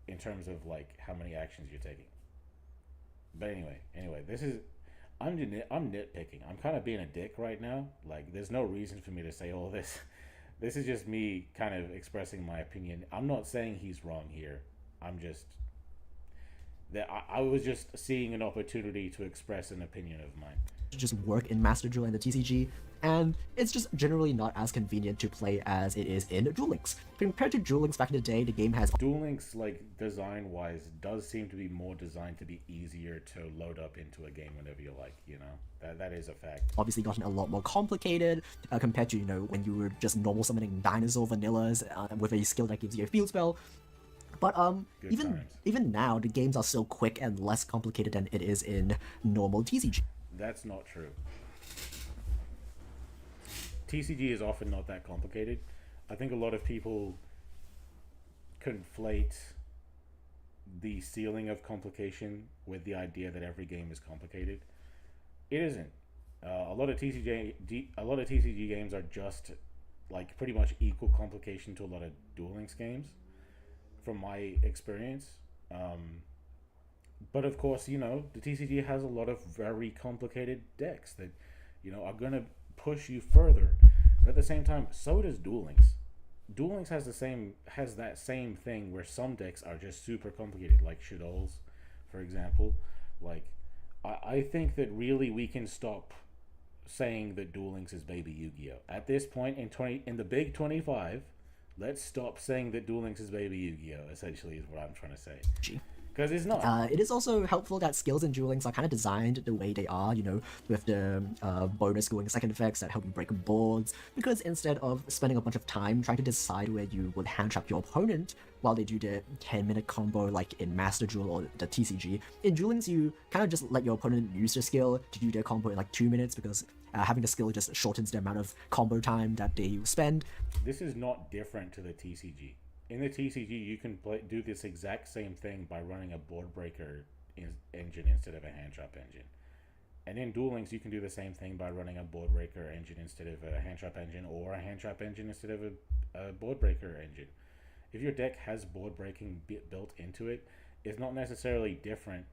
in terms of like how many actions you're taking. But anyway, this is... I'm nitpicking. I'm kind of being a dick right now. Like, there's no reason for me to say all this. This is just me kind of expressing my opinion. I'm not saying he's wrong here. I'm just... I was just seeing an opportunity to express an opinion of mine. just work in Master Duel and the TCG, and it's just generally not as convenient to play as it is in Duel Links. Compared to Duel Links back in the day, the game has Duel Links, like, design-wise, does seem to be more designed to be easier to load up into a game whenever you like, you know? That is a fact. obviously gotten a lot more complicated compared to, when you were just normal summoning dinosaur vanillas with a skill that gives you a field spell. But Good even times. even now, the games are still quick and less complicated than it is in normal TCG. That's not true. TCG is often not that complicated. I think a lot of people conflate the ceiling of complication with the idea that every game is complicated. It isn't. A lot of TCG games are just like pretty much equal complication to a lot of Duel Links games, from my experience. But of course, the TCG has a lot of very complicated decks that, are going to push you further. But at the same time, so does Duel Links. Duel Links has that same thing where some decks are just super complicated, like Shadows, for example. Like, I think that really we can stop saying that Duel Links is baby Yu-Gi-Oh! At this point in the big 25, let's stop saying that Duel Links is baby Yu-Gi-Oh! Essentially is what I'm trying to say. Because it's not. It is also helpful that skills in Duel Links are kind of designed the way they are, with the bonus going second effects that help you break boards, because instead of spending a bunch of time trying to decide where you would hand trap your opponent while they do the 10-minute combo like in Master Duel or the TCG, in Duel Links you kind of just let your opponent use their skill to do their combo in like 2 minutes, because having the skill just shortens the amount of combo time that they spend. This is not different to the TCG. In the TCG, you can do this exact same thing by running a board breaker engine instead of a hand trap engine. And in Duel Links, you can do the same thing by running a board breaker engine instead of a hand trap engine, or a hand trap engine instead of a board breaker engine. If your deck has board breaking built into it, it's not necessarily different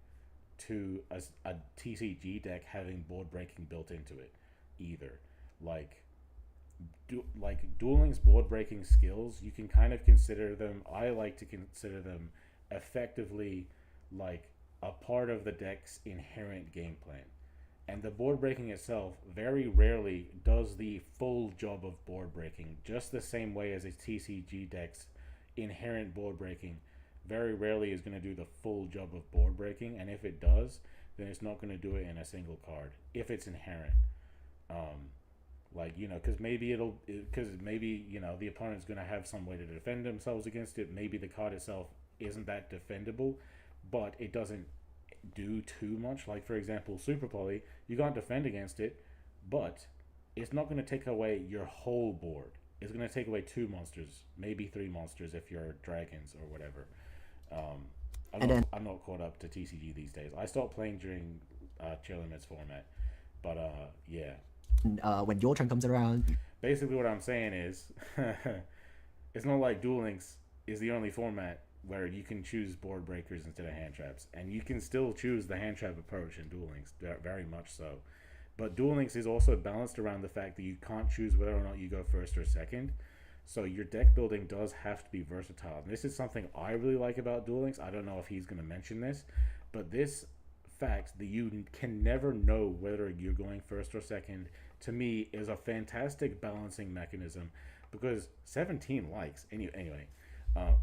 to a TCG deck having board breaking built into it either. Like Duel Links board breaking skills, you can kind of consider them, I like to consider them effectively like a part of the deck's inherent game plan. And the board breaking itself very rarely does the full job of board breaking, just the same way as a TCG deck's inherent board breaking very rarely is going to do the full job of board breaking, and if it does, then it's not going to do it in a single card if it's inherent. Because maybe the opponent's going to have some way to defend themselves against it. Maybe the card itself isn't that defendable, but it doesn't do too much. Like, for example, Super Poly, you can't defend against it, but it's not going to take away your whole board. it's gonna take away 2 monsters, maybe 3 monsters if you're dragons or whatever. I'm not caught up to TCG these days. I stopped playing during Chill Limits format, but yeah. When your turn comes around, Basically, what I'm saying is, it's not like Duel Links is the only format where you can choose board breakers instead of hand traps, and you can still choose the hand trap approach in Duel Links, very much so. But Duel Links is also balanced around the fact that you can't choose whether or not you go first or second. So your deck building does have to be versatile. And this is something I really like about Duel Links. I don't know if he's going to mention this, but this fact that you can never know whether you're going first or second, to me, is a fantastic balancing mechanism, because 17 likes. Anyway,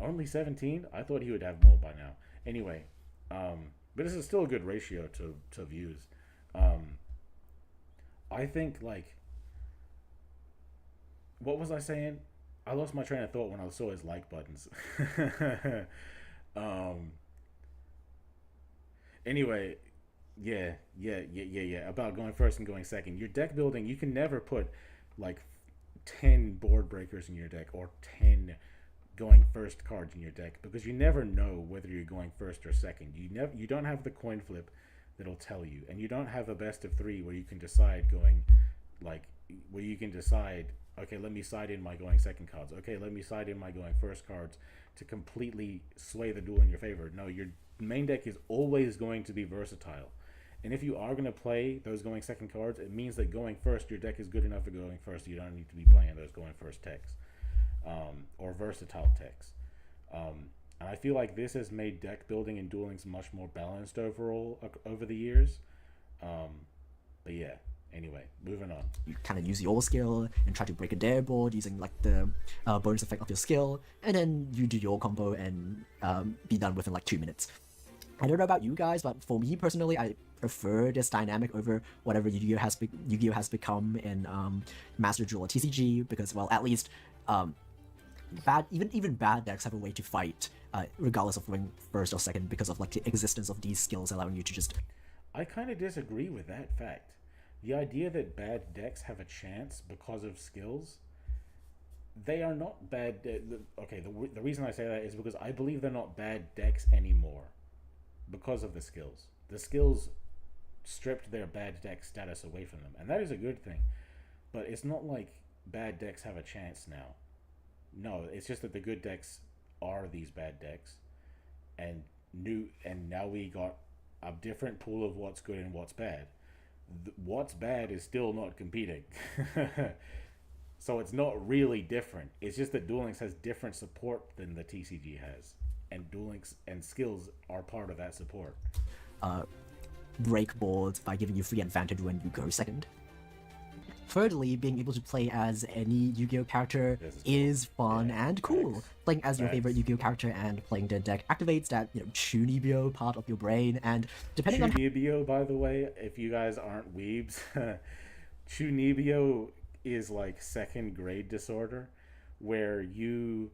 only 17? I thought he would have more by now. Anyway, but this is still a good ratio to views. I think, like, what was I saying? I lost my train of thought when I saw his like buttons. Anyway, yeah. About going first and going second. Your deck building, you can never put like 10 board breakers in your deck or 10 going first cards in your deck, because you never know whether you're going first or second. You don't have the coin flip that'll tell you, and you don't have a best of 3 where you can decide okay, let me side in my going second cards. Okay, let me side in my going first cards to completely sway the duel in your favor. No, your main deck is always going to be versatile. And if you are going to play those going second cards, it means that going first, your deck is good enough for going first. You don't need to be playing those going first techs, or versatile techs. And I feel like this has made deck building in Duel Links much more balanced overall over the years. But yeah, anyway, moving on. you kind of use your skill and try to break a their board using like the bonus effect of your skill, and then you do your combo and be done within like 2 minutes. I don't know about you guys, but for me personally, I prefer this dynamic over whatever Yu-Gi-Oh has become in Master Duel or TCG, because, well, at least even bad decks have a way to fight, regardless of going first or second, because of like the existence of these skills allowing you to just. I kind of disagree with that fact. The idea that bad decks have a chance because of skills, they are not bad. Okay, the reason I say that is because I believe they're not bad decks anymore because of the skills. The skills stripped their bad deck status away from them, and that is a good thing. But it's not like bad decks have a chance now. No, it's just that the good decks are these bad decks, and now we got a different pool of what's good and what's bad. What's bad is still not competing. So it's not really different. It's just that Duel Links has different support than the TCG has, and Duel Links and skills are part of that support. Break boards by giving you free advantage when you go second. Thirdly, being able to play as any Yu-Gi-Oh character is fun and cool. Playing as your favorite Yu-Gi-Oh character and playing their deck activates that, Chunibyo part of your brain, and depending on Chunibyo, by the way, if you guys aren't weebs, Chunibyo is like second grade disorder, where you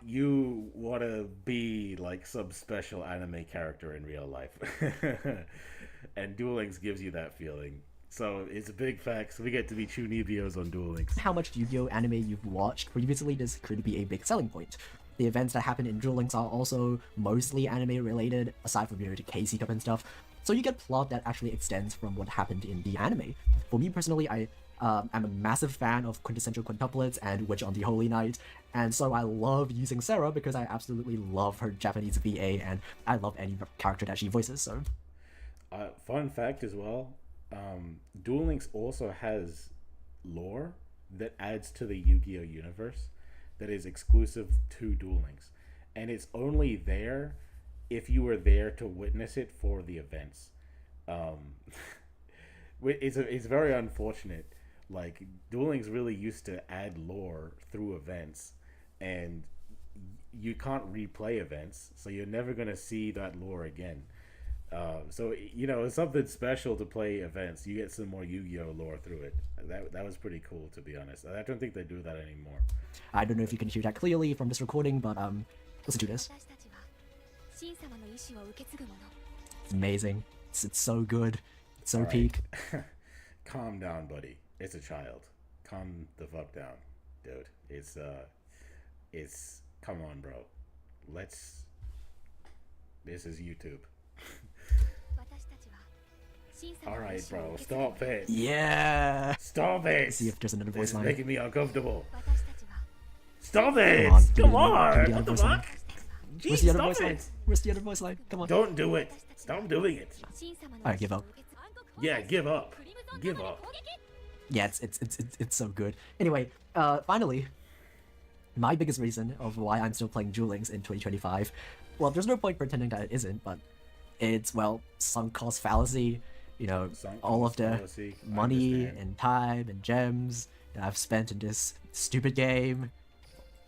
you want to be like some special anime character in real life. And Duel Links gives you that feeling. So it's a big fact. So we get to be Chunibyos on Duel Links. how much Yu-Gi-Oh anime you've watched previously, this could be a big selling point. The events that happen in Duel Links are also mostly anime related, aside from the KC Cup and stuff. So you get plot that actually extends from what happened in the anime. For me personally, I'm a massive fan of quintessential quintuplets and Witch on the Holy Night, and so I love using Sarah because I absolutely love her Japanese VA, and I love any character that she voices. So, fun fact as well, Duel Links also has lore that adds to the Yu-Gi-Oh universe that is exclusive to Duel Links, and it's only there if you were there to witness it for the events. It's very unfortunate. Like, Duel Links really used to add lore through events, and you can't replay events, so you're never going to see that lore again. So, it's something special to play events. You get some more Yu-Gi-Oh lore through it. That was pretty cool, to be honest. I don't think they do that anymore. I don't know if you can hear that clearly from this recording, but listen to this. It's amazing. It's so good. It's so All right. peak. Calm down, buddy. It's a child. calm the fuck down, dude. Come on, bro. This is YouTube. All right, bro. Stop it. Yeah. Stop it. See if there's another voice This is line. making me uncomfortable. Stop it. Come on, give Come me on. the other What the voice line. fuck? Where's Jeez, the other stop voice line? it. Where's the other voice line? Come on. Don't do it. Stop doing it. Alright, give up. Yeah, give up. Give up. Yeah, it's so good. Anyway, finally, my biggest reason of why I'm still playing Duel Links in 2025. Well, there's no point pretending that it isn't, but it's, well, sunk cost fallacy. You know, all of the money and time and gems that I've spent in this stupid game.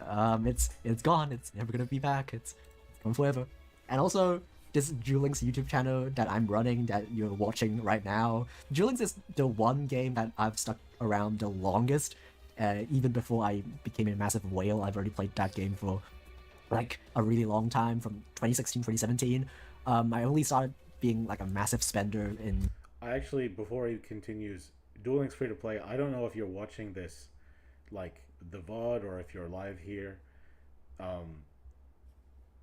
It's gone. It's never gonna be back. It's gone forever. And also, this Duel Links YouTube channel that I'm running, that you're watching right now, Duel Links is the one game that I've stuck around the longest. Even before I became a massive whale, I've already played that game for like a really long time, from 2016, 2017. I only started being like a massive spender in... I actually, before he continues, Duel Links free to play. I don't know if you're watching this, like the VOD, or if you're live here.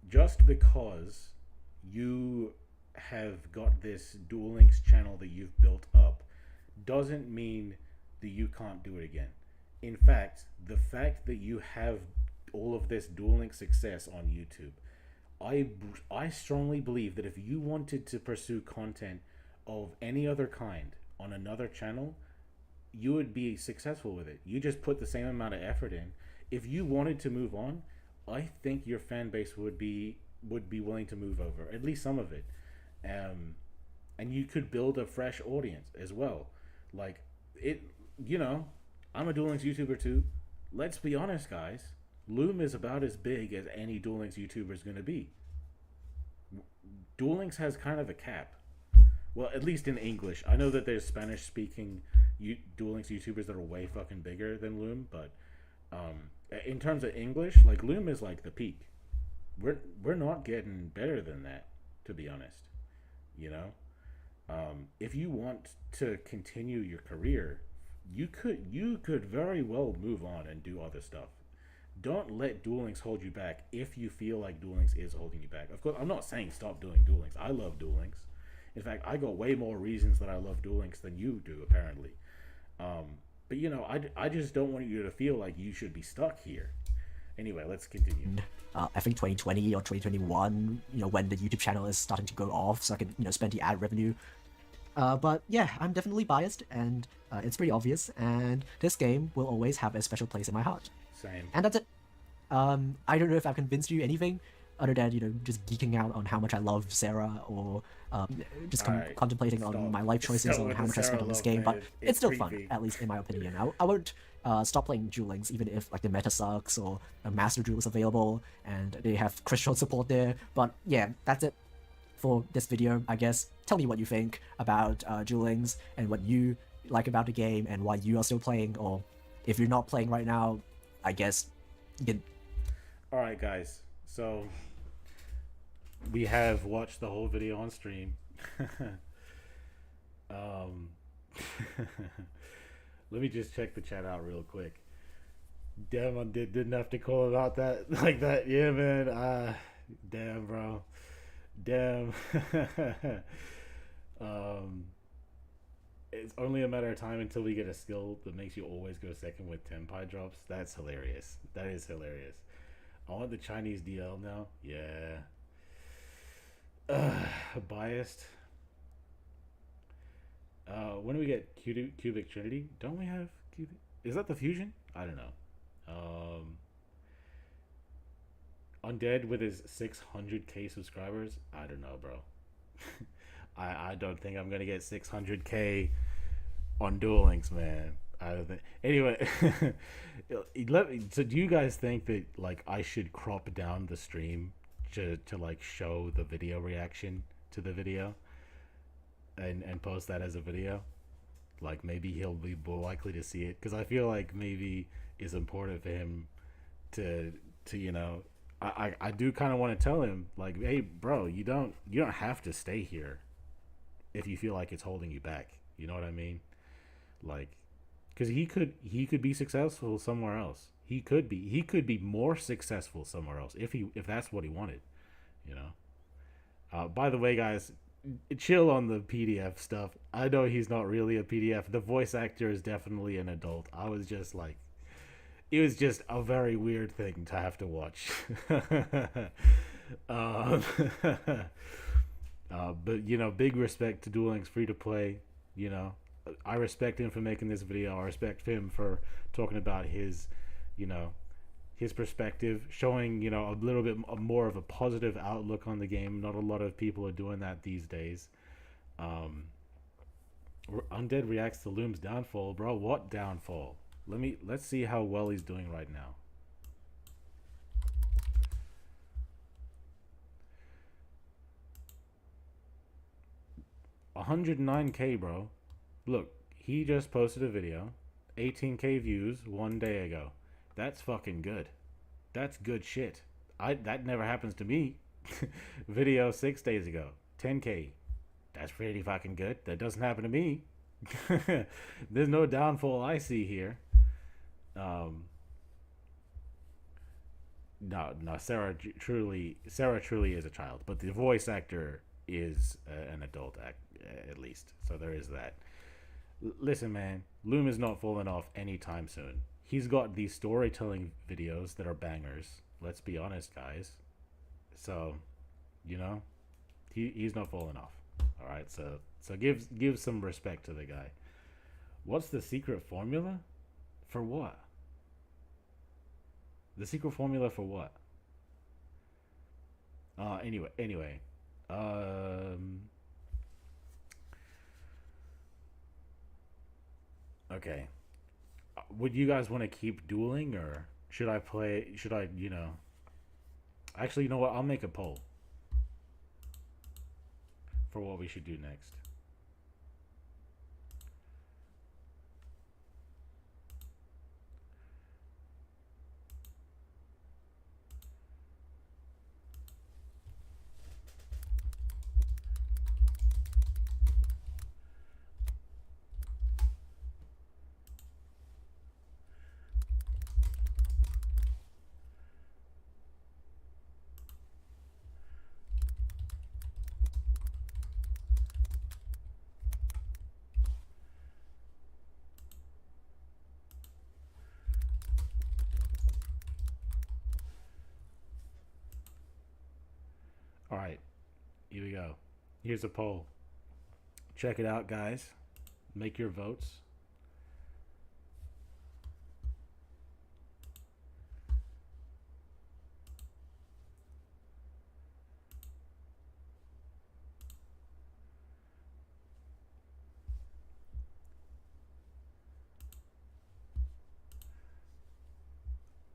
Just because you have got this Duel Links channel that you've built up doesn't mean that you can't do it again. In fact, the fact that you have all of this Duel Links success on YouTube, I strongly believe that if you wanted to pursue content of any other kind on another channel, you would be successful with it. You just put the same amount of effort in. If you wanted to move on, I think your fan base would be willing to move over, at least some of it, and you could build a fresh audience as well. Like it, you know, I'm a Duel Links YouTuber too. Let's be honest, guys. Loom is about as big as any Duel Links YouTuber is going to be. Duel Links has kind of a cap. Well, at least in English. I know that there's Spanish-speaking Duel Links YouTubers that are way fucking bigger than Loom, but in terms of English, like, Loom is like the peak. We're not getting better than that, to be honest. You know, if you want to continue your career, you could very well move on and do other stuff. Don't let Duel Links hold you back if you feel like Duel Links is holding you back. Of course, I'm not saying stop doing Duel Links. I love Duel Links. In fact, I got way more reasons that I love Duel Links than you do, apparently. But, you know, I just don't want you to feel like you should be stuck here. Anyway, let's continue. I think 2020 or 2021, you know, when the YouTube channel is starting to go off, so I can, you know, spend the ad revenue. But yeah, I'm definitely biased, and it's pretty obvious, and this game will always have a special place in my heart. Same. And that's it. I don't know if I've convinced you anything other than, you know, just geeking out on how much I love Sarah, or just contemplating on my life choices on how much I spent on this game, but it's still fun, at least in my opinion. I won't stop playing Duel Links even if like the meta sucks or a Master Duel is available and they have Christian support there. But yeah, that's it for this video, I guess. Tell me what you think about Duel Links and what you like about the game and why you are still playing, or if you're not playing right now, I guess you can... Alright guys, so we have watched the whole video on stream. Let me just check the chat out real quick. Damn, I didn't have to call it out that like that. Yeah, man. Damn, bro. Damn. It's only a matter of time until we get a skill that makes you always go second with 10 pie drops. That's hilarious. That is hilarious. I want the Chinese DL now. Yeah. Biased. When do we get Cubic Trinity? Don't we have Cubic? Is that the fusion? I don't know. Undead with his 600k subscribers? I don't know, bro. I don't think I'm gonna get 600k on Duel Links, man. I don't think. Anyway, so do you guys think that like I should crop down the stream to like show the video reaction to the video and post that as a video? Like maybe he'll be more likely to see it, because I feel like maybe it's important for him to you know, I do kind of want to tell him like, hey bro, you don't have to stay here if you feel like it's holding you back. You know what I mean? Like, because he could be successful somewhere else. He could be more successful somewhere else if that's what he wanted, you know. By the way, guys, chill on the PDF stuff. I know he's not really a PDF. The voice actor is definitely an adult. I was just like, it was just a very weird thing to have to watch. um, but you know, big respect to Duel Links free to play. You know, I respect him for making this video. I respect him for talking about his, you know, his perspective, showing, you know, a little bit more of a positive outlook on the game. Not a lot of people are doing that these days. Undead reacts to Loom's downfall, bro. What downfall? Let's see how well he's doing right now. $109K, bro. Look, he just posted a video, 18K views 1 day ago. That's fucking good. That's good shit. That never happens to me. Video 6 days ago, 10K. That's pretty fucking good. That doesn't happen to me. There's no downfall I see here. No, Sarah truly is a child, but the voice actor is an adult at least. So there is that. Listen, man, Loom is not falling off anytime soon. He's got these storytelling videos that are bangers. Let's be honest, guys. So, you know, he's not falling off. All right, so give some respect to the guy. What's the secret formula? For what? The secret formula for what? Anyway. Okay. Would you guys want to keep dueling, or should I, you know... Actually, you know what? I'll make a poll for what we should do next. All right, here we go. Here's a poll. Check it out, guys. Make your votes.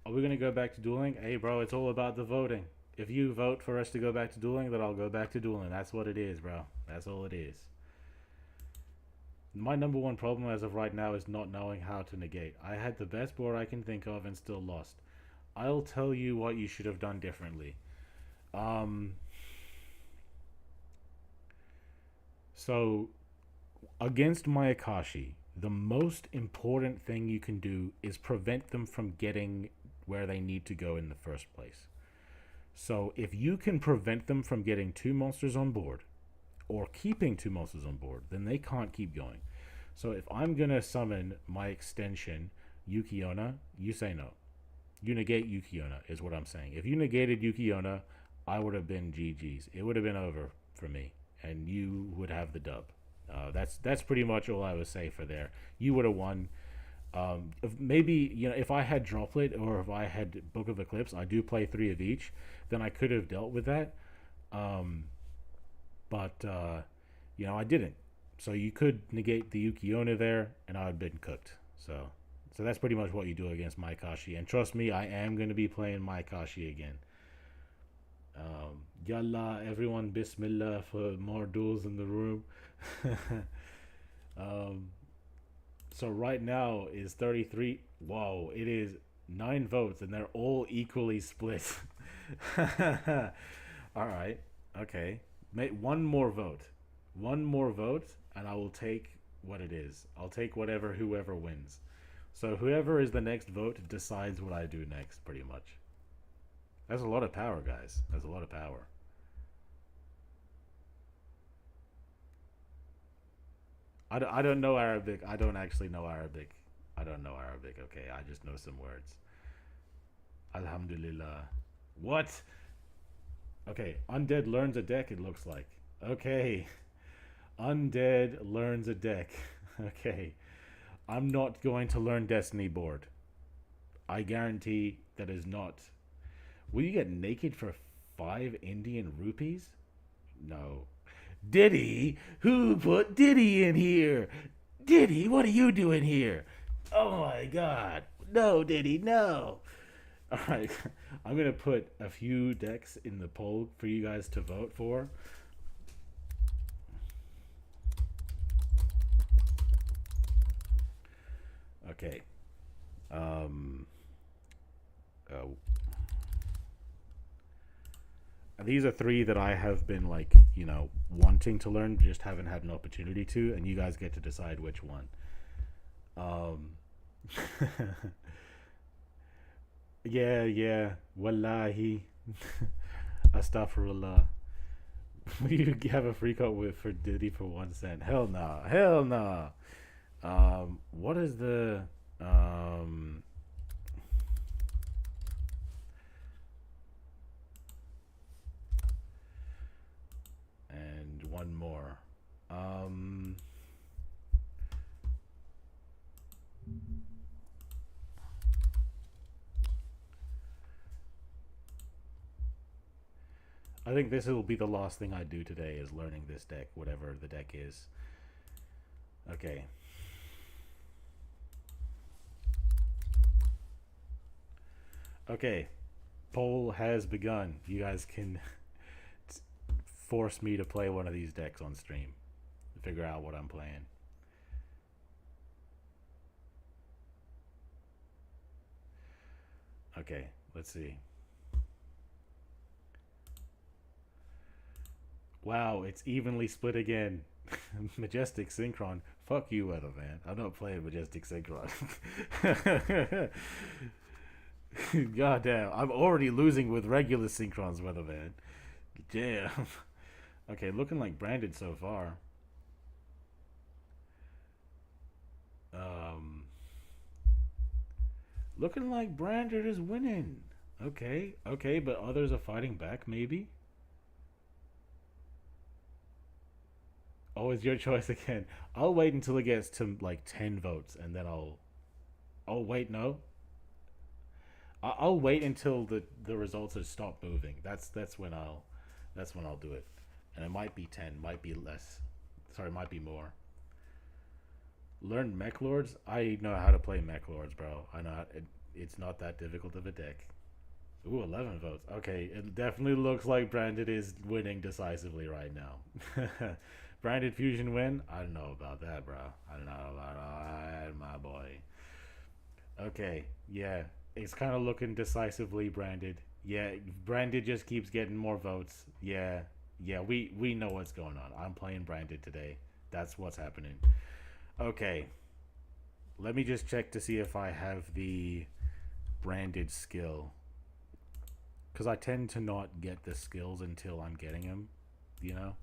Are we going to go back to dueling? Hey, bro, it's all about the voting. If you vote for us to go back to dueling, then I'll go back to dueling. That's what it is, bro. That's all it is. My number one problem as of right now is not knowing how to negate. I had the best board I can think of and still lost. I'll tell you what you should have done differently. So, against Mayakashi, the most important thing you can do is prevent them from getting where they need to go in the first place. So if you can prevent them from getting 2 monsters on board or keeping 2 monsters on board, then they can't keep going. So if I'm going to summon my extension, Yukiona, you say no. You negate Yukiona is what I'm saying. If you negated Yukiona, I would have been GG's. It would have been over for me, and you would have the dub. That's pretty much all I would say for there. You would have won. Maybe, you know, if I had Droplet or if I had Book of Eclipse, I do play 3 of each, then I could have dealt with that. But you know, I didn't. So you could negate the Yukiona there, and I would have been cooked. So that's pretty much what you do against Mayakashi. And trust me, I am going to be playing Mayakashi again. Yalla, everyone, Bismillah for more duels in the room. So right now is 33. Whoa, it is 9 votes, and they're all equally split. All right, okay. One more vote, and I will take what it is. I'll take whoever wins. So whoever is the next vote decides what I do next, pretty much. That's a lot of power, guys. That's a lot of power. I don't know Arabic. I don't actually know Arabic. I don't know Arabic, okay? I just know some words. Alhamdulillah. What? Okay, Undead learns a deck, it looks like. Okay. Undead learns a deck. Okay. I'm not going to learn Destiny board. I guarantee that is not. Will you get naked for 5 Indian rupees? No. Diddy? Who put Diddy in here? Diddy, what are you doing here? Oh my god. No, Diddy, no. Alright, I'm going to put a few decks in the poll for you guys to vote for. Okay. These are 3 that I have been, like, you know, wanting to learn, just haven't had an opportunity to, and you guys get to decide which one. Yeah, wallahi. Astaghfirullah. You have a free code with for Diddy for 1 cent. Hell nah. Hell nah. What is the and one more. I think this will be the last thing I do today is learning this deck, whatever the deck is. Okay. Okay. Poll has begun. You guys can force me to play one of these decks on stream. Figure out what I'm playing. Okay, let's see. Wow, it's evenly split again. Majestic Synchron. Fuck you, Weatherman. I'm not playing Majestic Synchron. God damn, I'm already losing with regular Synchrons, Weatherman. Damn. Okay, looking like branded so far. Looking like branded is winning. Okay, but others are fighting back, maybe? Oh, it's your choice again. I'll wait until it gets to like 10 votes and then I'll. Oh, wait, no. I'll wait until the results have stopped moving. That's when I'll do it. And it might be 10, might be less. Sorry, might be more. Learn Mech Lords? I know how to play Mech Lords, bro. I know it's not that difficult of a deck. Ooh, 11 votes. Okay, it definitely looks like Branded is winning decisively right now. Branded Fusion win? I don't know about that, bro. I don't know about that, my boy. Okay, yeah. It's kind of looking decisively Branded. Yeah, Branded just keeps getting more votes. Yeah, we know what's going on. I'm playing Branded today. That's what's happening. Okay. Let me just check to see if I have the Branded skill. Because I tend to not get the skills until I'm getting them, you know?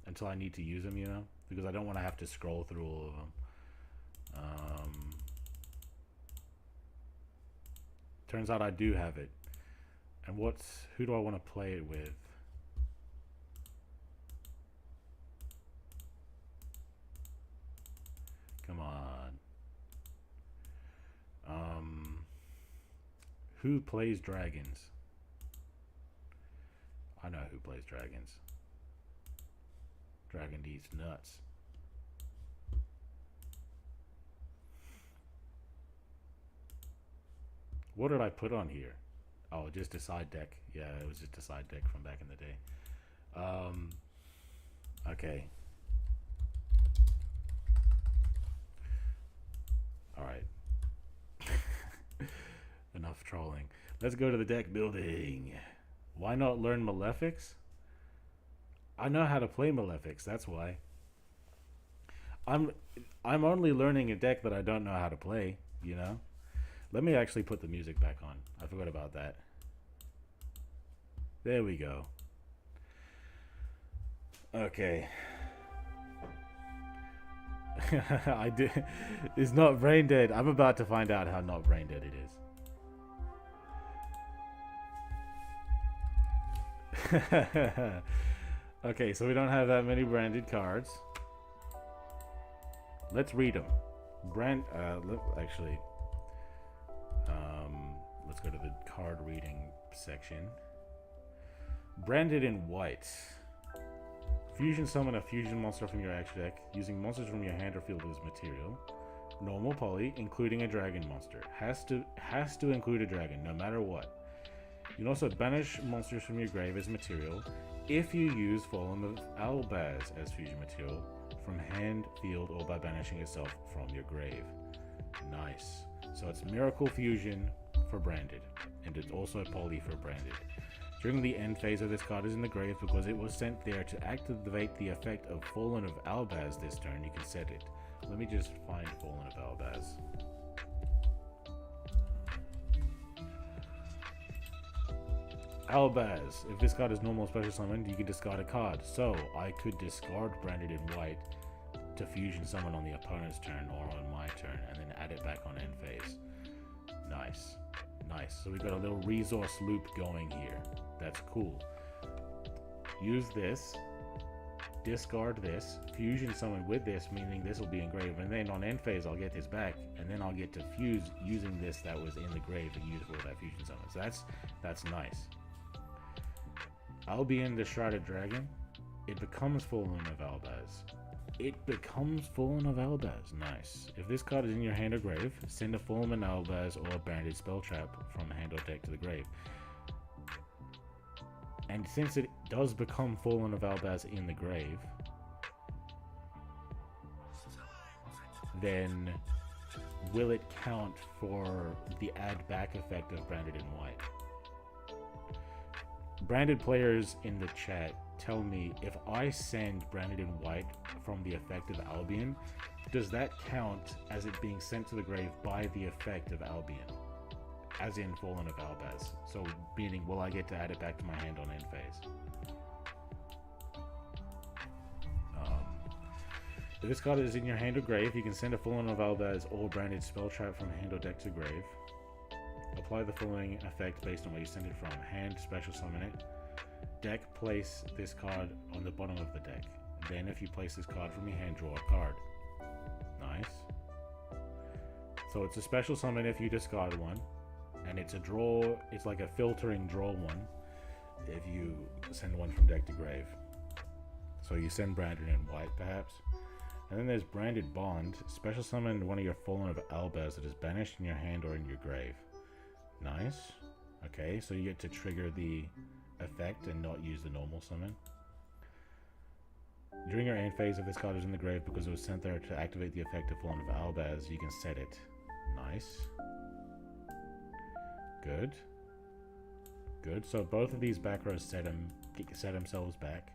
Until I need to use them, you know? Because I don't want to have to scroll through all of them. Turns out I do have it. And who do I want to play it with? Come on. Who plays dragons? I know who plays dragons. Dragon eats nuts. What did I put on here? Oh, just a side deck. Yeah, it was just a side deck from back in the day. Okay. Alright. Enough trolling. Let's go to the deck building. Why not learn Malefics? I know how to play Malefics, that's why. I'm I'm only learning a deck that I don't know how to play, you know? Let me actually put the music back on. I forgot about that. There we go. Okay. I did. It's not brain dead. I'm about to find out how not brain dead it is. Okay, so we don't have that many branded cards. Let's read them. Actually, let's go to the card reading section. Branded in white. Fusion summon a fusion monster from your extra deck using monsters from your hand or field as material. Normal poly, including a dragon monster. Has to include a dragon, no matter what. You can also banish monsters from your grave as material if you use Fallen of Albaz as fusion material from hand, field, or by banishing itself from your grave. Nice. So it's Miracle Fusion for branded, and it's also poly for branded. During the end phase of this card is in the grave because it was sent there to activate the effect of Fallen of Albaz this turn. You can set it. Let me just find Fallen of Albaz. Albaz. If this card is normal special summoned, you can discard a card. So I could discard branded in white to fusion summon on the opponent's turn or on my turn, and then add it back on end phase. Nice. Nice. So we got a little resource loop going here. That's cool. Use this, discard this, fusion summon with this, meaning this will be in grave, and then on end phase I'll get this back, and then I'll get to fuse using this that was in the grave and use for that fusion summon. So that's nice. Albion the Shrouded Dragon. It becomes Fallen of Albaz. It becomes Fallen of Albaz. Nice. If this card is in your hand or grave, send a Fallen of Albaz or a Banded Spell Trap from hand or deck to the grave. And since it does become Fallen of Albaz in the grave, then will it count for the add back effect of Branded in white? Branded players in the chat, tell me, if I send Branded in white from the effect of Albion, does that count as it being sent to the grave by the effect of Albion? As in Fallen of Albaz. So, meaning, will I get to add it back to my hand on end phase? If this card is in your hand or grave, you can send a Fallen of Albaz or Branded Spell Trap from hand or deck to grave. Apply the following effect based on where you send it from. Hand, special summon it. Deck, place this card on the bottom of the deck. Then if you place this card from your hand, draw a card. Nice. So it's a special summon if you discard one. And it's a draw, it's like a filtering draw one if you send one from deck to grave. So you send Branded in white perhaps. And then there's Branded Bond. Special summon one of your Fallen of Albaz that is banished in your hand or in your grave. Nice. Okay, so you get to trigger the effect and not use the normal summon. During your end phase, if this card is in the grave because it was sent there to activate the effect of Fallen of Albaz, you can set it. Nice. Good. Good. So both of these back rows set themselves back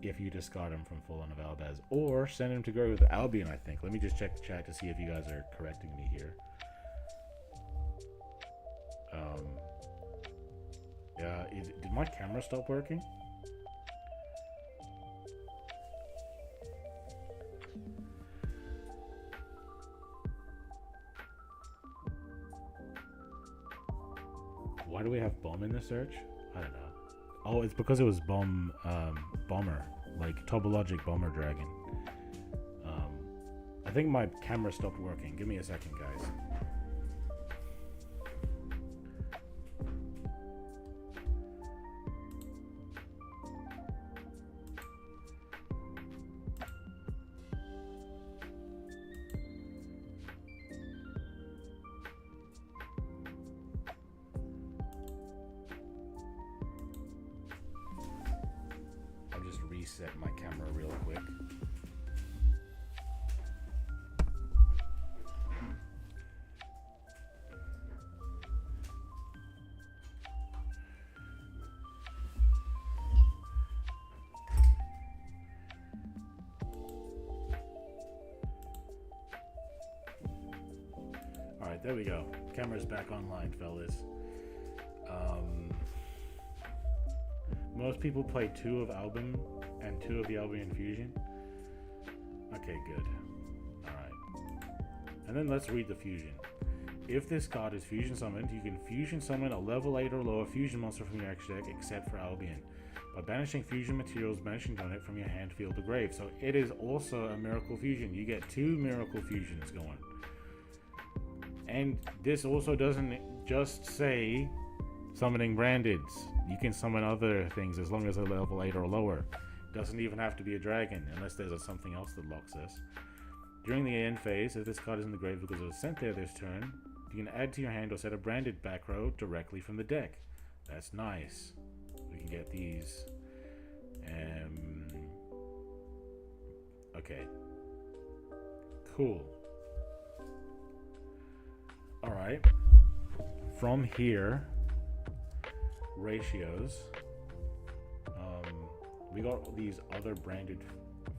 if you discard them from Fallen of Albaz, or send them to go with Albion, I think. Let me just check the chat to see if you guys are correcting me here. Yeah, did my camera stop working? Why do we have bomb in the search? I don't know. Oh, it's because it was bomber, like Tobologic Bomber Dragon. I think my camera stopped working. Give me a second, guys. Reset my camera real quick. Alright, there we go. Camera's back online, fellas. Most people play 2 of Albion and 2 of the Albion Fusion. Okay, good. Alright. And then let's read the fusion. If this card is fusion summoned, you can fusion summon a level 8 or lower fusion monster from your extra deck except for Albion. By banishing fusion materials, banishing donate from your hand, field, or grave. So it is also a miracle fusion. You get 2 miracle fusions going. And this also doesn't just say summoning brandeds. You can summon other things as long as they're level 8 or lower. Doesn't even have to be a dragon unless there's something else that locks this. During the end phase, if this card is in the grave because it was sent there this turn, you can add to your hand or set a branded back row directly from the deck. That's nice. We can get these. Okay. Cool. Alright. From here, ratios. We got these other branded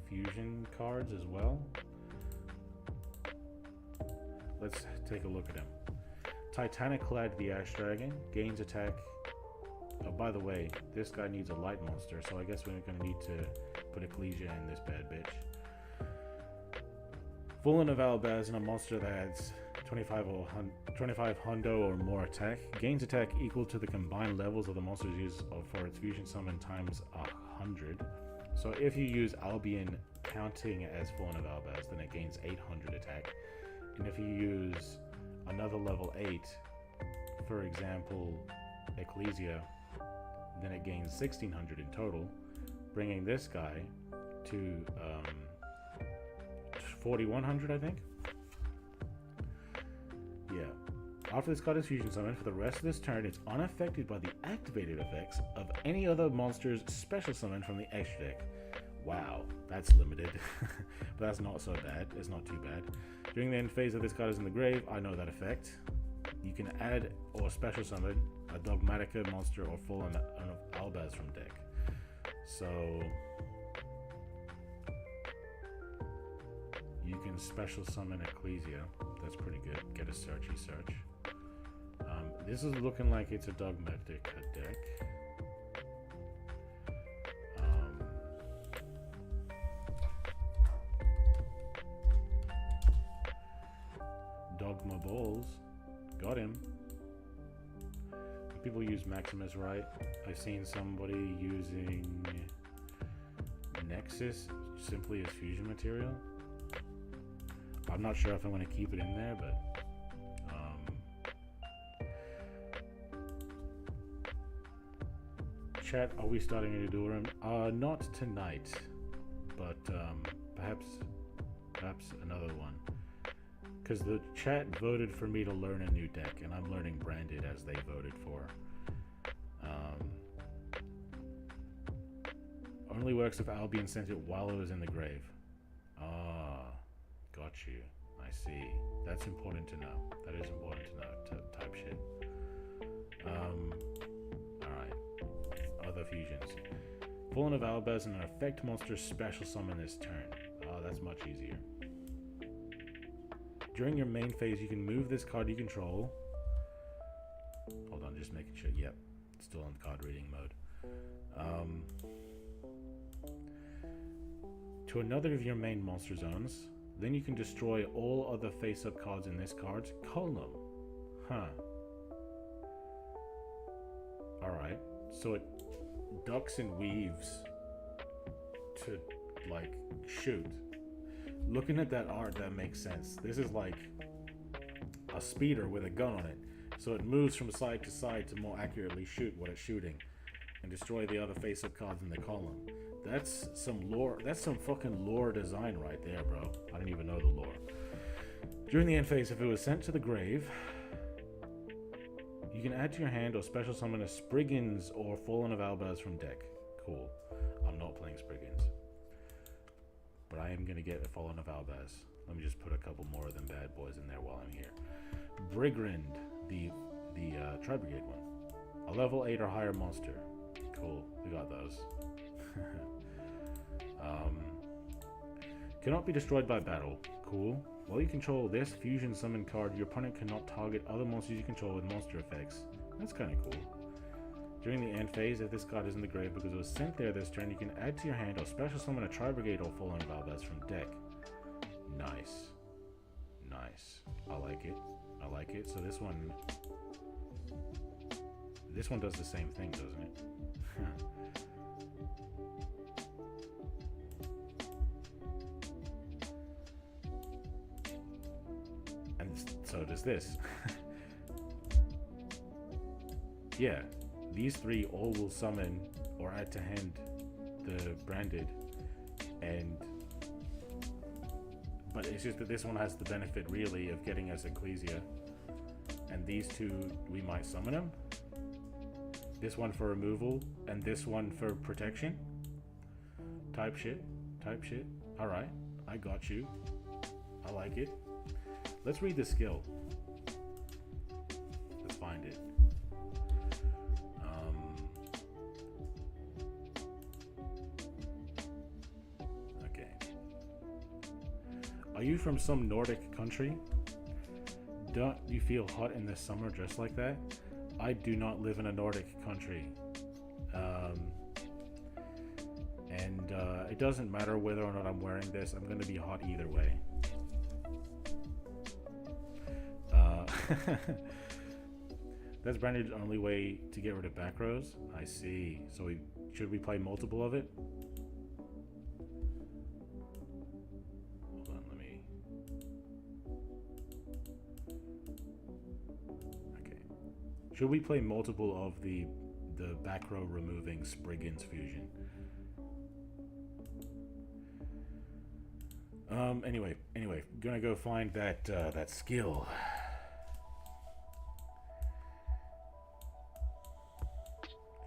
fusion cards as well. Let's take a look at them. Titanic Clad the Ash Dragon gains attack. Oh, by the way, this guy needs a light monster, so I guess we're going to need to put Ecclesia in this bad bitch. Fallen of Albaz and a monster that adds 25 hundo or more attack. Gains attack equal to the combined levels of the monster's use for its fusion summon times 100. So if you use Albion counting as Fallen of Albaz, then it gains 800 attack. And if you use another level 8, for example, Ecclesia, then it gains 1600 in total, bringing this guy to 4100, I think. Yeah. After this card is fusion summoned, for the rest of this turn, it's unaffected by the activated effects of any other monster's special summon from the extra deck. Wow, that's limited. But that's not so bad. It's not too bad. During the end phase of this card is in the grave, I know that effect. You can add or special summon a Dogmatica monster or Fallen of Albaz from deck. So you can special summon Ecclesia. That's pretty good. Get a searchy search. This is looking like it's a Dogmatica deck. Dogma Balls. Got him. People use Maximus, right? I've seen somebody using Nexus simply as fusion material. I'm not sure if I'm going to keep it in there, but chat, are we starting a new duel room? Not tonight, but perhaps another one. Because the chat voted for me to learn a new deck, and I'm learning branded as they voted for. Only works if Albion sent it while it was in the grave. Ah, got you. I see. That's important to know. That is important to know. Type shit. Alright. Other fusions. Fallen of Albaz and an effect monster special summon this turn. Oh, that's much easier. During your main phase, you can move this card you control. Hold on, just making sure. Yep, still in card reading mode. To another of your main monster zones. Then you can destroy all other face-up cards in this card's column. Huh. Alright, so it ducks and weaves to, like, shoot. Looking at that art, that makes sense. This is like a speeder with a gun on it. So it moves from side to side to more accurately shoot what it's shooting and destroy the other face-up cards in the column. That's some lore. That's some fucking lore design right there, bro. I didn't even know the lore. During the end phase, if it was sent to the grave, you can add to your hand or special summon a Spriggans or Fallen of Albaz from deck. Cool. I'm not playing Spriggans, but I am gonna get a Fallen of Albaz. Let me just put a couple more of them bad boys in there while I'm here. Brigrind, the Tri-Brigade one. A level 8 or higher monster. Cool. We got those. Cannot be destroyed by battle. cool. While you control this fusion summon card, your opponent cannot target other monsters you control with monster effects. That's kind of cool. During the end phase, if this card is in the grave because it was sent there this turn, you can add to your hand or special summon a Tri-Brigade or Fallen Valbaz from deck. Nice. Nice. I like it. I like it. So this one does the same thing, doesn't it? And so does this. Yeah. These three all will summon or add to hand the branded, but it's just that this one has the benefit really of getting us Ecclesia, and these two we might summon them. This one for removal and this one for protection. Type shit. Alright, I got you. I like it. Let's read the skill. Let's find it. Are you from some Nordic country? Don't you feel hot in the summer just like that? I do not live in a Nordic country. It doesn't matter whether or not I'm wearing this, I'm going to be hot either way. That's Branded's only way to get rid of back rows? I see. So should we play multiple of it? Should we play multiple of the back row removing Spriggan's fusion? Anyway, gonna go find that skill.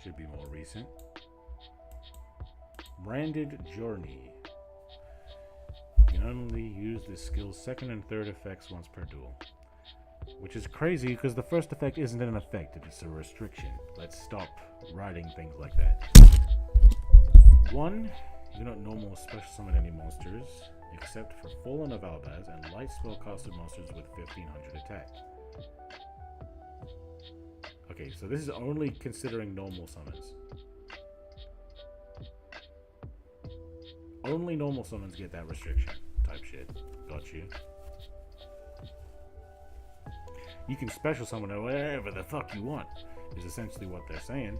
Should be more recent. Branded Journey. You can only use this skill's second and third effects once per duel. Which is crazy because the first effect isn't an effect, it's a restriction. Let's stop writing things like that. 1. You do not normal special summon any monsters except for Fallen of Albaz and light spellcaster monsters with 1500 attack. Okay, so this is only considering normal summons. Only normal summons get that restriction. Type shit. Got you. You can special summon it wherever the fuck you want, is essentially what they're saying.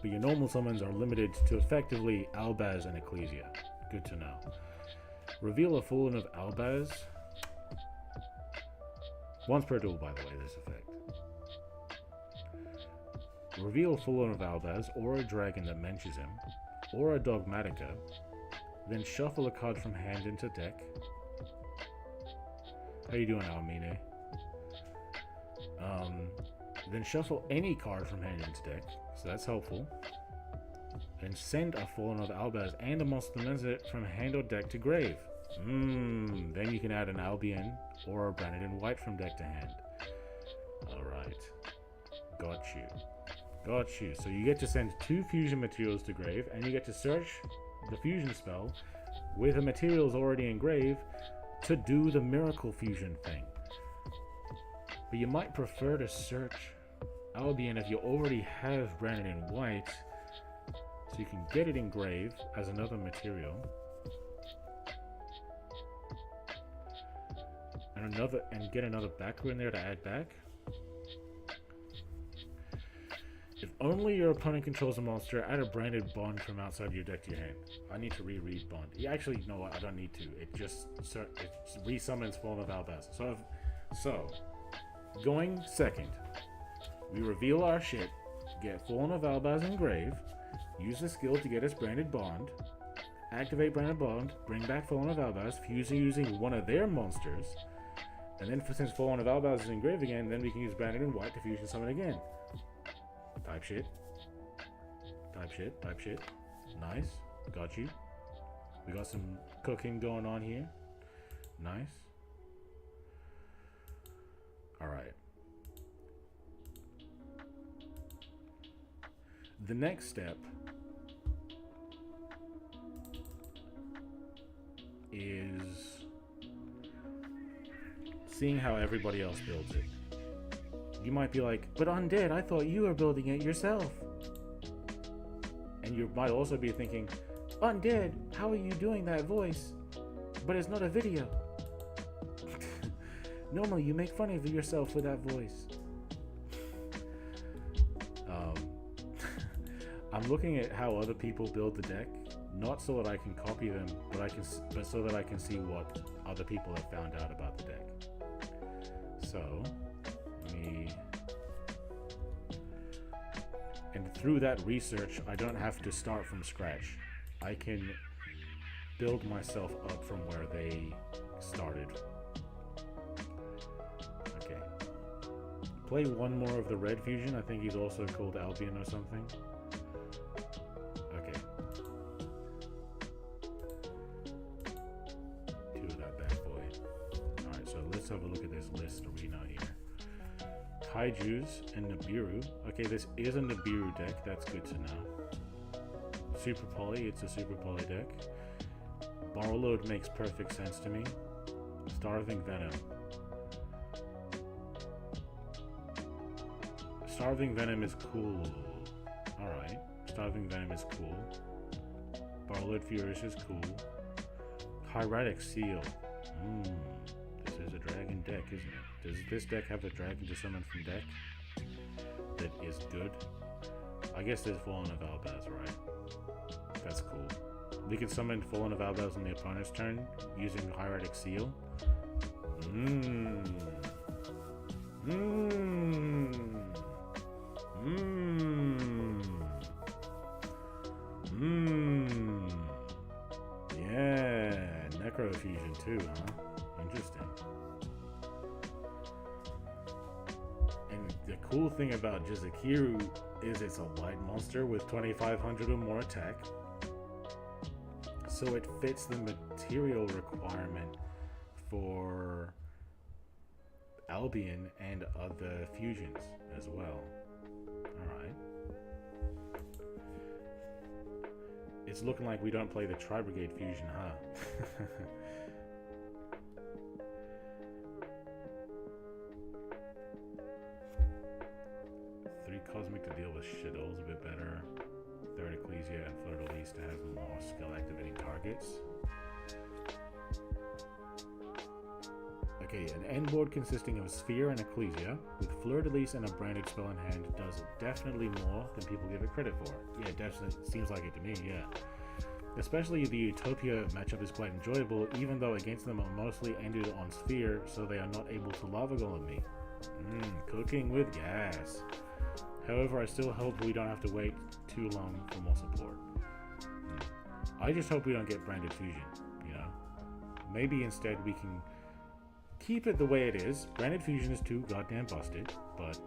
But your normal summons are limited to effectively Albaz and Ecclesia. Good to know. Reveal a Fallen of Albaz. Once per duel, by the way, this effect. Reveal Fallen of Albaz, or a dragon that mentions him, or a Dogmatica. Then shuffle a card from hand into deck. How you doing, Almine? Then shuffle any card from hand into deck, so that's helpful. Then send a Fallen of Albaz and a monster that mentions it from hand or deck to grave. Then you can add an Albion or a Branded in white from deck to hand. Alright. Got you. Got you. So you get to send 2 fusion materials to grave, and you get to search the fusion spell with the materials already in grave to do the miracle fusion thing. But you might prefer to search Albion if you already have Branded in white, so you can get it in grave as another material. And get another backer in there to add back. If only your opponent controls a monster, add a Branded bond from outside your deck to your hand. I need to reread bond. Yeah, actually, you know what? I don't need to. It just resummons Fallen of Albaz. So, going second, we reveal our shit, get Fallen of Albaz in grave, use the skill to get us Branded bond, activate Branded bond, bring back Fallen of Albaz, fuse using one of their monsters, and then since Fallen of Albaz is in grave again, then we can use Branded in white to fusion summon again. Type shit. Type shit. Type shit. Nice. Got you. We got some cooking going on here. Nice. Alright. The next step seeing how everybody else builds it. You might be like, but Undead, I thought you were building it yourself. And you might also be thinking, Undead, how are you doing that voice? But it's not a video. Normally you make fun of yourself with that voice. I'm looking at how other people build the deck, not so that I can copy them, but so that I can see what other people have found out about the deck. So, and through that research, I don't have to start from scratch. I can build myself up from where they started. Okay. Play one more of the red fusion. I think he's also called Albion or something. Okay. Two of that bad boy. Alright, so let's have a look at this list arena here. Kaijus and Nibiru. Okay, this is a Nibiru deck. That's good to know. Super Poly. It's a Super Poly deck. Borrowload makes perfect sense to me. Starving Venom. Starving Venom is cool. Alright. Starving Venom is cool. Borrowload Furious is cool. Hieratic Seal. This is a dragon deck, isn't it? Does this deck have a dragon to summon from deck that is good? I guess there's Fallen of Albaz, right? That's cool. We can summon Fallen of Albaz on the opponent's turn using the Hieratic Seal. Yeah, Necrofusion too, huh? Interesting. And the cool thing about Jizukiru is it's a light monster with 2500 or more attack. So it fits the material requirement for Albion and other fusions as well. Alright. It's looking like we don't play the Tri-Brigade fusion, huh? Three Cosmic to deal with Shadows a bit better. Third Ecclesia and Fleur-de-Lis to have more skill activating targets. Okay, an end board consisting of Sphere and Ecclesia, with Fleur-de-Lis and a branded spell in hand does definitely more than people give it credit for. Yeah, definitely seems like it to me, yeah. Especially the Utopia matchup is quite enjoyable, even though against them are mostly ended on Sphere, so they are not able to Lava Golem me. Cooking with gas. However, I still hope we don't have to wait too long for more support. I just hope we don't get branded fusion, you know? Maybe instead we can keep it the way it is. Branded fusion is too goddamn busted, but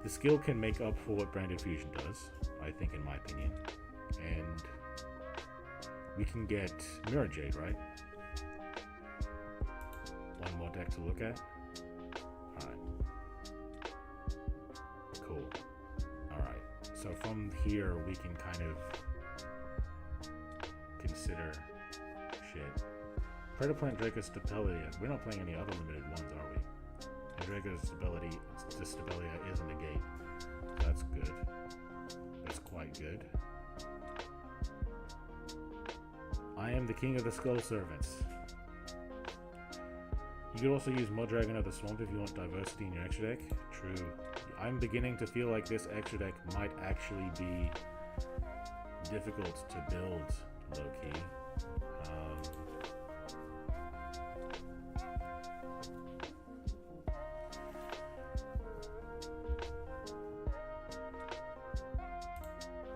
the skill can make up for what branded fusion does, I think, in my opinion. And we can get Mirror Jade, right? One more deck to look at. Alright. Cool. Alright. So from here we can kind of consider shit. Predaplant Draco's Stapelia. We're not playing any other limited ones, are we? And Draco's Stability, the Stapelia is a negate. That's good. That's quite good. I am the king of the Skull Servants. You could also use Muddragon of the Swamp if you want diversity in your extra deck. True. I'm beginning to feel like this extra deck might actually be difficult to build, low-key.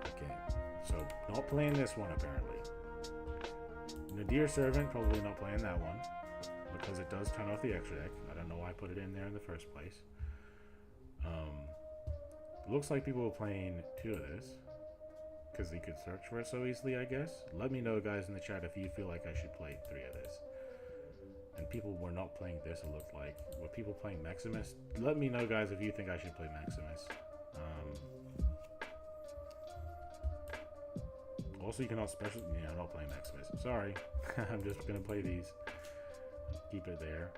Okay, so not playing this one apparently. Nadir Servant, probably not playing that one because it does turn off the extra deck. I don't know why I put it in there in the first place. Looks like people were playing two of this because they could search for it so easily, I guess. Let me know, guys, in the chat if you feel like I should play three of this. And people were not playing this, it looked like. Were people playing Maximus? Let me know, guys, if you think I should play Maximus. Also, you cannot special... Yeah, I'm not playing Maximus. Sorry. I'm just going to play these. Keep it there.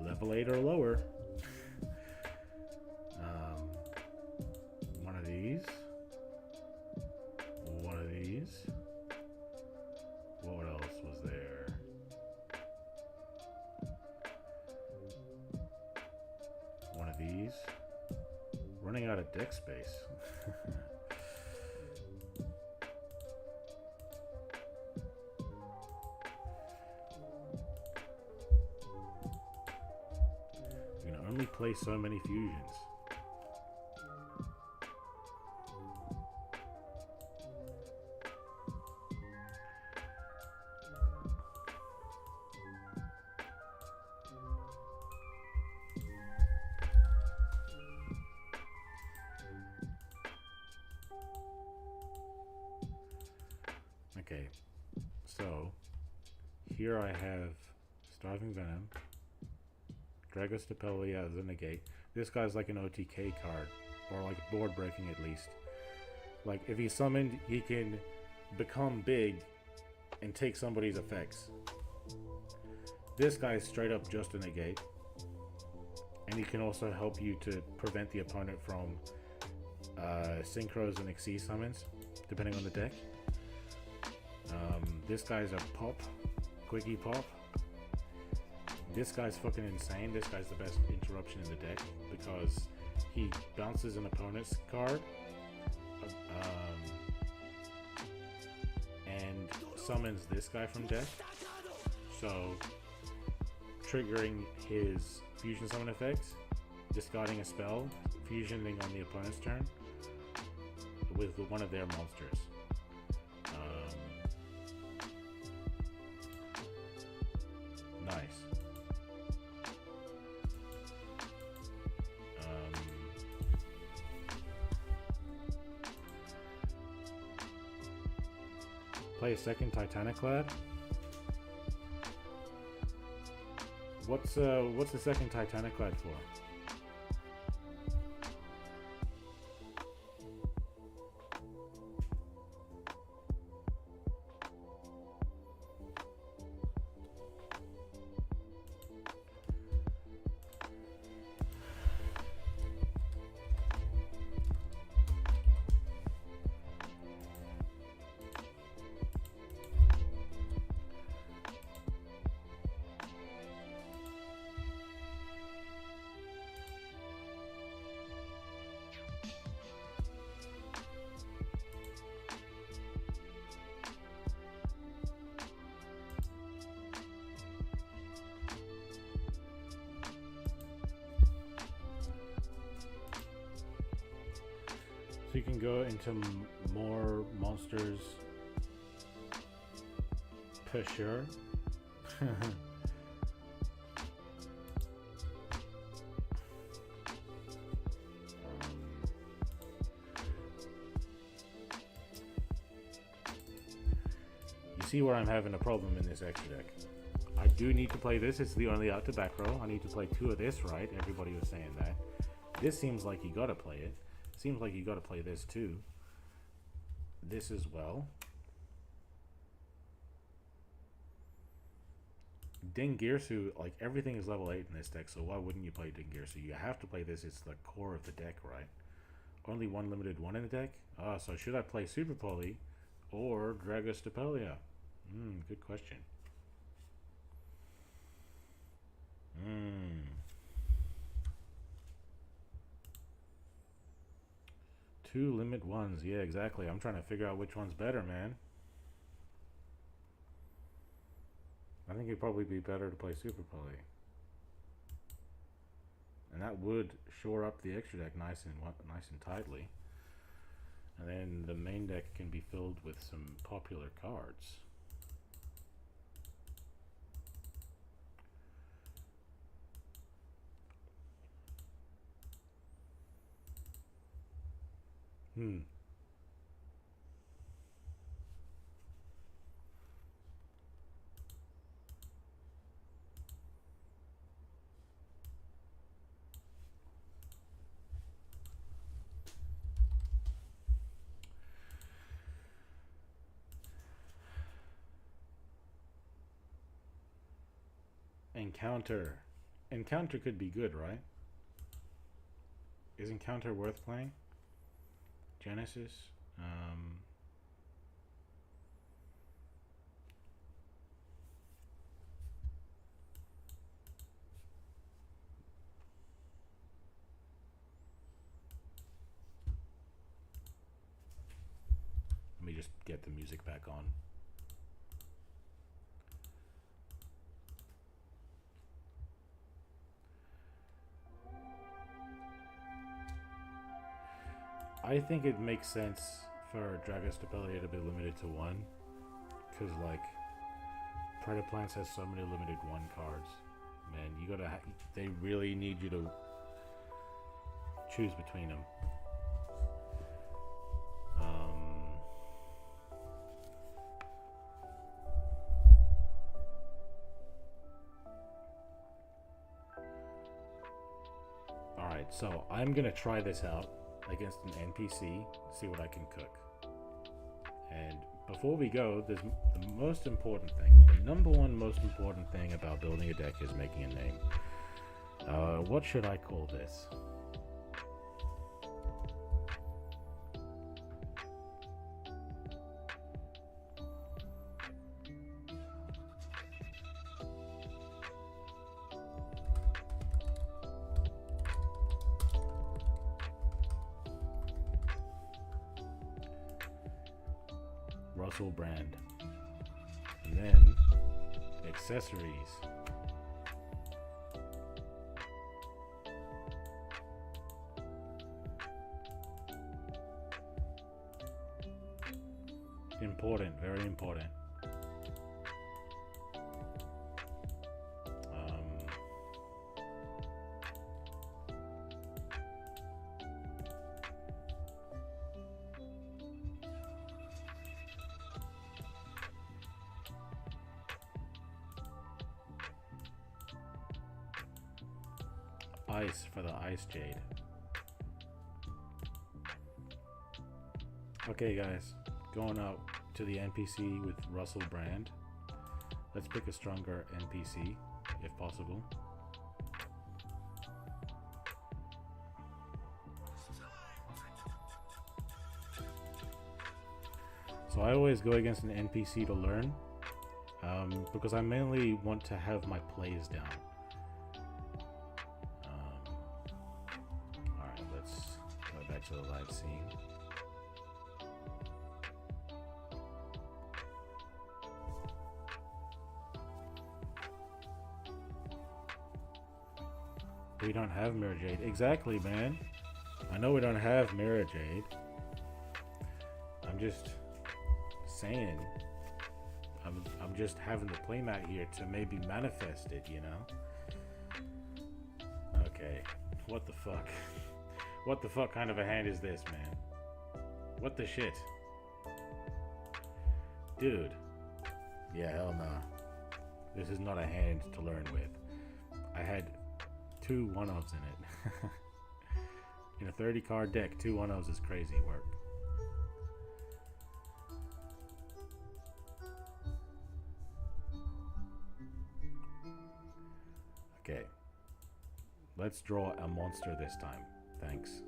Level 8 or lower. One of these. One of these. What else was there? One of these. Running out of deck space. You can only play so many fusions. Okay, so here I have Starving Venom, Dragostapelia as a negate. This guy's like an OTK card, or like board breaking at least. Like if he's summoned, he can become big and take somebody's effects. This guy's straight up just a negate, and he can also help you to prevent the opponent from synchros and Xyz summons, depending on the deck. This guy's a pop, quickie pop. This guy's fucking insane. This guy's the best interruption in the deck because he bounces an opponent's card and summons this guy from deck. So triggering his fusion summon effects, discarding a spell, fusioning on the opponent's turn with one of their monsters. Nice. Play a second Titaniclad. What's the second Titaniclad for? So you can go into more monsters for sure. You see where I'm having a problem in this extra deck. I do need to play this. It's the only out to back row. I need to play 2 of this, right? Everybody was saying that. This seems like you gotta play it. Seems like you gotta play this too. This as well. Dingirsu, like everything is level 8 in this deck, so why wouldn't you play Dingirsu? You have to play this. It's the core of the deck, right? Only one limited one in the deck? Ah, so should I play Super Poly or Dragostapelia? Good question. Two limit ones. Yeah, exactly. I'm trying to figure out which one's better, man. I think it'd probably be better to play Super Poly. And that would shore up the extra deck nice and tightly. And then the main deck can be filled with some popular cards. Hmm. Encounter. Encounter could be good, right? Is Encounter worth playing? Genesis? Let me just get the music back on. I think it makes sense for Dragon's Stability to be limited to 1. Because, like, Predaplants has so many limited 1 cards. Man, you gotta they really need you to choose between them. Alright, so I'm gonna try this out against an NPC, see what I can cook. And before we go, there's the most important thing. The number one most important thing about building a deck is making a name. What should I call this? Russell brand. And then accessories. Important, very important. Ice for the Ice Jade. Okay guys, going out to the NPC with Russell Brand. Let's pick a stronger NPC if possible. So I always go against an NPC to learn, because I mainly want to have my plays down. To the live scene. We don't have Mirror Jade. Exactly, man. I know we don't have Mirror Jade. I'm just saying. I'm just having the playmat here to maybe manifest it, you know? Okay. What the fuck? What the fuck kind of a hand is this, man? What the shit? Dude. Yeah, hell nah. This is not a hand to learn with. I had 2 1-ofs in it. In a 30 card deck, 2 1-ofs is crazy work. Okay. Let's draw a monster this time. Thanks.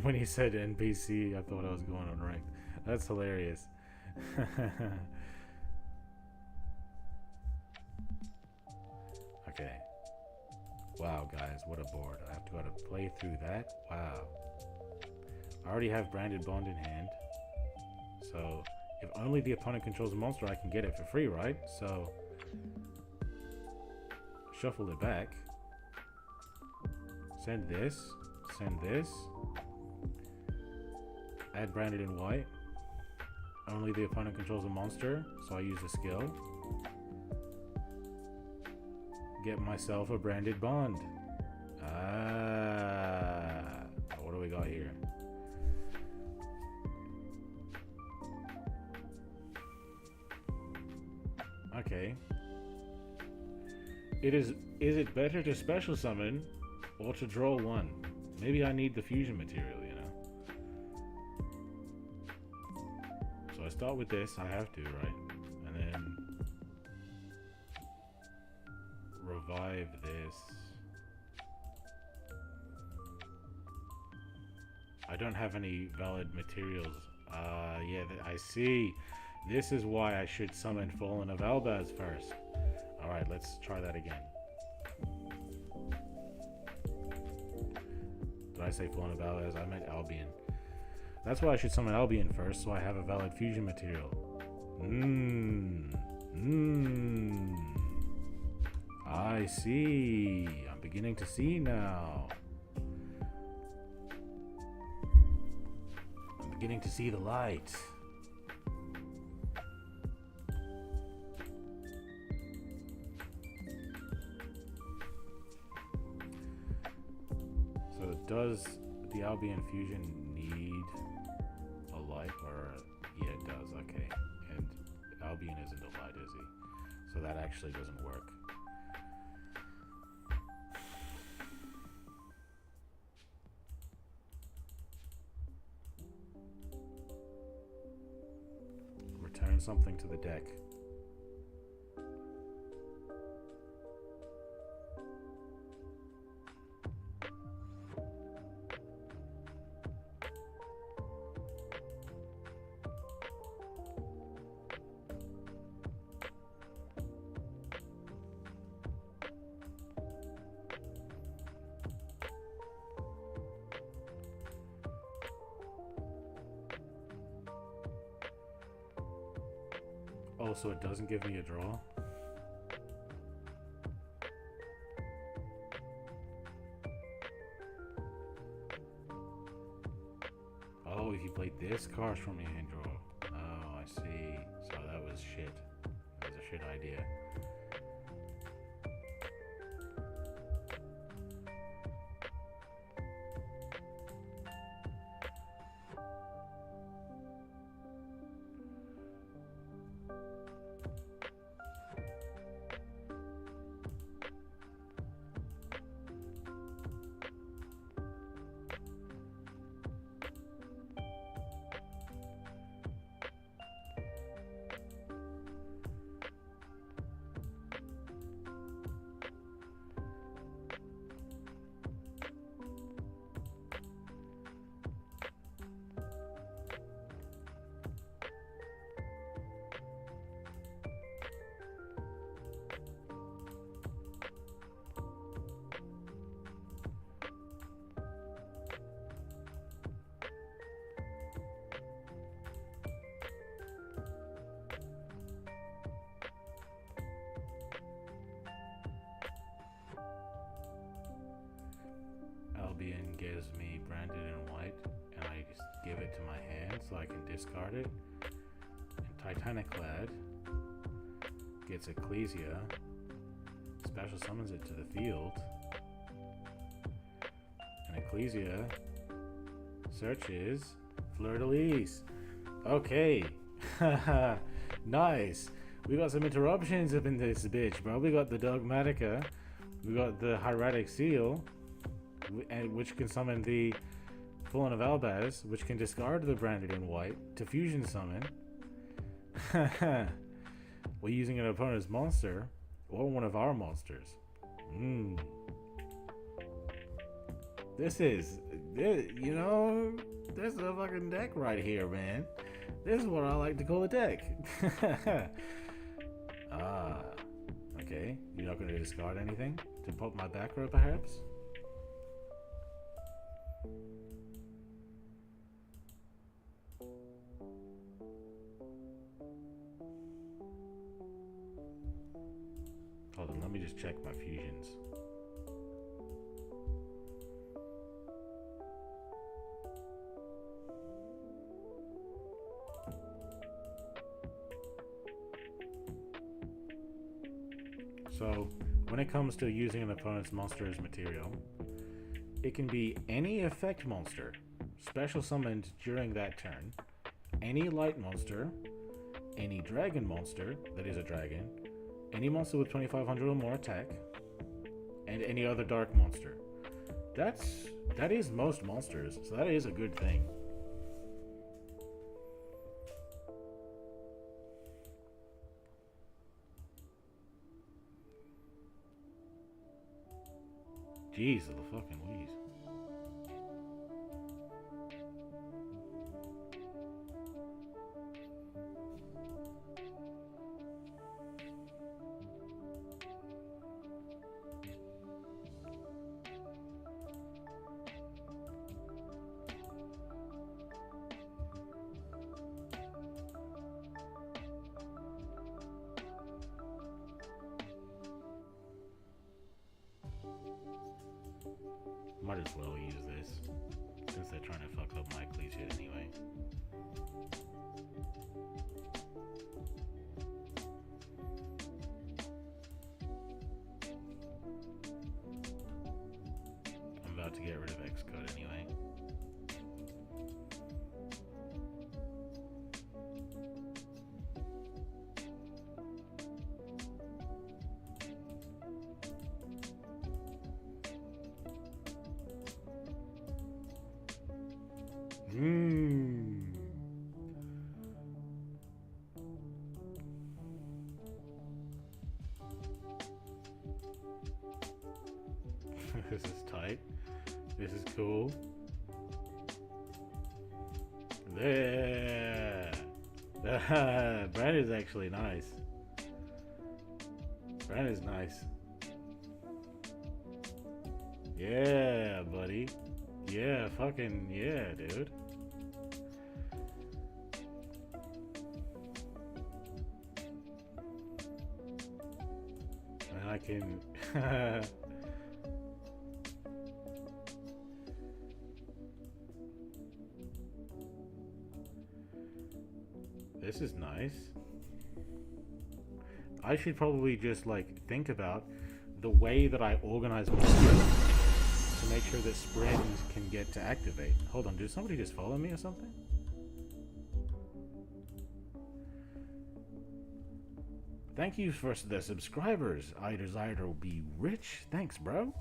When he said NPC, I thought I was going on ranked. That's hilarious. Okay. Wow, guys, what a board. I have to go to play through that. Wow. I already have Branded Bond in hand. So, if only the opponent controls a monster, I can get it for free, right? So, shuffle it back. Send this. Send this. Add Branded in white. Only the opponent controls a monster, so I use the skill. get myself a branded bond. Ah, what do we got here? Okay. Is it better to special summon or to draw one? Maybe I need the fusion material, you know. So I start with this, I have to, right? And then revive this. I don't have any valid materials. Yeah, I see. This is why I should summon Fallen of Albaz first. Alright, let's try that again. Did I say Fallen of Albaz? I meant Albion. That's why I should summon Albion first, so I have a valid fusion material. I see. I'm beginning to see now. I'm beginning to see the light. So does the Albion fusion need a light? Or yeah, it does. Okay. And Albion isn't a light, is he? So that actually doesn't work. Return something to the deck. Oh, so it doesn't give me a draw? Oh, if you played this card from your hand draw. Oh, I see. So that was shit. That was a shit idea. Albion gives me branded in white, and I just give it to my hand so I can discard it. And Titaniclad gets Ecclesia, special summons it to the field, and Ecclesia searches Fleur de Lis. Okay, nice. We got some interruptions up in this bitch, bro. We got the Dogmatica, we got the Hieratic Seal, which can summon the Fallen of Albaz, which can discard the branded in white to fusion summon. We're using an opponent's monster or one of our monsters. This is, you know, this is a fucking deck right here, man. This is what I like to call a deck. Okay. You're not going to discard anything to pop my back row, perhaps? Hold on, let me just check my fusions. So when it comes to using an opponent's monster as material, it can be any effect monster special summoned during that turn, any light monster, any dragon monster that is a dragon, any monster with 2500 or more attack, and any other dark monster. That is most monsters, so that is a good thing. Jeez, the fucking wheeze. Might as well use this, since they're trying to fuck up my cleat shit anyway. I'm about to get rid of Xcode anyway. This is tight. This is cool. There. Brand is actually nice. Brand is nice. Yeah, buddy. Yeah, fucking yeah, dude. And I can This is nice. I should probably just like think about the way that I organize my sprint to make sure that sprint can get to activate. Hold on, did somebody just follow me or something? Thank you for the subscribers. I desire to be rich. Thanks, bro.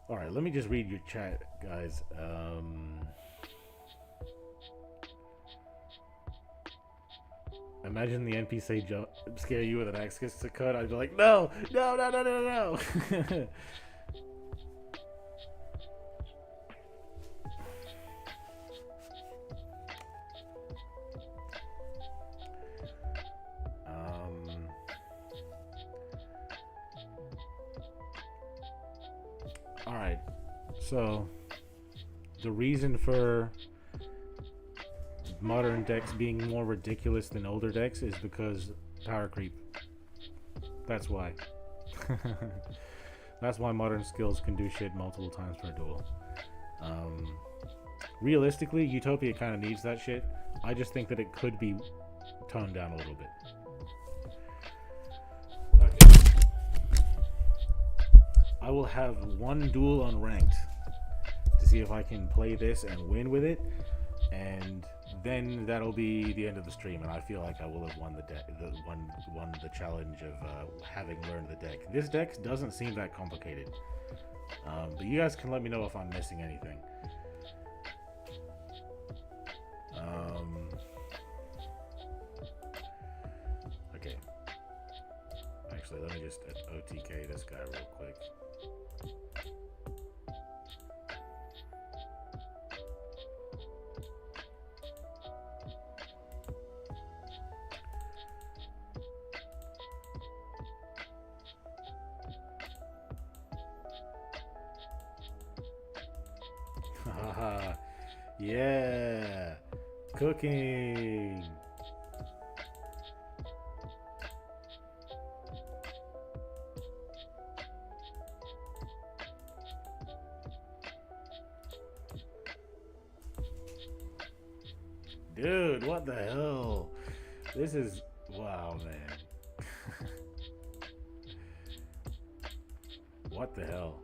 Alright, let me just read your chat, guys. Imagine the NPC scare you with an axe gets to cut. I'd be like, no, no, no, no, no, no. All right. So the reason for modern decks being more ridiculous than older decks is because power creep. That's why. That's why modern skills can do shit multiple times per duel. Realistically, Utopia kind of needs that shit. I just think that it could be toned down a little bit. Okay. I will have one duel unranked to see if I can play this and win with it, and then that'll be the end of the stream, and I feel like I will have won won the challenge of having learned the deck. This deck doesn't seem that complicated, but you guys can let me know if I'm missing anything. Okay. Actually, let me just OTK this guy real quick. Haha, yeah, cooking. Dude, what the hell? This is, wow, man. What the hell?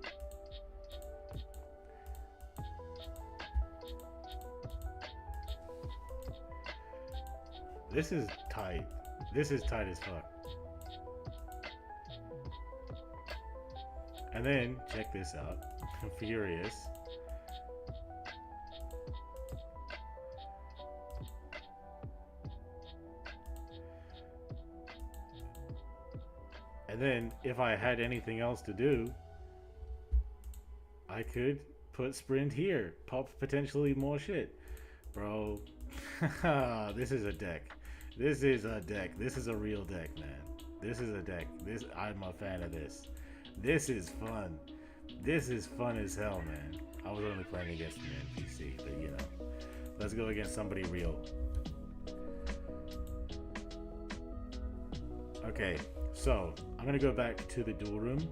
This is tight. This is tight as fuck. And then, check this out. I'm furious. And then, if I had anything else to do, I could put sprint here. Pop potentially more shit. Bro, this is a deck. This is a deck. This is a real deck, man. This is a deck. I'm a fan of this. This is fun. This is fun as hell, man. I was only playing against an NPC, but you know. Let's go against somebody real. Okay, so I'm gonna go back to the duel room.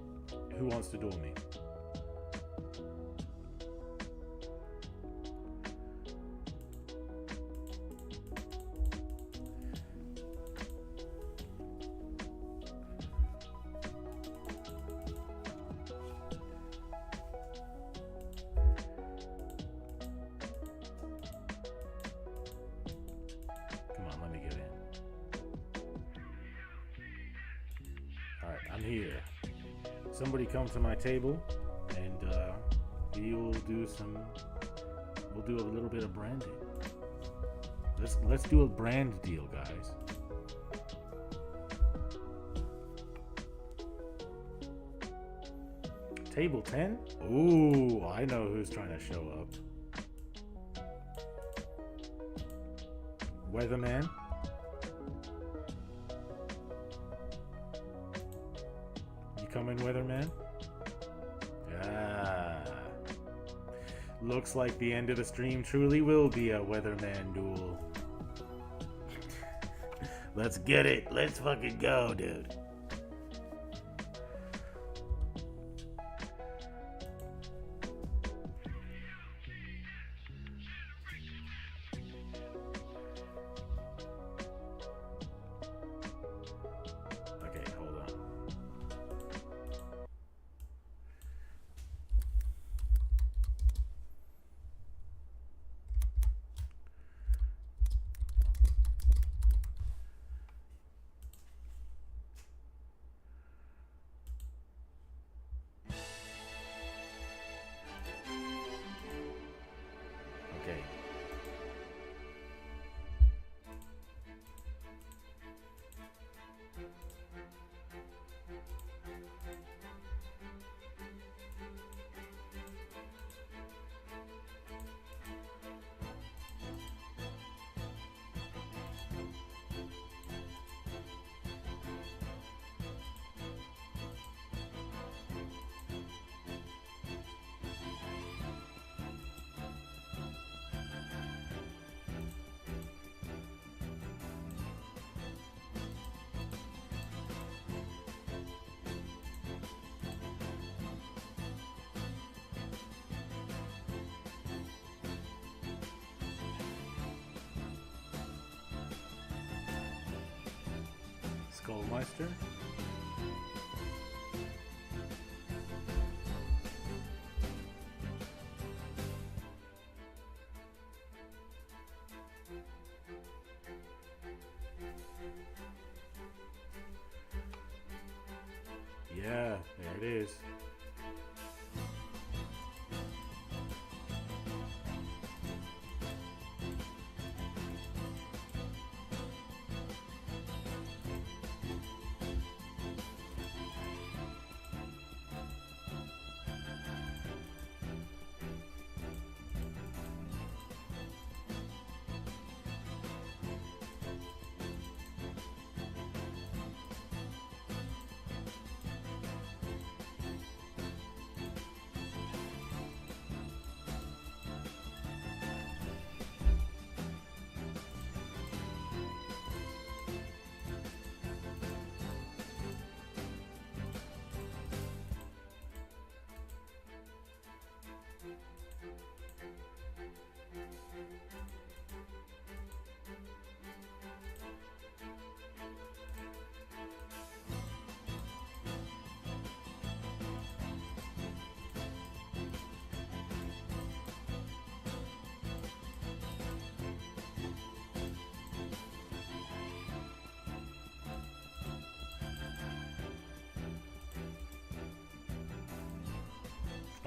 Who wants to duel me? I'm here. Somebody come to my table, and we'll do a little bit of branding. Let's do a brand deal, guys. Table 10? Ooh, I know who's trying to show up. Weatherman? Coming, Weatherman? Yeah. Looks like the end of the stream truly will be a Weatherman duel. Let's get it. Let's fucking go, dude. Skullmeister? Yeah, there it is.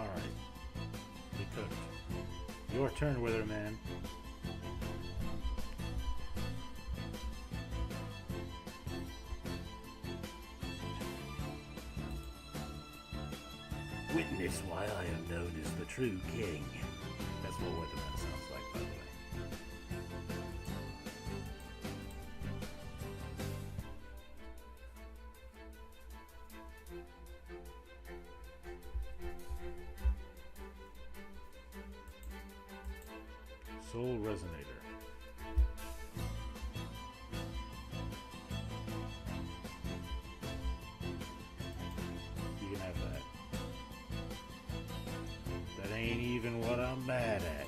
Alright. We cooked. Your turn, Weatherman. Witness why I am known as the true king. That's what Weatherman sounds like, by the way. Soul Resonator. You can have that. That ain't even what I'm mad at.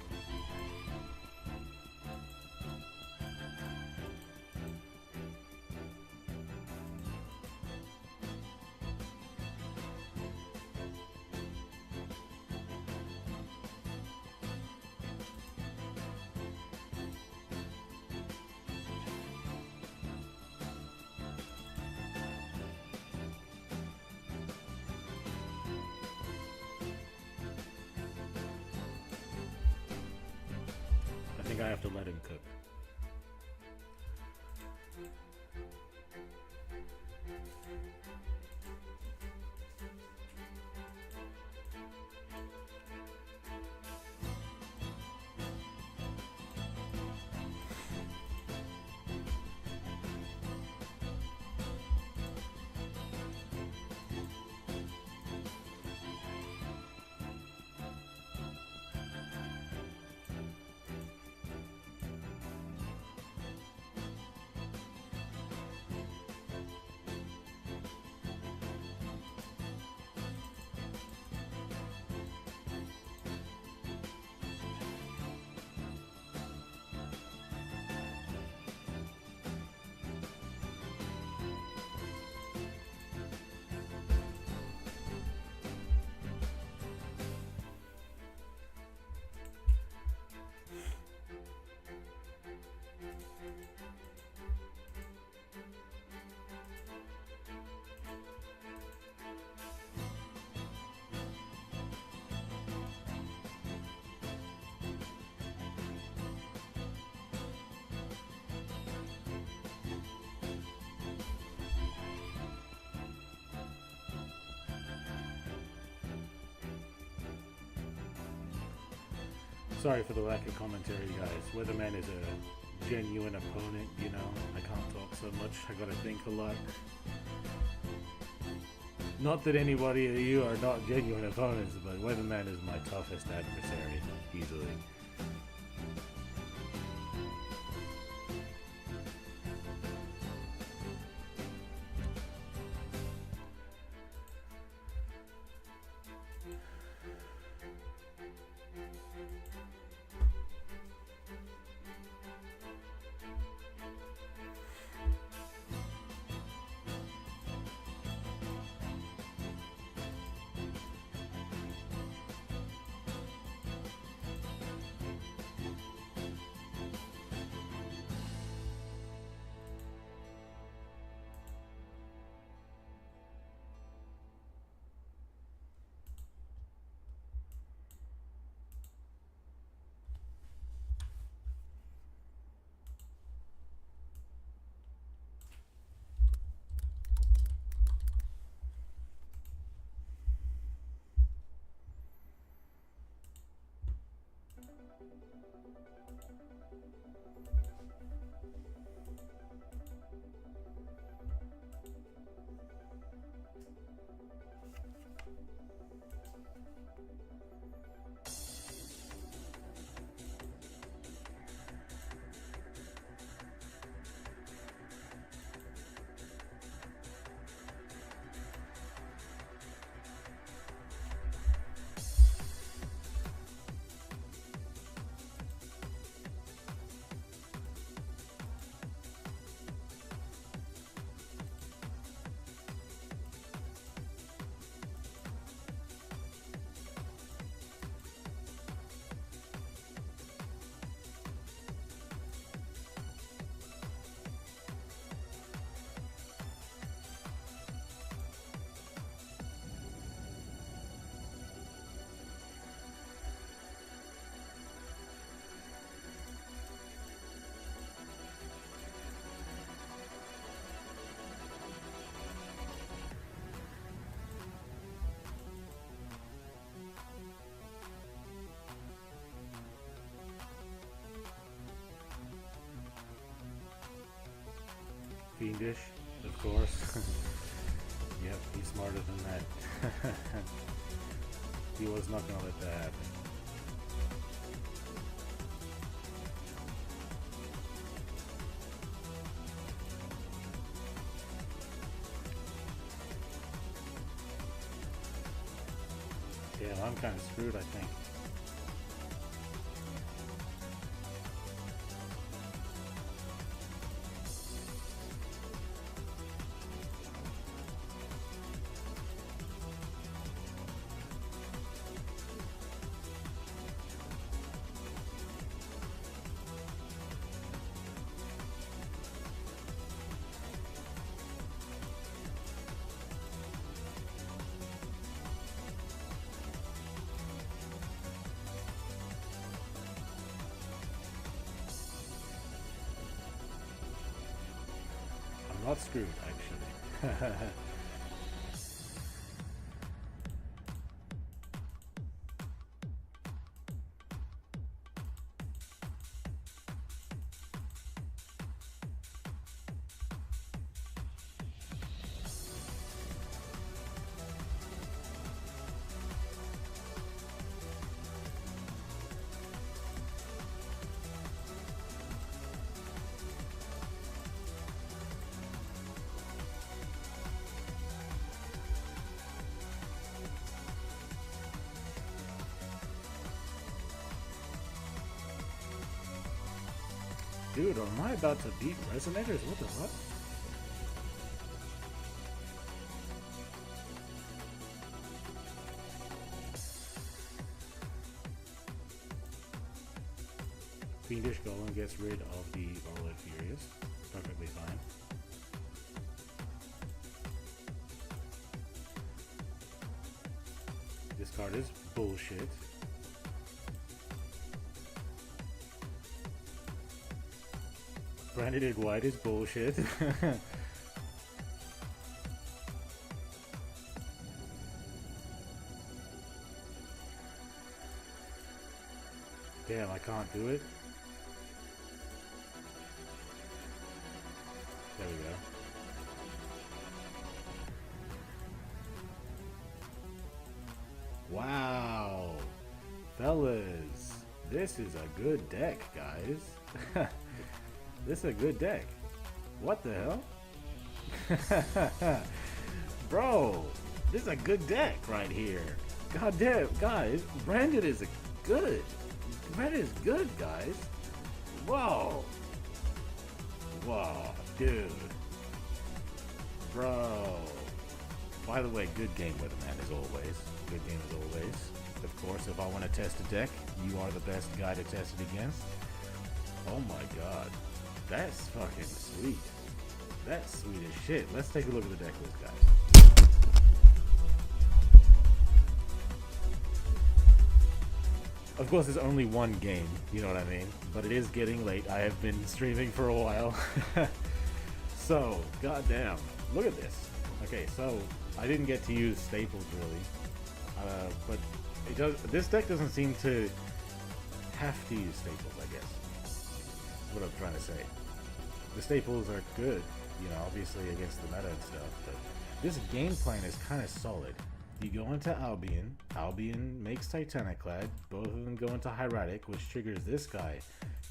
I think I have to let him cook. Sorry for the lack of commentary, guys. Weatherman is a genuine opponent, you know. I can't talk so much. I gotta think a lot. Not that anybody of you are not genuine opponents, but Weatherman is my toughest adversary, easily. Fiendish, of course. Yep, he's smarter than that. He was not gonna let that happen. Yeah, I'm kind of screwed, I think. Not screwed, actually. Dude, am I about to beat Resonators? What the fuck? Fiendish Golem gets rid of the Overload Furious. Perfectly fine. This card is bullshit. Branded white is bullshit. Damn, I can't do it. There we go. Wow. Fellas, this is a good deck, guys. This is a good deck. What the hell? Bro, this is a good deck right here. God damn, guys, Branded is good. Branded is good, guys. Whoa. Whoa, dude. Bro. By the way, good game with him, man, as always. Good game as always. Of course, if I want to test a deck, you are the best guy to test it against. Oh my god. That's fucking sweet. That's sweet as shit. Let's take a look at the deck list, guys. Of course, there's only one game, you know what I mean? But it is getting late. I have been streaming for a while. So, goddamn. Look at this. Okay, so I didn't get to use staples really. But it does. This deck doesn't seem to have to use staples, I guess. What I'm trying to say. The staples are good, you know, obviously against the meta and stuff, but this game plan is kind of solid. You go into Albion, Albion makes Titaniclad, both of them go into Hieratic, which triggers this guy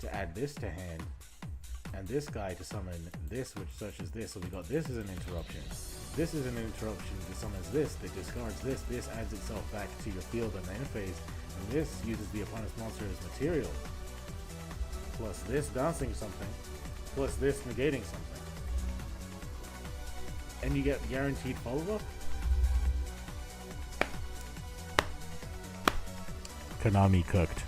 to add this to hand, and this guy to summon this, which searches this, so we got this as an interruption. This is an interruption that summons this, that discards this, this adds itself back to your field on the interface, and this uses the opponent's monster as material. Plus this bouncing something, plus this negating something. And you get guaranteed follow-up? Konami cooked.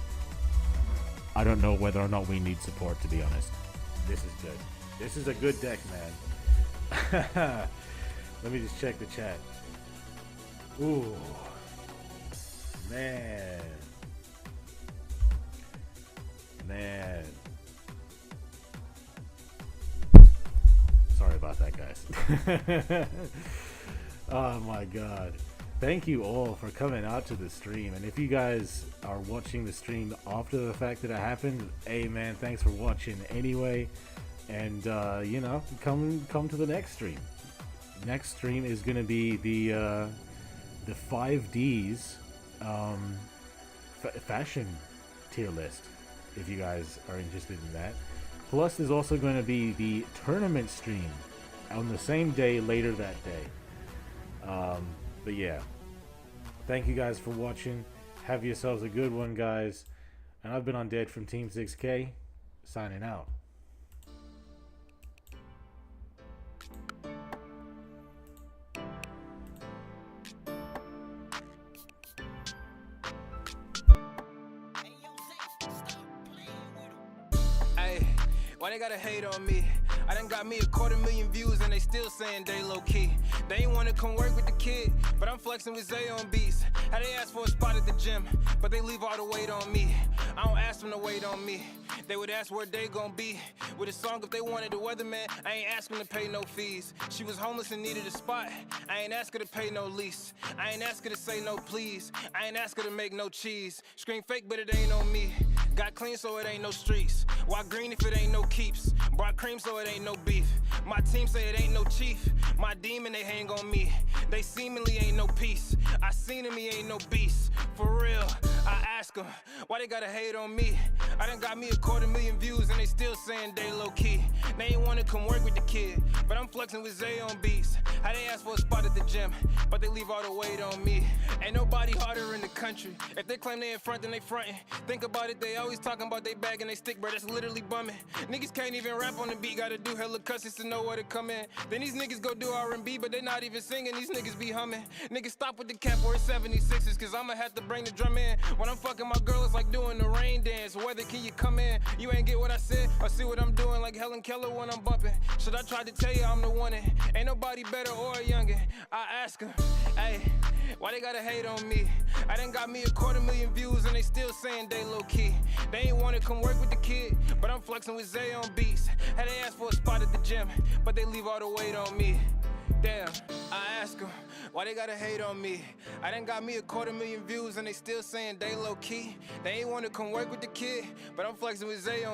I don't know whether or not we need support, to be honest. This is good. This is a good deck, man. Let me just check the chat. Ooh. Man. Man. Sorry about that, guys. Oh my god. Thank you all for coming out to the stream. And if you guys are watching the stream after the fact that it happened, hey man, thanks for watching anyway. And you know, come to the next stream. Next stream is gonna be the 5Ds fashion tier list, if you guys are interested in that. Plus, there's also going to be the tournament stream on the same day later that day. But yeah, thank you guys for watching. Have yourselves a good one, guys. And I've been Undead from Team 6K, signing out. Why they gotta hate on me? I done got me 250,000 views and they still saying they low key. They ain't wanna come work with the kid, but I'm flexing with Zay on beats. How they ask for a spot at the gym, but they leave all the weight on me. I don't ask them to wait on me. They would ask where they gon' be with a song if they wanted the weatherman. I ain't asking to pay no fees. She was homeless and needed a spot. I ain't ask her to pay no lease. I ain't ask her to say no please. I ain't ask her to make no cheese. Scream fake, but it ain't on me. Got clean so it ain't no streets. Why green if it ain't no keeps? Brought cream so it ain't no beef. My team say it ain't no chief. My demon, they hang on me. They seemingly ain't no peace. I seen him, he ain't no beast. For real, I ask them, why they gotta hate on me? I done got me 250,000 views and they still saying they low key. They ain't wanna come work with the kid, but I'm flexing with Zay on beats. How they ask for a spot at the gym, but they leave all the weight on me. Ain't nobody harder in the country. If they claim they in front, then they frontin'. Think about it, they always talking about they bag and they stick, bro, that's literally bumming. Niggas can't even rap on the beat, gotta do hella cussings to know where to come in. Then these niggas go do R&B, but they not even singing, these niggas be humming. Niggas stop with the cap or it's 76ers, cause I'ma have to bring the drum in. When I'm fucking my girl, it's like doing the rain dance. Whether can you come in? You ain't get what I said, or see what I'm doing like Helen Keller when I'm bumping. Should I try to tell you I'm the one? Ain't nobody better or younger. I ask them, hey, why they gotta hate on me? I done got me 250,000 views and they still saying they low key. They ain't wanna come work with the kid, but I'm flexing with Zay on beats. How they ask for a spot at the gym, but they leave all the weight on me. Damn, I ask them, why they gotta hate on me? I done got me 250,000 views and they still saying they low key. They ain't wanna come work with the kid, but I'm flexing with Zay on